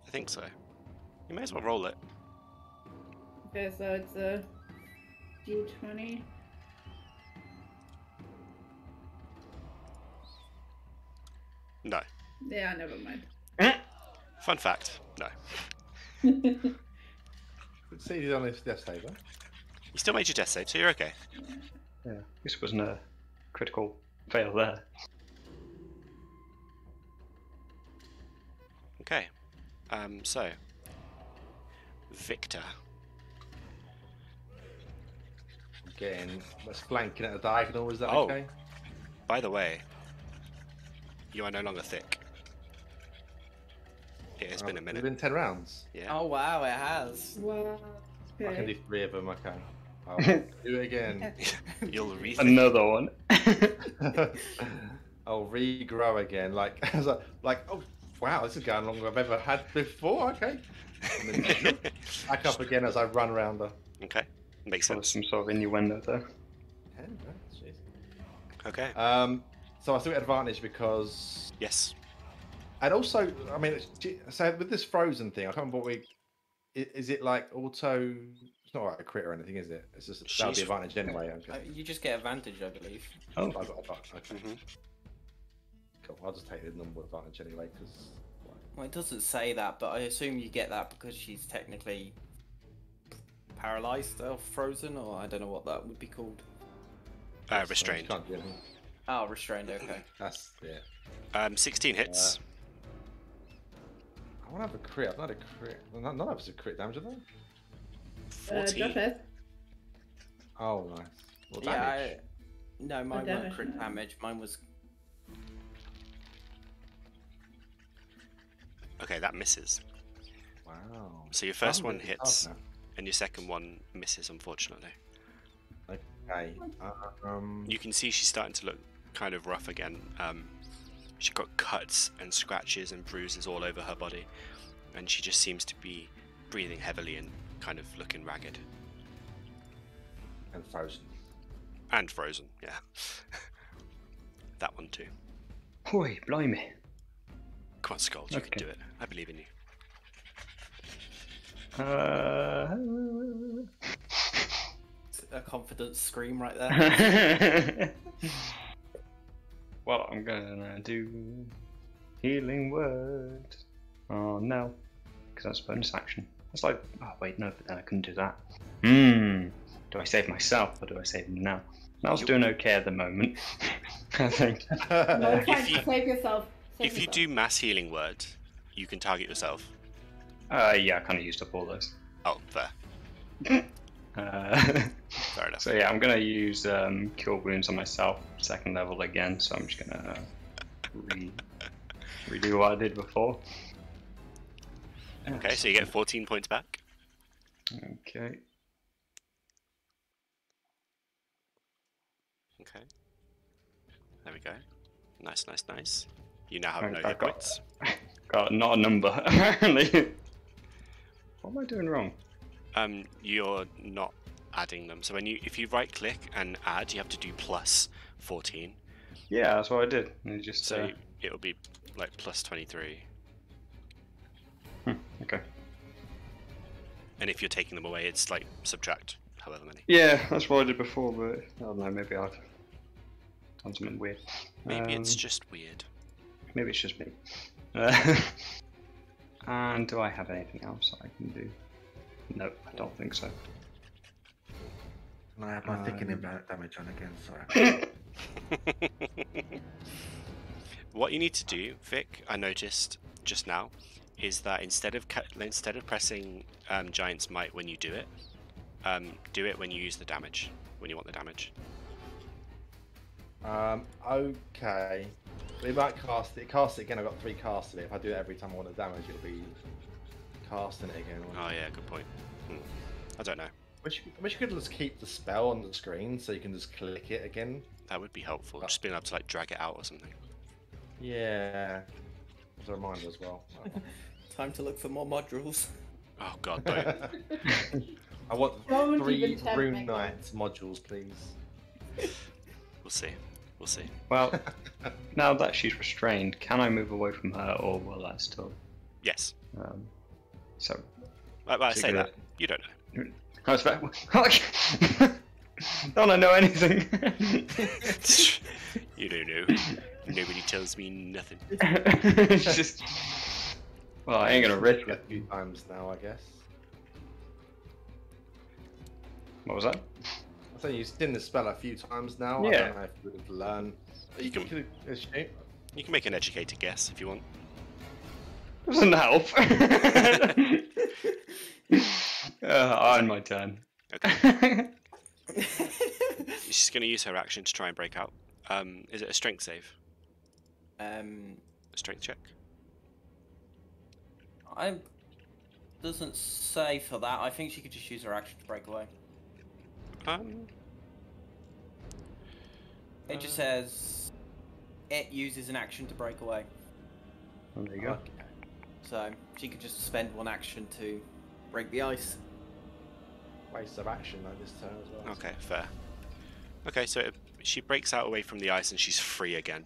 I think so. You may as well roll it. Okay, so it's a D20. No. Yeah, never mind. Fun fact. No. Succeeded on his death saver. You still made your death save, so you're okay. Yeah, this wasn't a critical fail there. Okay. So Victor. Again, that's flanking at a diagonal, is that Oh. okay? By the way, you are no longer thick. It has been a It's minute. been 10 rounds. Yeah. oh wow, it has. Wow. I can Okay. do 3 of them, okay. I'll do it again. You'll rethink. Another one. I'll regrow again. Like, oh wow, this is going longer than I've ever had before. Okay. And then back up again as I run around her. Okay, makes So there's sense. some sort of innuendo there. Yeah, jeez. Okay. So I still get advantage because, Yes. and also, I mean, so with this frozen thing, I can't remember what we. Is it like auto? It's not like a crit or anything, is it? It's just that would be She's- advantage anyway. Okay. You just get advantage, I believe. Oh, I got advantage. Okay. hmm Cool. I'll just take the normal advantage anyway because. Well, it doesn't say that, but I assume you get that because she's technically paralyzed or frozen, or I don't know what that would be called. Restrained. Can't do anything. Oh, restrained. Okay. That's yeah. 16 hits. I want to have a crit. I've not had a crit. None of us a crit damage, are they? 14. Josh has. Oh, nice. Well, Yeah. damage. No, mine damage, wasn't crit no. damage. Mine was. Okay, that misses. Wow. So your first one It's hits, hard and your second one misses, unfortunately. now. Okay. You can see she's starting to look kind of rough again. She's got cuts and scratches and bruises all over her body, and she just seems to be breathing heavily and kind of looking ragged. And frozen. And frozen, yeah. That one too. Oi, blimey. Come on, Sköld, you Okay. can do it. I believe in you. A confident scream right there. Well, I'm gonna do healing word. Oh no, because that's bonus action. That's like, oh wait, no, but then I couldn't do that. Do I save myself or do I save him now? Now's doing okay at the moment, I think. No, it's fine. If you- Save yourself. Save If you yourself. do mass healing word, you can target yourself. Yeah, I kind of used up all those. Oh, fair. Fair enough. So yeah, I'm gonna use cure wounds on myself, second level again. So I'm just gonna redo what I did before. Okay, so you get 14 points back. Okay. Okay. There we go. Nice, nice, nice. You now have Right, no I've hit got- points. Got not a number apparently. What am I doing wrong? You're not adding them. So if you right click and add, you have to do plus 14. Yeah, that's what I did. And it just So it'll be like plus 23. okay. And if you're taking them away, it's like subtract however many. Yeah, that's what I did before, but I don't know. Maybe I've done something weird. Maybe it's just weird. Maybe it's just me. And do I have anything else I can do? Nope, I don't think so. And I have my thickening damage on again, sorry. What you need to do, Vic, I noticed just now, is that instead of pressing Giant's Might when you do it when you use the damage, when you want the damage. Okay. We might cast it. Cast it again. I've got 3 casts of it. If I do it every time I want the damage, it'll be casting it again. Oh yeah, good point. I don't know. I wish you could just keep the spell on the screen so you can just click it again. That would be helpful. Just being able to like drag it out or something. Yeah. As a reminder as well. Time to look for more modules. Oh god, don't. I want Don't 3 even tempt Rune me. Knights modules, please. We'll see. We'll see. Well, now that she's restrained, can I move away from her, or will that still? Yes. So I So say you're that. You don't know. I was about. Don't I know anything? You don't know. Nobody tells me nothing. It's just. Well, I ain't gonna risk A it. few times now, I guess. What was that? I think you've seen the spell a few times now. I Yeah. don't know if you would have learned. You can Escape. you can make an educated guess if you want. Doesn't help. On my turn. Okay. She's going to use her action to try and break out. Is it a strength save? A strength check? I doesn't say for that. I think she could just use her action to break away. It just says it uses an action to break away. Well, there you go. Okay. So she could just spend one action to break the ice. Waste of action though this turn as well. Okay, fair. Okay, so she breaks out away from the ice and she's free again.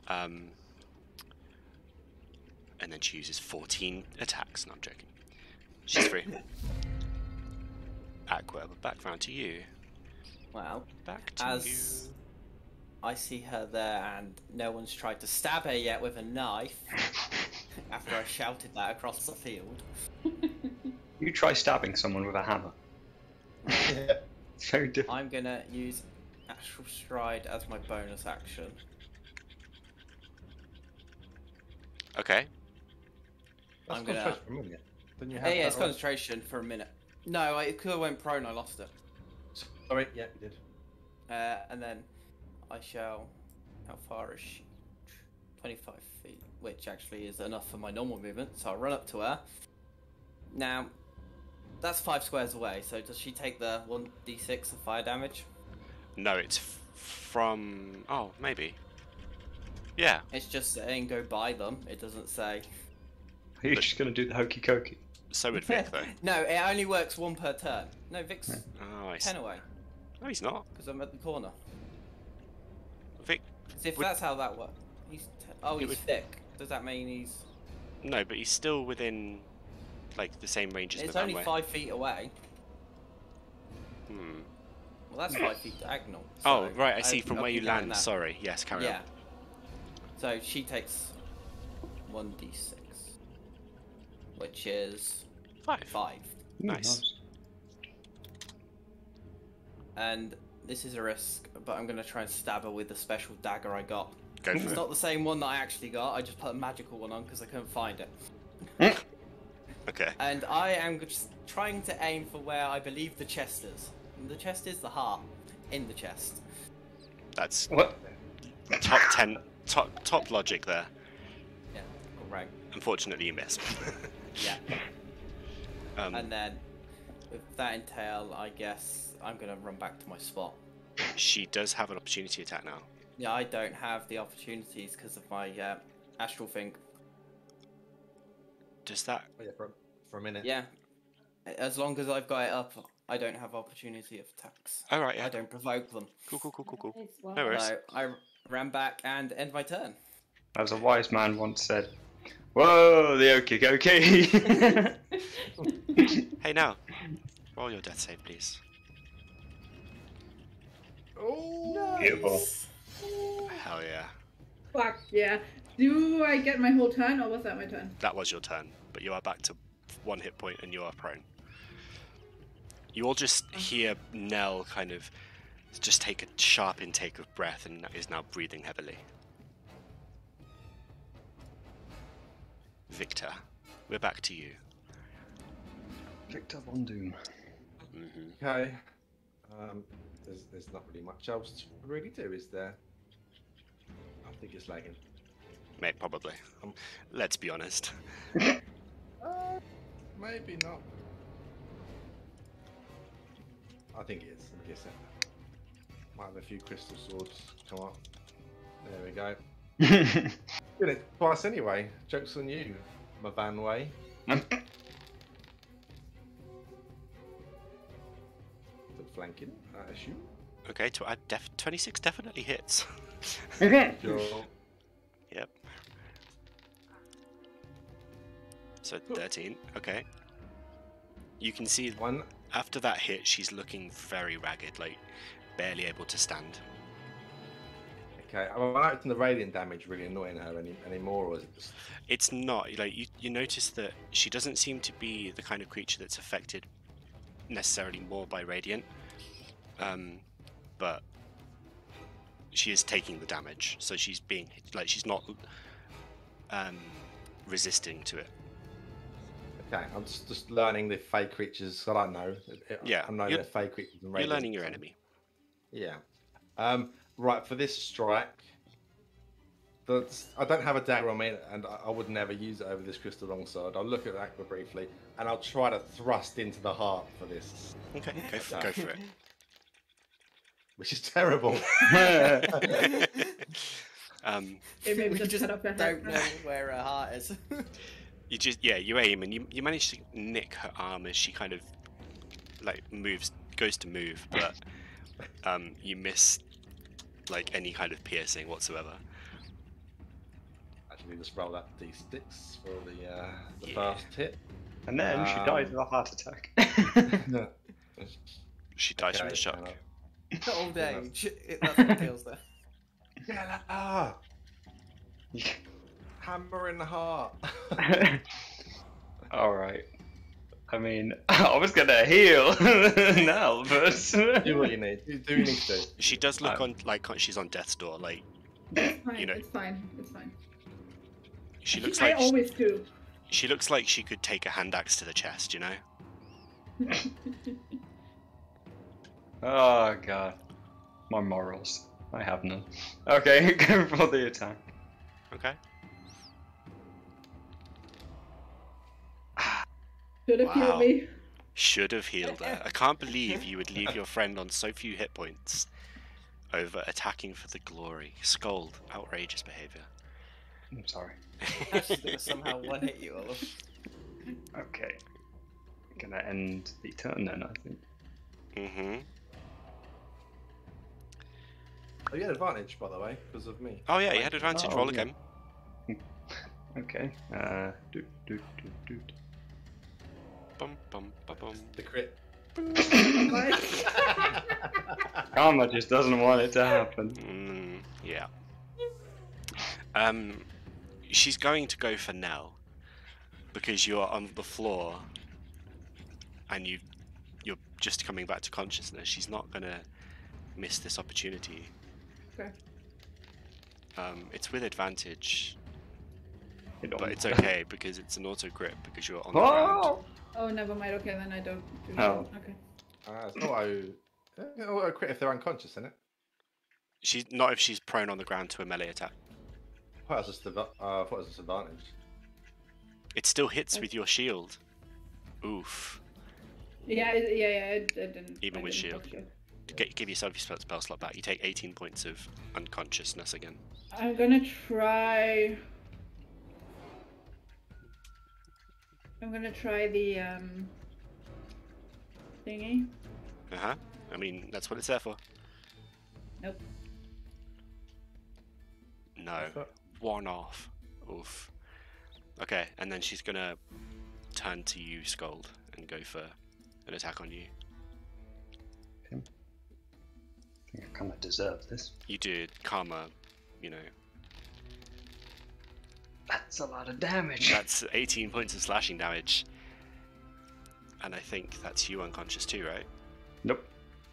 And then she uses 14 attacks. No, I'm joking. She's free. Aqua, we're back round to you. Well, Back to as I see her there and no one's tried to stab her yet with a knife after I shouted that across the field. You try stabbing someone with a hammer. It's very different. I'm gonna use Astral Stride as my bonus action. you. Okay. That's I'm gonna- concentration for a minute. Didn't you have Hey, yeah, that it's right? concentration for a minute. No, it could have went prone, I lost it. Sorry, yeah, you did. And then I shall... How far is she? 25 feet, which actually is enough for my normal movement, so I'll run up to her. Now, that's 5 squares away, so does she take the 1d6 of fire damage? No, it's from... Oh, maybe. Yeah. It's just saying go by them, it doesn't say... Are you just going to do the hokey cokey? So would Vic, though. No, it only works 1 per turn. No, Vic's Oh, I see. 10 away, No, he's not. because I'm at the corner. Vic... So if Would- that's how that works... He's oh, It he's would- thick. Does that mean he's... No, but he's still within, like, the same range as It's Myvanwy. only 5 feet away. Hmm. Well, that's 5 feet diagonal. Oh, so right, I see. From I'll where you keep counting land. that. Sorry. Yes, carry Yeah. on. So she takes 1d6, which is 5. 5. Nice. And this is a risk, but I'm going to try and stab her with the special dagger I got. Go It's for it. not the same one that I actually got, I just put a magical one on because I couldn't find it. Okay. And I am just trying to aim for where I believe the chest is. And the chest is the heart in the chest. That's What? top 10, top logic there. Yeah, correct. Unfortunately, you missed. Yeah. um, And then, with that entail, I guess I'm going to run back to my spot. she does have an opportunity attack now. Yeah, I don't have the opportunities because of my astral thing. Does that... Oh, yeah, for a minute. Yeah. As long as I've got it up, I don't have opportunity of attacks. Oh, right, yeah. I don't provoke them. Cool. Nice, wow. No worries. So I ran back and end my turn. As a wise man once said, "Whoa, the okey dokey." Hey, now. Roll your death save, please. Oh, Beautiful. Hell yeah. Fuck yeah. Do I get my whole turn, or was that my turn? That was your turn, but you are back to 1 hit point and you are prone. You all just hear Nell kind of just take a sharp intake of breath and is now breathing heavily. Victor, we're back to you. Victor Von Doom. Mm-hmm. Okay. There's not really much else to really do, is there? I think it's lagging. Mate, probably. Let's be honest. Maybe not. I think it is. I guess it might have a few crystal swords come up. There we go. Did it twice anyway. Joke's on you, Myvanwy. Still flanking, I assume. Okay, 26 definitely hits. Sure. Yep. So 13, okay. You can see One. after that hit, she's looking very ragged, like barely able to stand. Okay. Am I acting the radiant damage really annoying her anymore, or is it just... It's not, like, you notice that she doesn't seem to be the kind of creature that's affected necessarily more by radiant, but she is taking the damage, so she's being, like, she's not resisting to it. Okay, I'm just learning the fey creatures. I don't know. Yeah, I'm learning you're- the fey creatures and You're radiant, learning your so- enemy. Yeah. Right, for this strike, I don't have a dagger on me, and I would never use it over this crystal longsword. I'll look at Aqua briefly, and I'll try to thrust into the heart for this, Okay, go for it. which is terrible. Maybe We just just cut off her head. don't know where her heart is. You aim and you manage to nick her arm as she kind of like goes to move, but you miss like any kind of piercing whatsoever. Actually, just roll that d6 for the first hit. And then she dies of a heart attack. She dies from the shock. Old age. That's what kills her. Yeah. Hammer in the heart. Alright. I mean, I was gonna heal now, but... Do what you need. Do what you need to do. She does look like she's on death's door, like It's fine. You know. It's fine. It's fine. she looks I like always do. she looks like she could take a hand axe to the chest, you know? Oh god. My morals. I have none. Okay, go for the attack. Okay. Should have Wow. healed me. Should have healed her. I can't believe you would leave your friend on so few hit points over attacking for the glory. Sköld, outrageous behaviour. I'm sorry. She's gonna somehow one hit you all. Okay. Gonna end the turn then, I think. Mm-hmm. Oh, you had advantage, by the way, because of me. Oh yeah, you had advantage. Oh, Roll yeah. again. Okay. Do. Bum bum ba bum. The crit. Karma just doesn't want it to happen. Yeah. She's going to go for Nell because you're on the floor and you're just coming back to consciousness. She's not gonna miss this opportunity. Okay. It's with advantage, It but it's okay because it's an auto grip because you're on the ground. Oh! Oh, never mind. Okay, then I don't do Oh. that. Okay. It's not auto crit if they're unconscious, isn't it? She's not if she's prone on the ground to a melee attack. I thought it was just advantage. It still hits with your shield. Oof. Yeah, it didn't. Even I with didn't shield. touch it. Give yourself your spell slot back. You take 18 points of unconsciousness again. I'm gonna try. I'm gonna try the thingy. Uh-huh. I mean, that's what it's there for. Nope. No. One off. Oof. Okay, and then she's gonna turn to you, Sköld, and go for an attack on you. I think I kind of deserve this. You did karma, you know. That's a lot of damage. That's 18 points of slashing damage. And I think that's you unconscious too, right? Nope.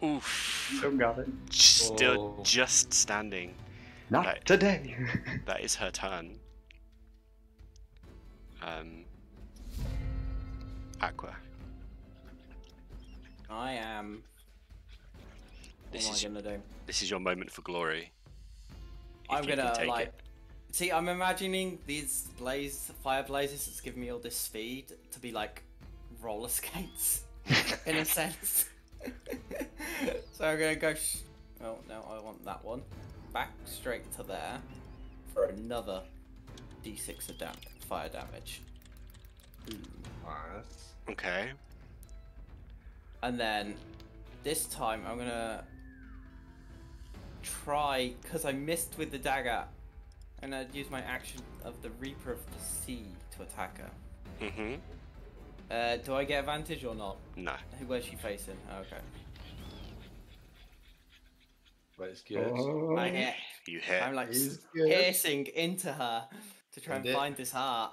Oof. Still got it. Still Oh. just standing. Not Right. today. That is her turn. Aqua. I am. What This am is I gonna do? This is your moment for glory. If I'm you can gonna take like. it. See, I'm imagining these fire blazes that's giving me all this speed to be like roller skates, in a sense. So I'm gonna go. Oh no, I want that one. Back straight to there for another d6 of fire damage. Nice. Okay. And then this time I'm gonna try, because I missed with the dagger, and I'd use my action of the Reaper of the Sea to attack her. Mm-hmm. Do I get advantage or not? No. Where's she facing? Oh, okay. But it's good. Oh. I hit. You hit. I'm like He's good. piercing into her to try and And it- find this heart.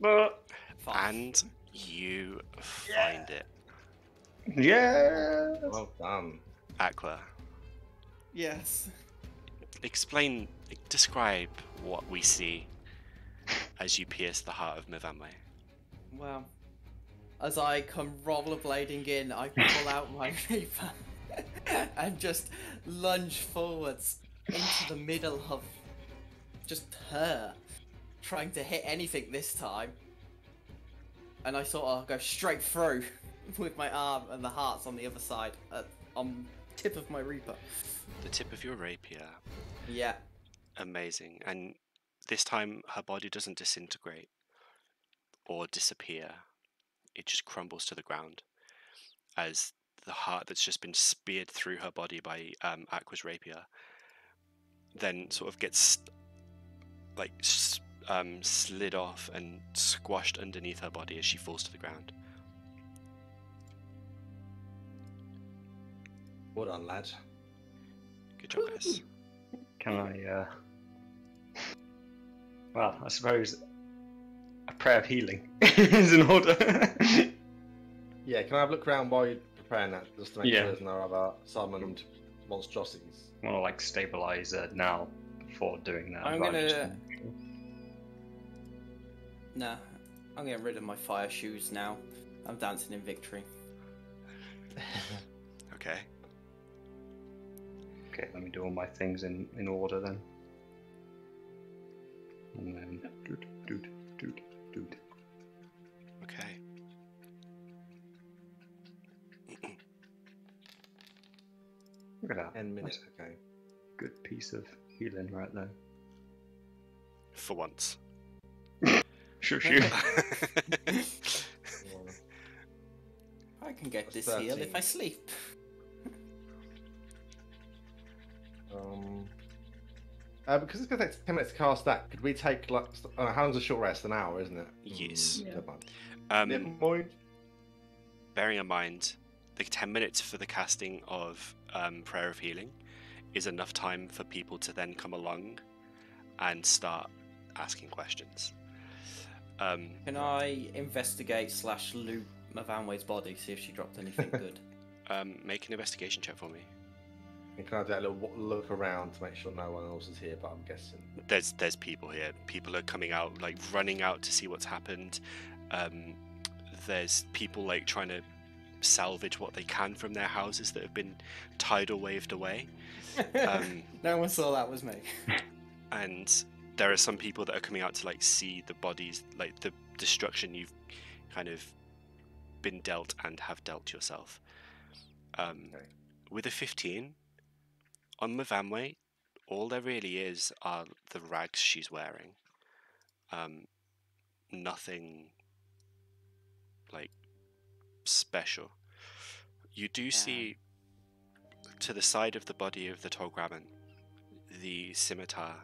But Five. And you find it. yes. Well done. Aqua, Yes. describe what we see as you pierce the heart of Myvanwy. Well, as I come rollerblading in, I pull out my Reaper and just lunge forwards into the middle of just her, trying to hit anything this time. And I sort of go straight through with my arm, and the heart's on the other side, on tip of my Reaper. The tip of your rapier. Yeah. Amazing. And this time her body doesn't disintegrate or disappear. It just crumbles to the ground as the heart that's just been speared through her body by Aqua's rapier then sort of gets like slid off and squashed underneath her body as she falls to the ground. Well done, lad. Good job, guys. Can I, well, I suppose a prayer of healing is in order. Yeah, can I have a look around while you're preparing that, just to make Yeah. sure there's no other summoned monstrosities? I want to like stabilize it now before doing that. I'm but gonna- just- Nah, I'm getting rid of my fire shoes now. I'm dancing in victory. Okay. Okay, let me do all my things in order then. And then doot. Okay. Look at that. 10 minutes, That's okay. a good piece of healing right there. For once. Sure, shoot. I can get That's this heal 13. if I sleep. Because it's going to take 10 minutes to cast that, could we take, like, how long's a short rest? An hour, isn't it? Yes. Yeah. Never mind. Um, Never mind. bearing in mind the 10 minutes for the casting of Prayer of Healing is enough time for people to then come along and start asking questions. Can I investigate / loot Myvanwy's body, see if she dropped anything good? Make an investigation check for me. And can I do a little look around to make sure no one else is here, but I'm guessing. There's people here. People are coming out, like running out to see what's happened. There's people like trying to salvage what they can from their houses that have been tidal waved away. No one saw that was me. And there are some people that are coming out to like see the bodies, like the destruction you've kind of been dealt and have dealt yourself. With a 15 on Myvanwy, all there really is are the rags she's wearing. Nothing like special. You do see to the side of the body of the Tolgraben the scimitar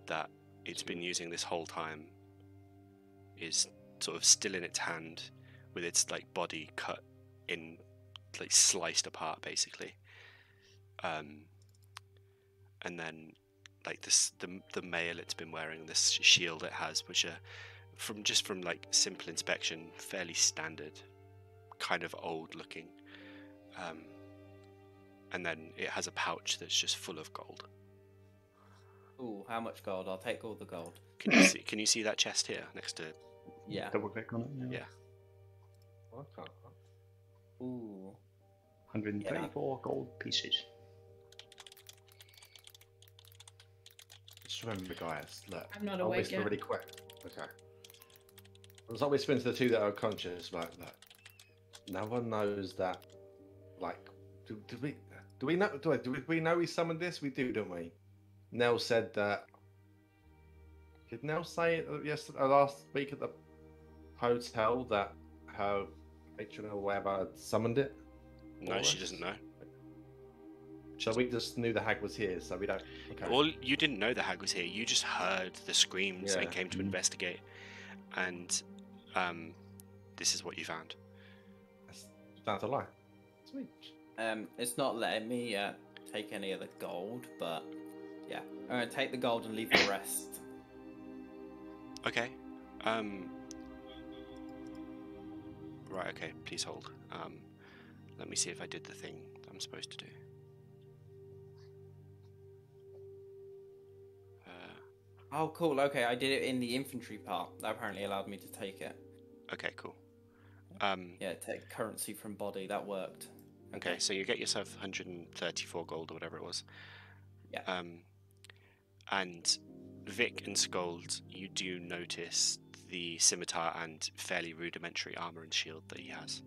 that it's been using this whole time is sort of still in its hand with its like body cut in, like sliced apart basically. And then like this the mail it's been wearing, this shield it has, which are from like simple inspection fairly standard, kind of old looking. And then it has a pouch that's just full of gold. Ooh, how much gold? I'll take all the gold. Can you see that chest here next to? Yeah. Double click on it. Yeah. I can't. Ooh. 134 gold pieces. Just remember, guys, look. I'm not I'll awake whisper yet. really quick. Okay. It's like whispering to the two that are conscious, like, look. No one knows that, like, do we know? Do we know he summoned this? We do, don't we? Nell said that. Did Nell say it yesterday, last week at the hotel that her patron or whatever had summoned it? No, she Or- doesn't know. So we just knew the hag was here, so we don't. Okay. Well, you didn't know the hag was here. You just heard the screams and Yeah. came to investigate. And this is what you found. That's a lie. Sweet. It's not letting me take any of the gold, but yeah, I'm gonna take the gold and leave the rest. Okay. Right. Okay. Please hold. Let me see if I did the thing I'm supposed to do. Oh, cool. Okay, I did it in the infantry part. That apparently allowed me to take it. Okay. Cool. Yeah, take currency from body. That worked. Okay. So you get yourself 134 gold or whatever it was. Yeah. And Vic and Sköld, you do notice the scimitar and fairly rudimentary armor and shield that he has.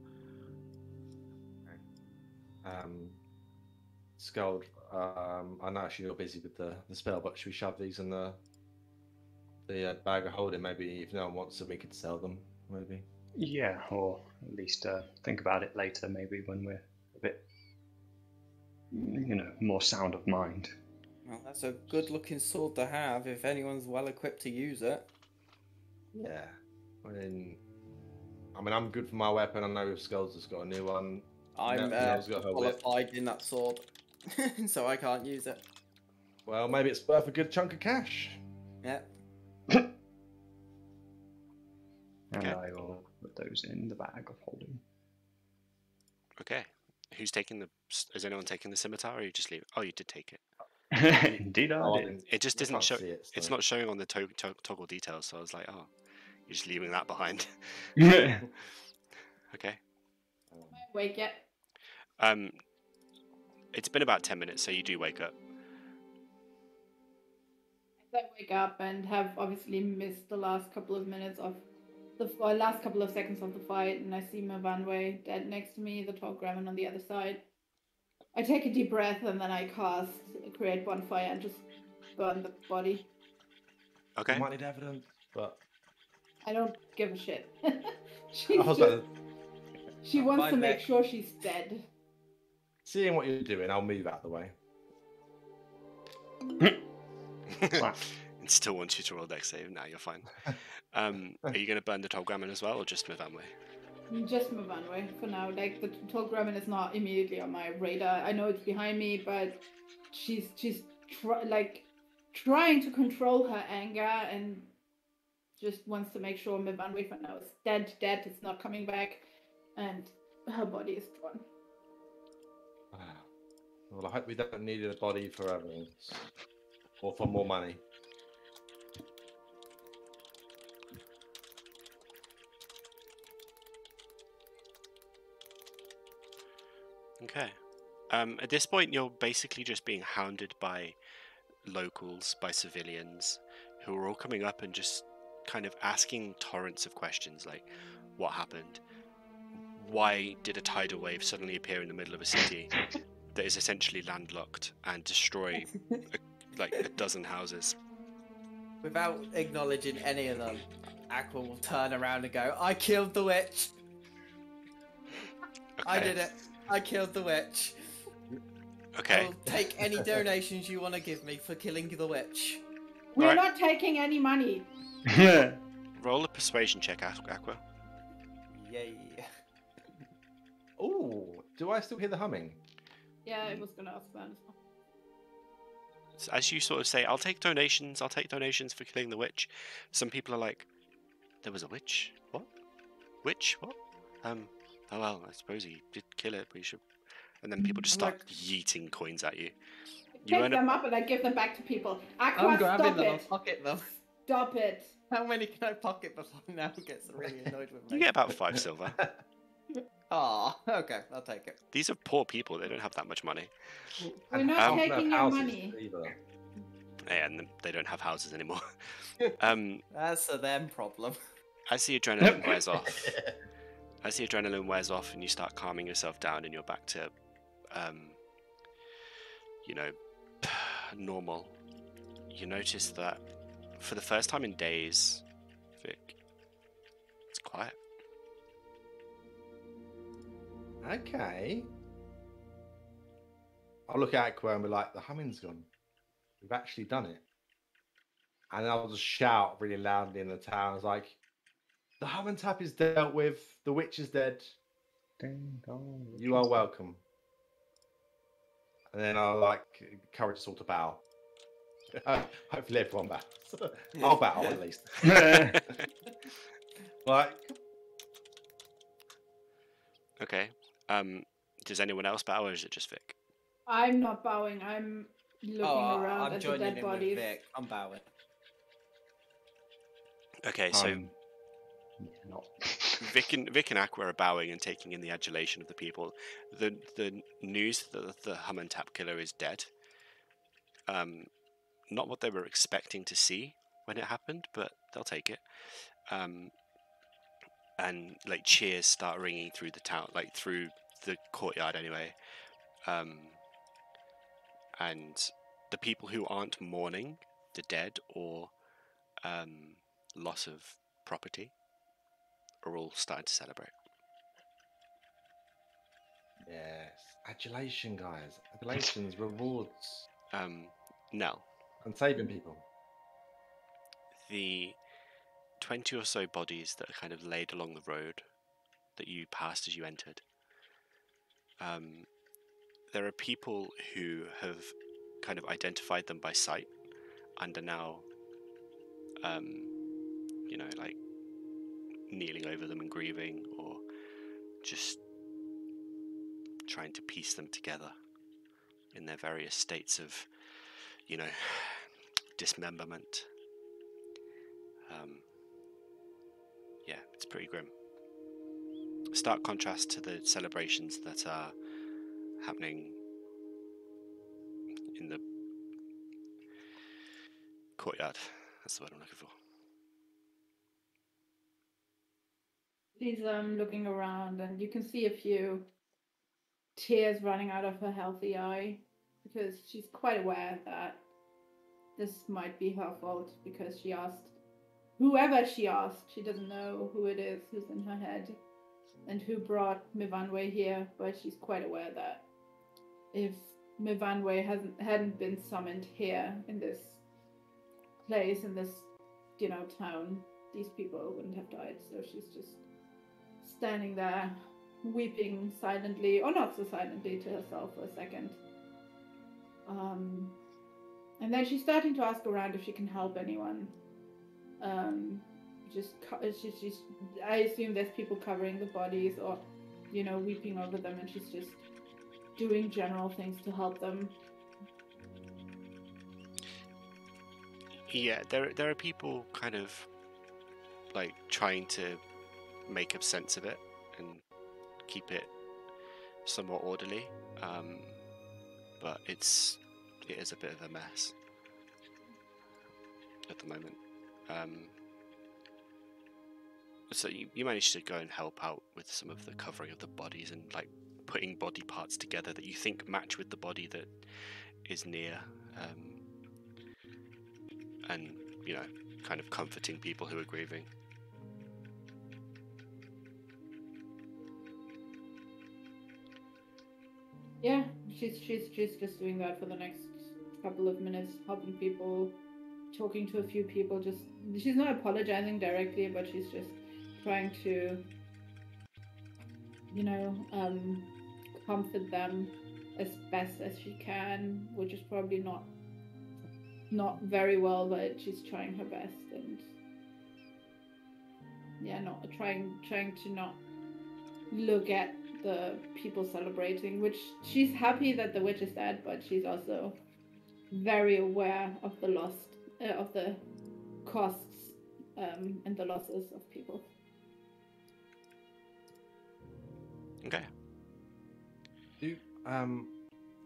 Sköld, I know actually you're busy with the spell, but should we shove these in the bag of holding? Maybe if no one wants them, we could sell them. Maybe. Yeah, or at least think about it later, maybe when we're a bit, more sound of mind. Well, that's a good-looking sword to have if anyone's well equipped to use it. Yeah. I mean, I'm good for my weapon. I know Skull's just got a new one. I'm Nell's got her whip. qualified in that sword, so I can't use it. Well, maybe it's worth a good chunk of cash. Yeah. And Okay. I will put those in the bag of holding. Okay. Who's taking the? Is anyone taking the scimitar, or you just leave it? Oh, you did take it. Indeed, I did. It just I isn't can't show. see it, so. It's not showing on the toggle details, so I was like, oh, you're just leaving that behind. Okay. Wake yet? It's been about 10 minutes, so you do wake up. I wake up and have obviously missed the last couple of minutes of last couple of seconds of the fight, and I see Myvanwy dead next to me, the tall Gremlin on the other side. I take a deep breath and then I cast create bonfire and just burn the body. Okay. I might need evidence, but I don't give a shit. I was like, She wants My to make neck. sure she's dead. seeing what you're doing, I'll move out of the way. Wow. It still wants you to roll dex save. Now you're fine. Are you going to burn the tall Gremlin as well, or just Myvanwy? Just Myvanwy for now. Like, the tall Gremlin is not immediately on my radar. I know it's behind me, but she's trying to control her anger and just wants to make sure Myvanwy for now is dead. It's not coming back, and her body is gone. Well, I hope we don't need a body for evidence or for more money. Okay. At this point, you're basically just being hounded by locals, by civilians, who are all coming up and just kind of asking torrents of questions like, what happened? Why did a tidal wave suddenly appear in the middle of a city that is essentially landlocked and destroy a dozen houses? Without acknowledging any of them, Aqua will turn around and go, I killed the witch! I Okay. did it! I killed the witch! Okay. I'll take any donations you want to give me for killing the witch. We're Right. not taking any money. Roll a persuasion check, Aqua. Yay. Oh, do I still hear the humming? Yeah, I was gonna ask that as well. So as you sort of say, I'll take donations for killing the witch, some people are like, there was a witch? What? Witch? What? Oh well, I suppose he did kill it, but you should... And then people just I'm start like- yeeting coins at you. Pick them up and I give them back to people. Aqua, I'm grabbing stop them and it! pocket them. Stop it! How many can I pocket before now gets really annoyed with me? You get about 5 silver. Aw, okay, I'll take it. These are poor people, they don't have that much money. We're And not I don't taking have your houses money. either. And they don't have houses anymore. That's a them problem. As the adrenaline wears off, and you start calming yourself down and you're back to, normal, you notice that for the first time in days, Vic, it's quiet. Okay. I'll look at Aqua and be like, the humming's gone. We've actually done it. And I'll just shout really loudly in the town. It's like, the humming tap is dealt with. The witch is dead. Ding dong. You are welcome. And then I'll encourage us all to bow. Hopefully everyone bows. I'll bow at least. Like, Okay. Does anyone else bow, or is it just Vic? I'm not bowing. I'm looking around I'm at the joining dead in bodies. with Vic. I'm bowing. Okay, so Not. Vic and Aqua are bowing and taking in the adulation of the people. The news that the Hum and Tap killer is dead. Not what they were expecting to see when it happened, but they'll take it. And cheers start ringing through the town, through the courtyard anyway. and the people who aren't mourning the dead or loss of property are all starting to celebrate. Yes. Adulation, guys. Adulations, rewards, Nell, and saving people. the 20 or so bodies that are kind of laid along the road that you passed as you entered, there are people who have kind of identified them by sight and are now, like kneeling over them and grieving, or just trying to piece them together in their various states of, dismemberment. Yeah, it's pretty grim. Stark contrast to the celebrations that are happening in the courtyard. That's the word I'm looking for. She's looking around, and you can see a few tears running out of her healthy eye, because she's quite aware that this might be her fault, because she asked whoever she asked. She doesn't know who it is who's in her head and who brought Myvanwy here, but she's quite aware that if Myvanwy hadn't been summoned here in this place, in this, town, these people wouldn't have died. So she's just standing there, weeping silently, or not so silently, to herself for a second. And then she's starting to ask around if she can help anyone. I assume there's people covering the bodies or, weeping over them, and she's just doing general things to help them. Yeah, there are people kind of like trying to make a sense of it and keep it somewhat orderly, but it is a bit of a mess at the moment. So you managed to go and help out with some of the covering of the bodies and like putting body parts together that you think match with the body that is near, and kind of comforting people who are grieving. Yeah, she's just doing that for the next couple of minutes, helping people, talking to a few people. She's not apologizing directly, but she's just trying to, comfort them as best as she can, which is probably not very well, but she's trying her best, and not trying to not look at the people celebrating, which she's happy that the witch is dead, but she's also very aware of the of the costs, and the losses of people. Okay.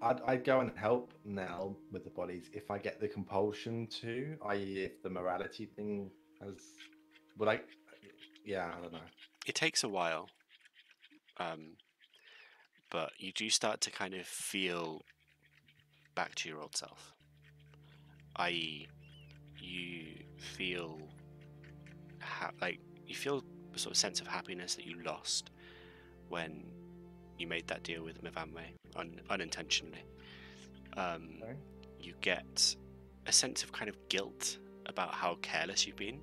I'd go and help Nell with the bodies if I get the compulsion to, i.e. if the morality thing has... I don't know. It takes a while, but you do start to kind of feel back to your old self, i.e. you feel you feel a sort of sense of happiness that you lost when you made that deal with Myvanwy unintentionally. Okay. You get a sense of kind of guilt about how careless you've been,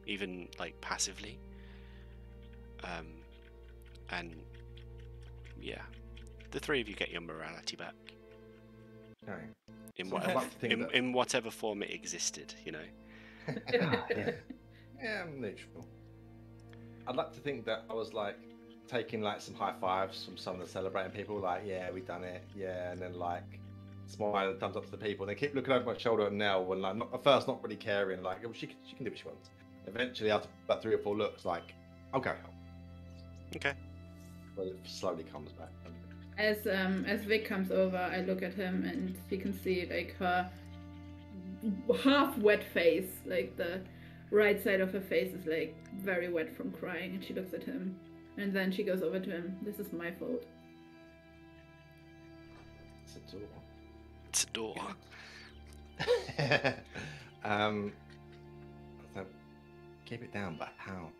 even like passively, and yeah, the three of you get your morality back. Okay. In So I'd whatever, like to think that- in whatever form it existed, Yeah, I'm neutral. I'd like to think that I was like taking like some high fives from some of the celebrating people, like, yeah, we done it, yeah, and then like smile and thumbs up to the people. And they keep looking over my shoulder at Nell, and like at first not really caring, like, oh, she can do what she wants. Eventually, after about 3 or 4 looks, like, I'll go help. Okay. But it slowly comes back. As Vic comes over, I look at him, and you can see like her half wet face, like the right side of her face is like very wet from crying, and she looks at him, and then she goes over to him. This is my fault. It's all. It's a door. So keep it down, but how?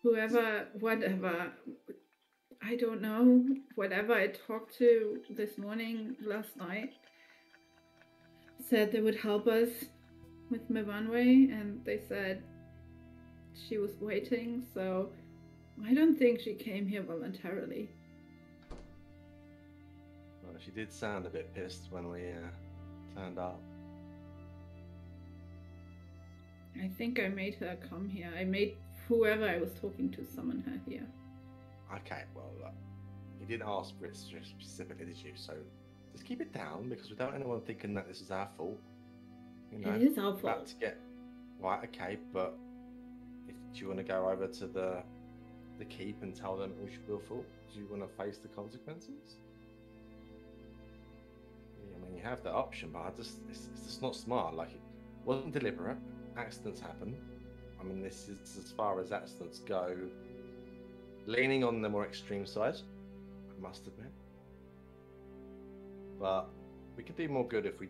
Whoever, whatever, I don't know, whatever I talked to this morning, last night, said they would help us with Myvanwy, and they said she was waiting, so I don't think she came here voluntarily. Well, she did sound a bit pissed when we turned up. I think I made her come here. I made whoever I was talking to summon her here. Okay, well, you didn't ask for it specifically, did you? So just keep it down, because we don't want anyone thinking that this is our fault. You know, It is our about fault. to get right. Okay, but do you want to go over to the keep and tell them it was your fault? Do you want to face the consequences? Yeah, I mean, you have that option, but it's just not smart. Like, it wasn't deliberate. Accidents happen. I mean, this is as far as accidents go. Leaning on the more extreme side, I must admit. But we could do more good if we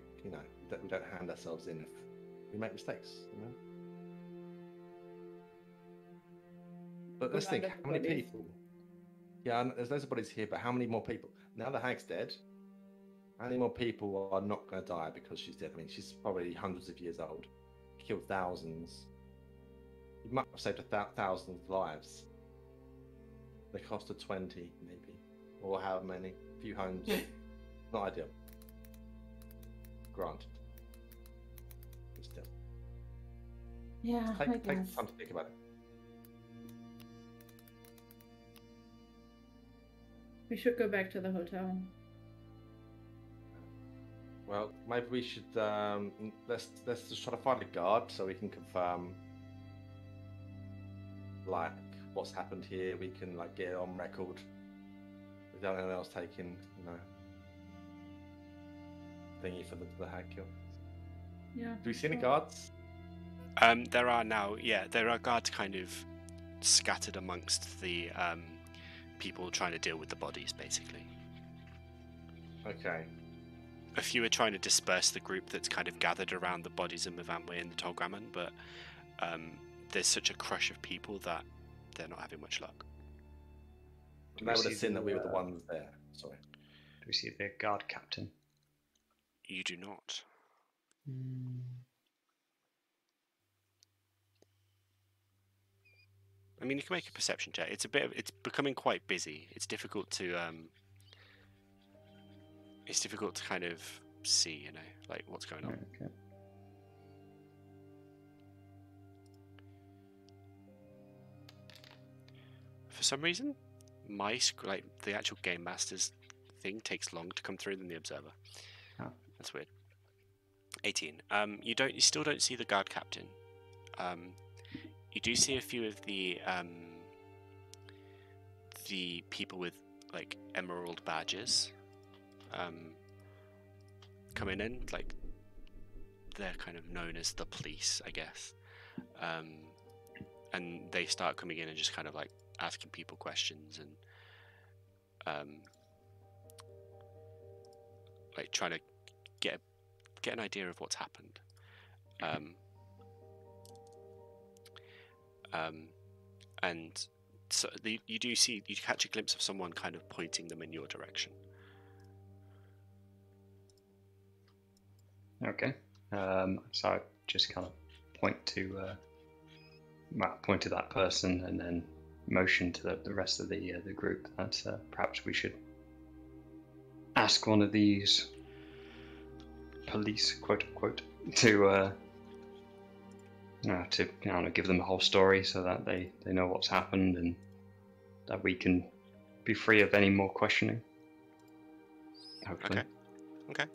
don't hand ourselves in if we make mistakes, you know. But let's think, how many people? Yeah, there's loads of bodies here, but how many more people? Now the hag's dead, how many more people are not going to die because she's dead? I mean, she's probably hundreds of years old, killed thousands. You might have saved thousands of lives. The cost of 20, maybe, or however many, a few homes. Not ideal. Granted. But still. Yeah, I Take guess. time to think about it. We should go back to the hotel. Well, maybe we should let's just try to find a guard so we can confirm like what's happened here. We can like get it on record without anyone else taking, thingy for the hag kill. Yeah. Do we see any guards? There are guards kind of scattered amongst the people trying to deal with the bodies, basically. Okay. A few are trying to disperse the group that's kind of gathered around the bodies of Myvanwy and the Tolgrammon, but there's such a crush of people that they're not having much luck. They would have seen that we were the ones there. Sorry. Do we see the guard captain? You do not. I mean, you can make a perception check. It's becoming quite busy. It's difficult to kind of see, like what's going on. Okay. For some reason, like the actual game master's thing takes long to come through than the observer. Oh. That's weird. 18. You still don't see the guard captain. You do see a few of the people with like emerald badges coming in, like they're kind of known as the police, I guess. And they start coming in and just kind of like asking people questions and like trying to get an idea of what's happened. And so you catch a glimpse of someone kind of pointing them in your direction. Okay. So I just kind of point to that person and then motion to the rest of the group that perhaps we should ask one of these police, quote unquote, to give them the whole story so that they know what's happened and that we can be free of any more questioning. Hopefully. Okay.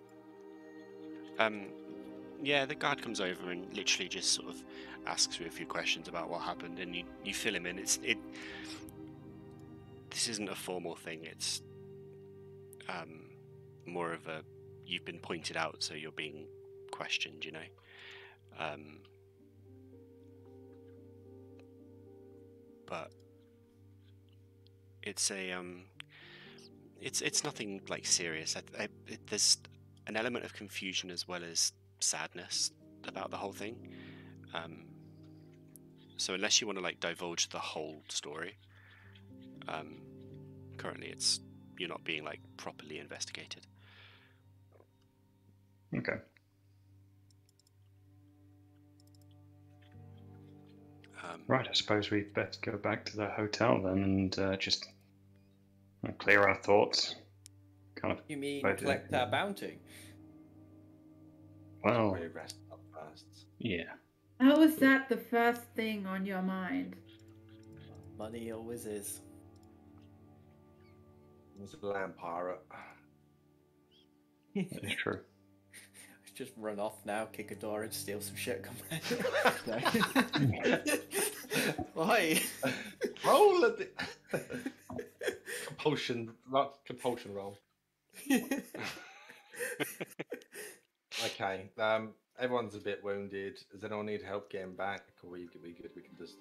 Yeah, the guard comes over and literally just sort of asks you a few questions about what happened, and you fill him in. This isn't a formal thing. It's more of a you've been pointed out, so you're being questioned. But it's a It's nothing like serious. There's an element of confusion as well as sadness about the whole thing. So unless you want to like divulge the whole story, currently you're not being like properly investigated. Okay. Right, I suppose we'd better go back to the hotel then and just clear our thoughts. Kind of. You mean both, collect our bounty? Well, We rest up first. yeah. How is that the first thing on your mind? Money always is. There's a land pirate. It's true. Just run off now, kick a door and steal some shit, come back. Why? Roll a compulsion roll. Okay. Everyone's a bit wounded. Does anyone need help getting back? Or we good? We can just.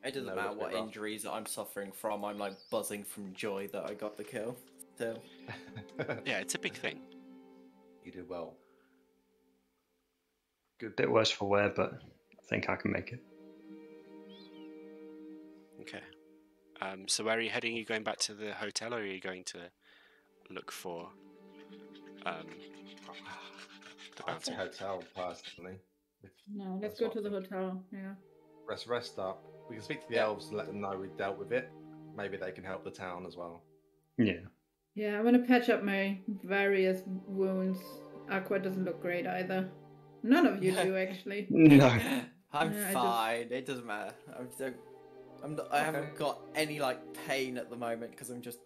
It doesn't matter what injuries I'm suffering from. I'm like buzzing from joy that I got the kill. So. Yeah, it's a big thing. You did well. Good. Bit worse for wear, but I think I can make it. Okay. So where are you heading? Are you going back to the hotel, or are you going to look for the I'd say bounty? hotel personally. No, let's That's go what to I the think. hotel. Yeah. Rest up. We can speak to the elves and let them know we dealt with it. Maybe they can help the town as well. Yeah. Yeah, I want to patch up my various wounds. Aqua doesn't look great either. None of you do, actually. No. I'm Yeah, fine. It doesn't matter. I haven't got any like pain at the moment because I'm just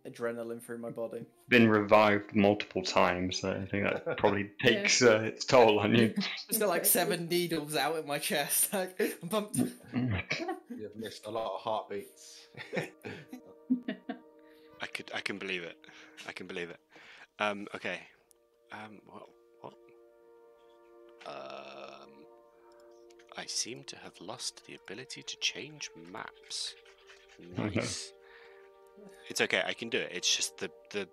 adrenaline through my body. Been revived multiple times, so I think that probably takes its toll on you. Just got like 7 needles out in my chest. Like, I'm pumped. You've missed a lot of heartbeats. I can believe it. I can believe it. Okay. What? I seem to have lost the ability to change maps. Nice. It's okay. I can do it. It's just the the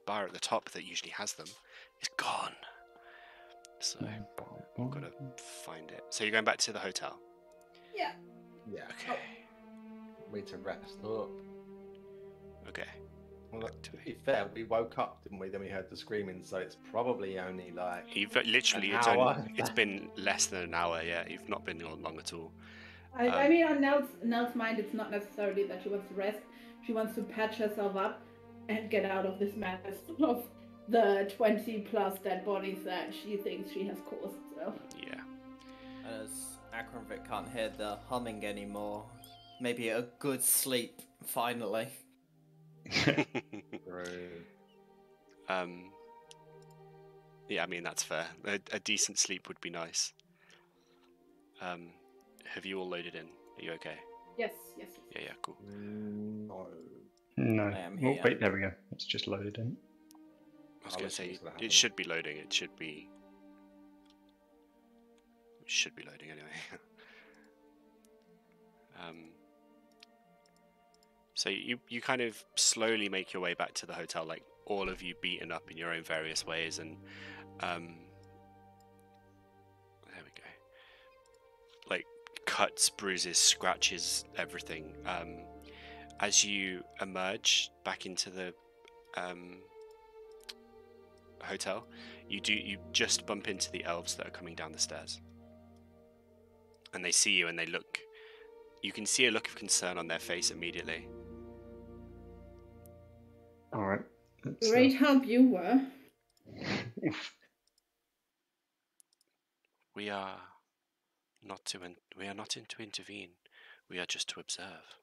bar at the top that usually has them is gone. So I've got to find it. So you're going back to the hotel. Yeah. Yeah. Okay. We need to rest up. Okay. Well, to be fair, we woke up, didn't we? Then we heard the screaming, so it's probably only like You've literally an it's hour. it's been less than an hour. Yeah, you've not been on long at all. I mean, on Nell's mind, it's not necessarily that she wants to rest. She wants to patch herself up and get out of this mess of the 20 plus dead bodies that she thinks she has caused. So. Yeah. As Akronvik can't hear the humming anymore, maybe a good sleep, finally. Yeah, I mean that's fair. A decent sleep would be nice. Have you all loaded in? Are you okay? Yes. Yeah, cool. No. I am Oh, here. wait, there we go. It's just loaded in. I was I'll going let to say you know what's gonna it happen. should be loading. It should be loading anyway. So you kind of slowly make your way back to the hotel, like all of you beaten up in your own various ways, and there we go. Like cuts, bruises, scratches, everything. As you emerge back into the hotel, you just bump into the elves that are coming down the stairs, and they see you and they look. You can see a look of concern on their face immediately. All right. Great help you were. We are not to intervene. We are just to observe.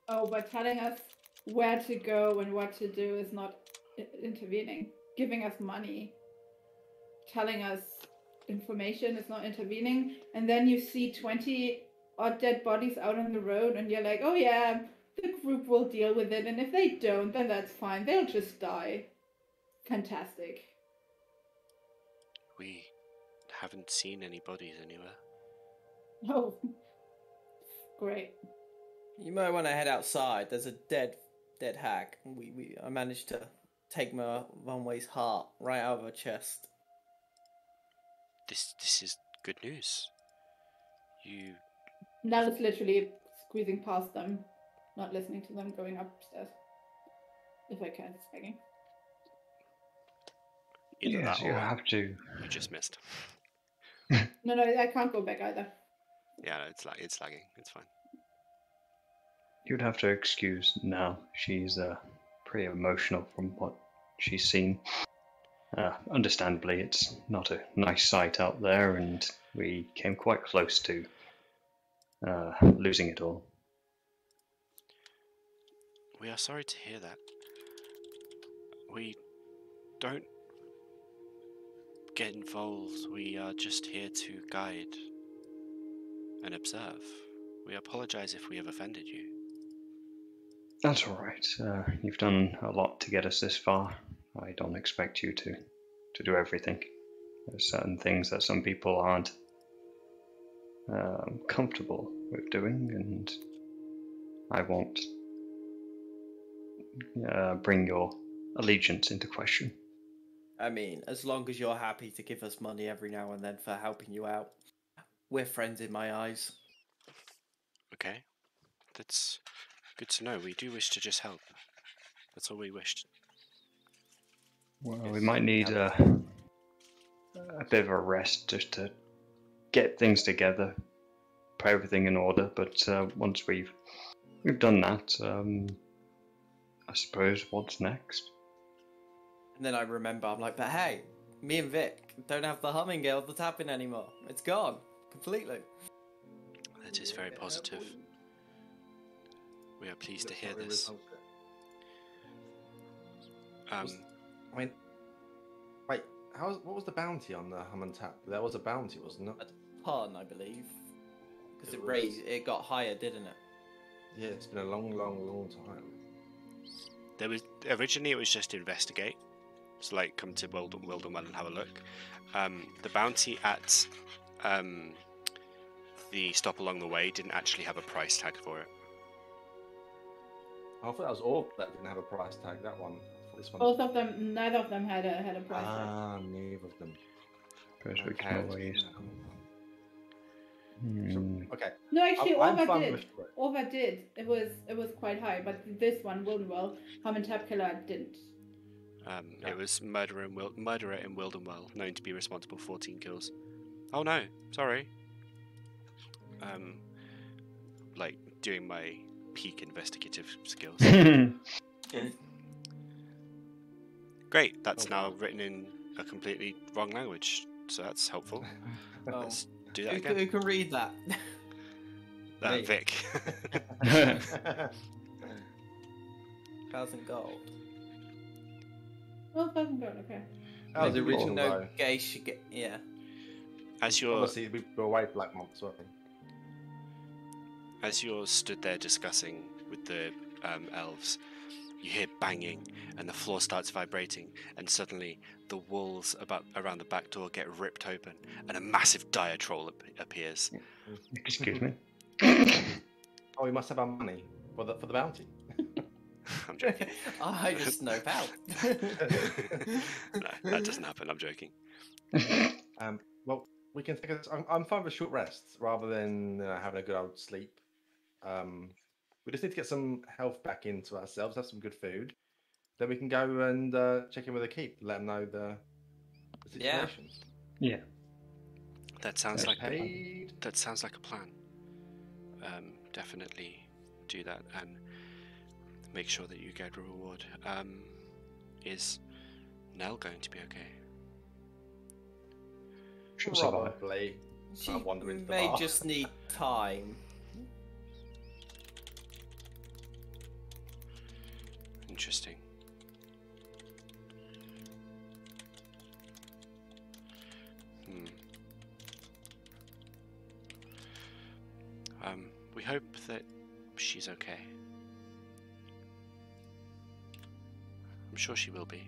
Oh, but telling us where to go and what to do is not intervening. Giving us money, telling us information is not intervening. And then you see 20 odd dead bodies out on the road, and you're like, oh yeah, the group will deal with it. And if they don't, then that's fine. They'll just die. Fantastic. We haven't seen any bodies anywhere. Oh, great. You might want to head outside. There's a dead hag. I managed to take Myvanwy's heart right out of her chest. This is good news. You Nell is literally squeezing past them, not listening to them, going upstairs. If I can, it's begging. either Yes, that you or have to. you just missed. No, I can't go back either. Yeah, no, it's lagging. It's fine. You'd have to excuse Nell. She's pretty emotional from what she's seen. Understandably, it's not a nice sight out there, and we came quite close to losing it all. We are sorry to hear that. We don't get involved. We are just here to guide and observe. We apologize if we have offended you. That's all right. You've done a lot to get us this far. I don't expect you to do everything. There's certain things that some people aren't comfortable with doing, and I won't bring your allegiance into question. I mean, as long as you're happy to give us money every now and then for helping you out, we're friends in my eyes. Okay, that's good to know. We do wish to just help. That's all we wished. Well, Yes, we might need have a bit of a rest just to get things together, put everything in order. But once we've done that, I suppose what's next? And then I remember, I'm like, but hey, me and Vic don't have the humming girl that's happening anymore. It's gone completely. That is very positive. We are pleased to hear this. I mean, wait, what was the bounty on the hum and tap? There was a bounty, wasn't it? A ton, I believe. Because It was. it got higher, didn't it? Yeah, it's been a long time. There was originally it was just investigate, so like come to Wildenwell and have a look. The bounty at the stop along the way didn't actually have a price tag for it. I thought that was all that didn't have a price tag. That one, this one. Both of them, neither of them had a price tag. Neither of them. Suppose we can always. Okay. No, actually, I'm Orva fine did. with it. Orva did. It was quite high, but this one, Wildenwell, Hum and Tap Killer didn't. It was murderer in Wildenwell, known to be responsible for 14 kills. Oh no, sorry. Like doing my peak investigative skills. Great, that's now written in a completely wrong language, so that's helpful. Oh. Let's do that again. Who can read that? Me. Vic. 1,000 gold. Well, it doesn't go, okay. That was the Maybe original no though. gay should get. Yeah. As you're Obviously, we were away for like months, weren't we? As you're stood there discussing with the elves, you hear banging and the floor starts vibrating, and suddenly the walls around the back door get ripped open and a massive dire troll appears. Excuse me. Oh, we must have our money for the bounty. I'm joking. I just know about. No, that doesn't happen. I'm joking. Well, we can take I'm fine with short rests rather than having a good old sleep. We just need to get some health back into ourselves, have some good food. Then we can go and check in with the keep, let them know the situation. Yeah. That sounds like Paid. that sounds like a plan. Definitely do that and make sure that you get a reward. Is Nell going to be okay? She'll survive. Probably. She I'll wander into the may bar. just need time. Interesting. We hope that she's okay. I'm sure she will be.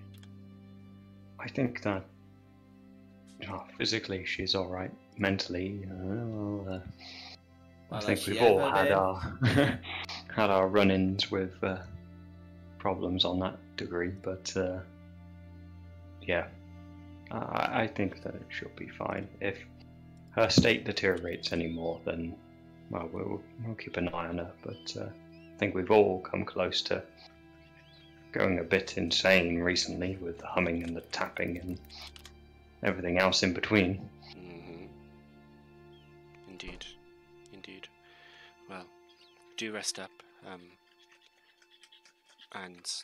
I think that physically she's all right. Mentally, I Well, think has we've she all ever had been? our had our run-ins with problems on that degree, but yeah, I think that it should be fine. If her state deteriorates anymore, then well, we'll keep an eye on her. But I think we've all come close to going a bit insane recently with the humming and the tapping and everything else in between. Mm-hmm. Indeed. Indeed. Well, do rest up, and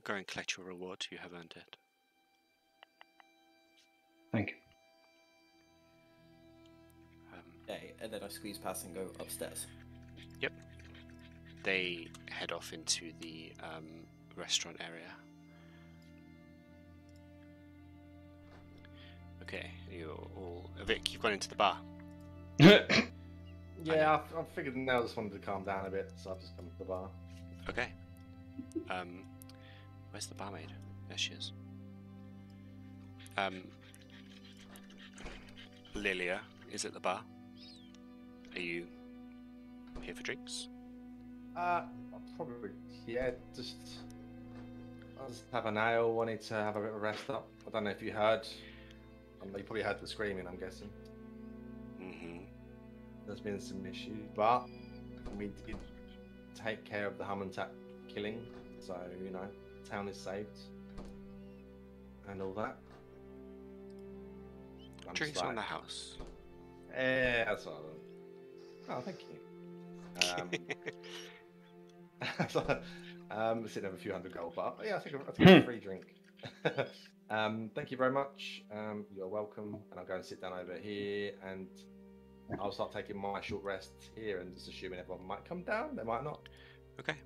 go and collect your reward. You have earned it. Thank you. Okay, and then I squeeze past and go upstairs. Yep. They head off into the restaurant area. Okay, you're all... Vic, you've gone into the bar. Yeah, I figured now I just wanted to calm down a bit, so I've just come to the bar. Okay. Where's the barmaid? There she is. Lilia is at the bar. Are you here for drinks? Probably, yeah, I'll just have an ale, wanted to have a bit of a rest up. I don't know if you heard, you probably heard the screaming, I'm guessing. Mm-hmm. There's been some issues, but we did take care of the hum and tap killing, so, you know, town is saved. And all that. Drinks on the house. Yeah, that's what I want. Oh, thank you. Sitting over a few hundred gold, but yeah, I think it's a free drink. Thank you very much. You're welcome, and I'll go and sit down over here, and I'll start taking my short rest here, and just assuming everyone might come down. They might not. Okay.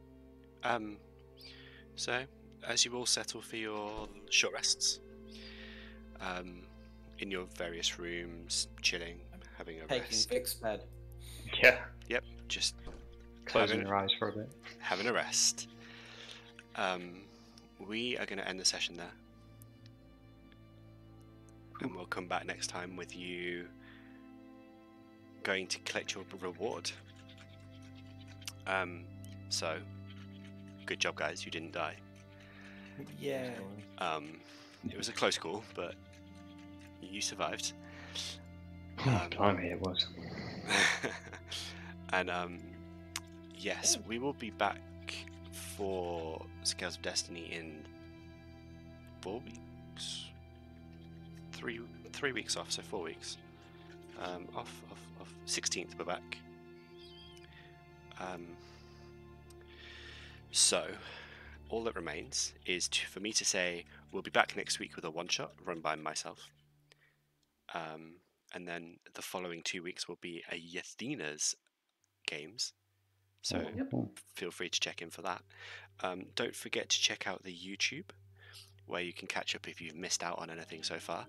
So, as you all settle for your short rests, in your various rooms, chilling, having a Taking rest. Vic's bed. Yeah. Yep, just Closing your eyes for a bit. having a rest. We are going to end the session there. And we'll come back next time with you going to collect your reward. So, good job, guys. You didn't die. Yeah. It was a close call, but you survived. Blimey, it was. And yes, we will be back for Scales of Destiny in 4 weeks. 3 weeks off, so 4 weeks. Off 16th, we're back. So, all that remains is for me to say we'll be back next week with a one-shot run by myself. And then the following 2 weeks will be a Yathina's games. So feel free to check in for that. Don't forget to check out the YouTube, where you can catch up if you've missed out on anything so far.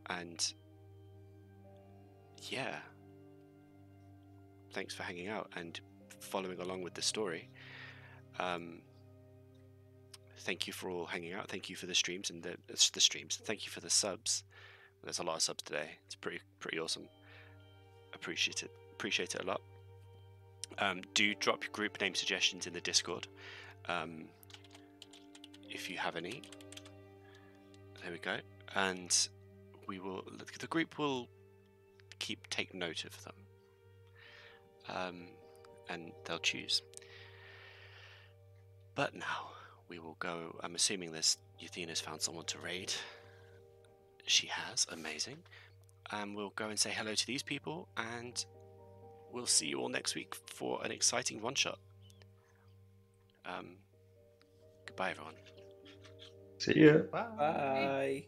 And yeah, thanks for hanging out and following along with the story. Thank you for all hanging out. Thank you for the streams and the streams. Thank you for the subs. There's a lot of subs today. It's pretty awesome. Appreciate it a lot. Do drop your group name suggestions in the Discord, if you have any. There we go. And the group will take note of them, and they'll choose. But now we will go. I'm assuming Yathina's found someone to raid. She has, amazing. And we'll go and say hello to these people, and we'll see you all next week for an exciting one-shot. Goodbye, everyone. See you. Bye. Bye.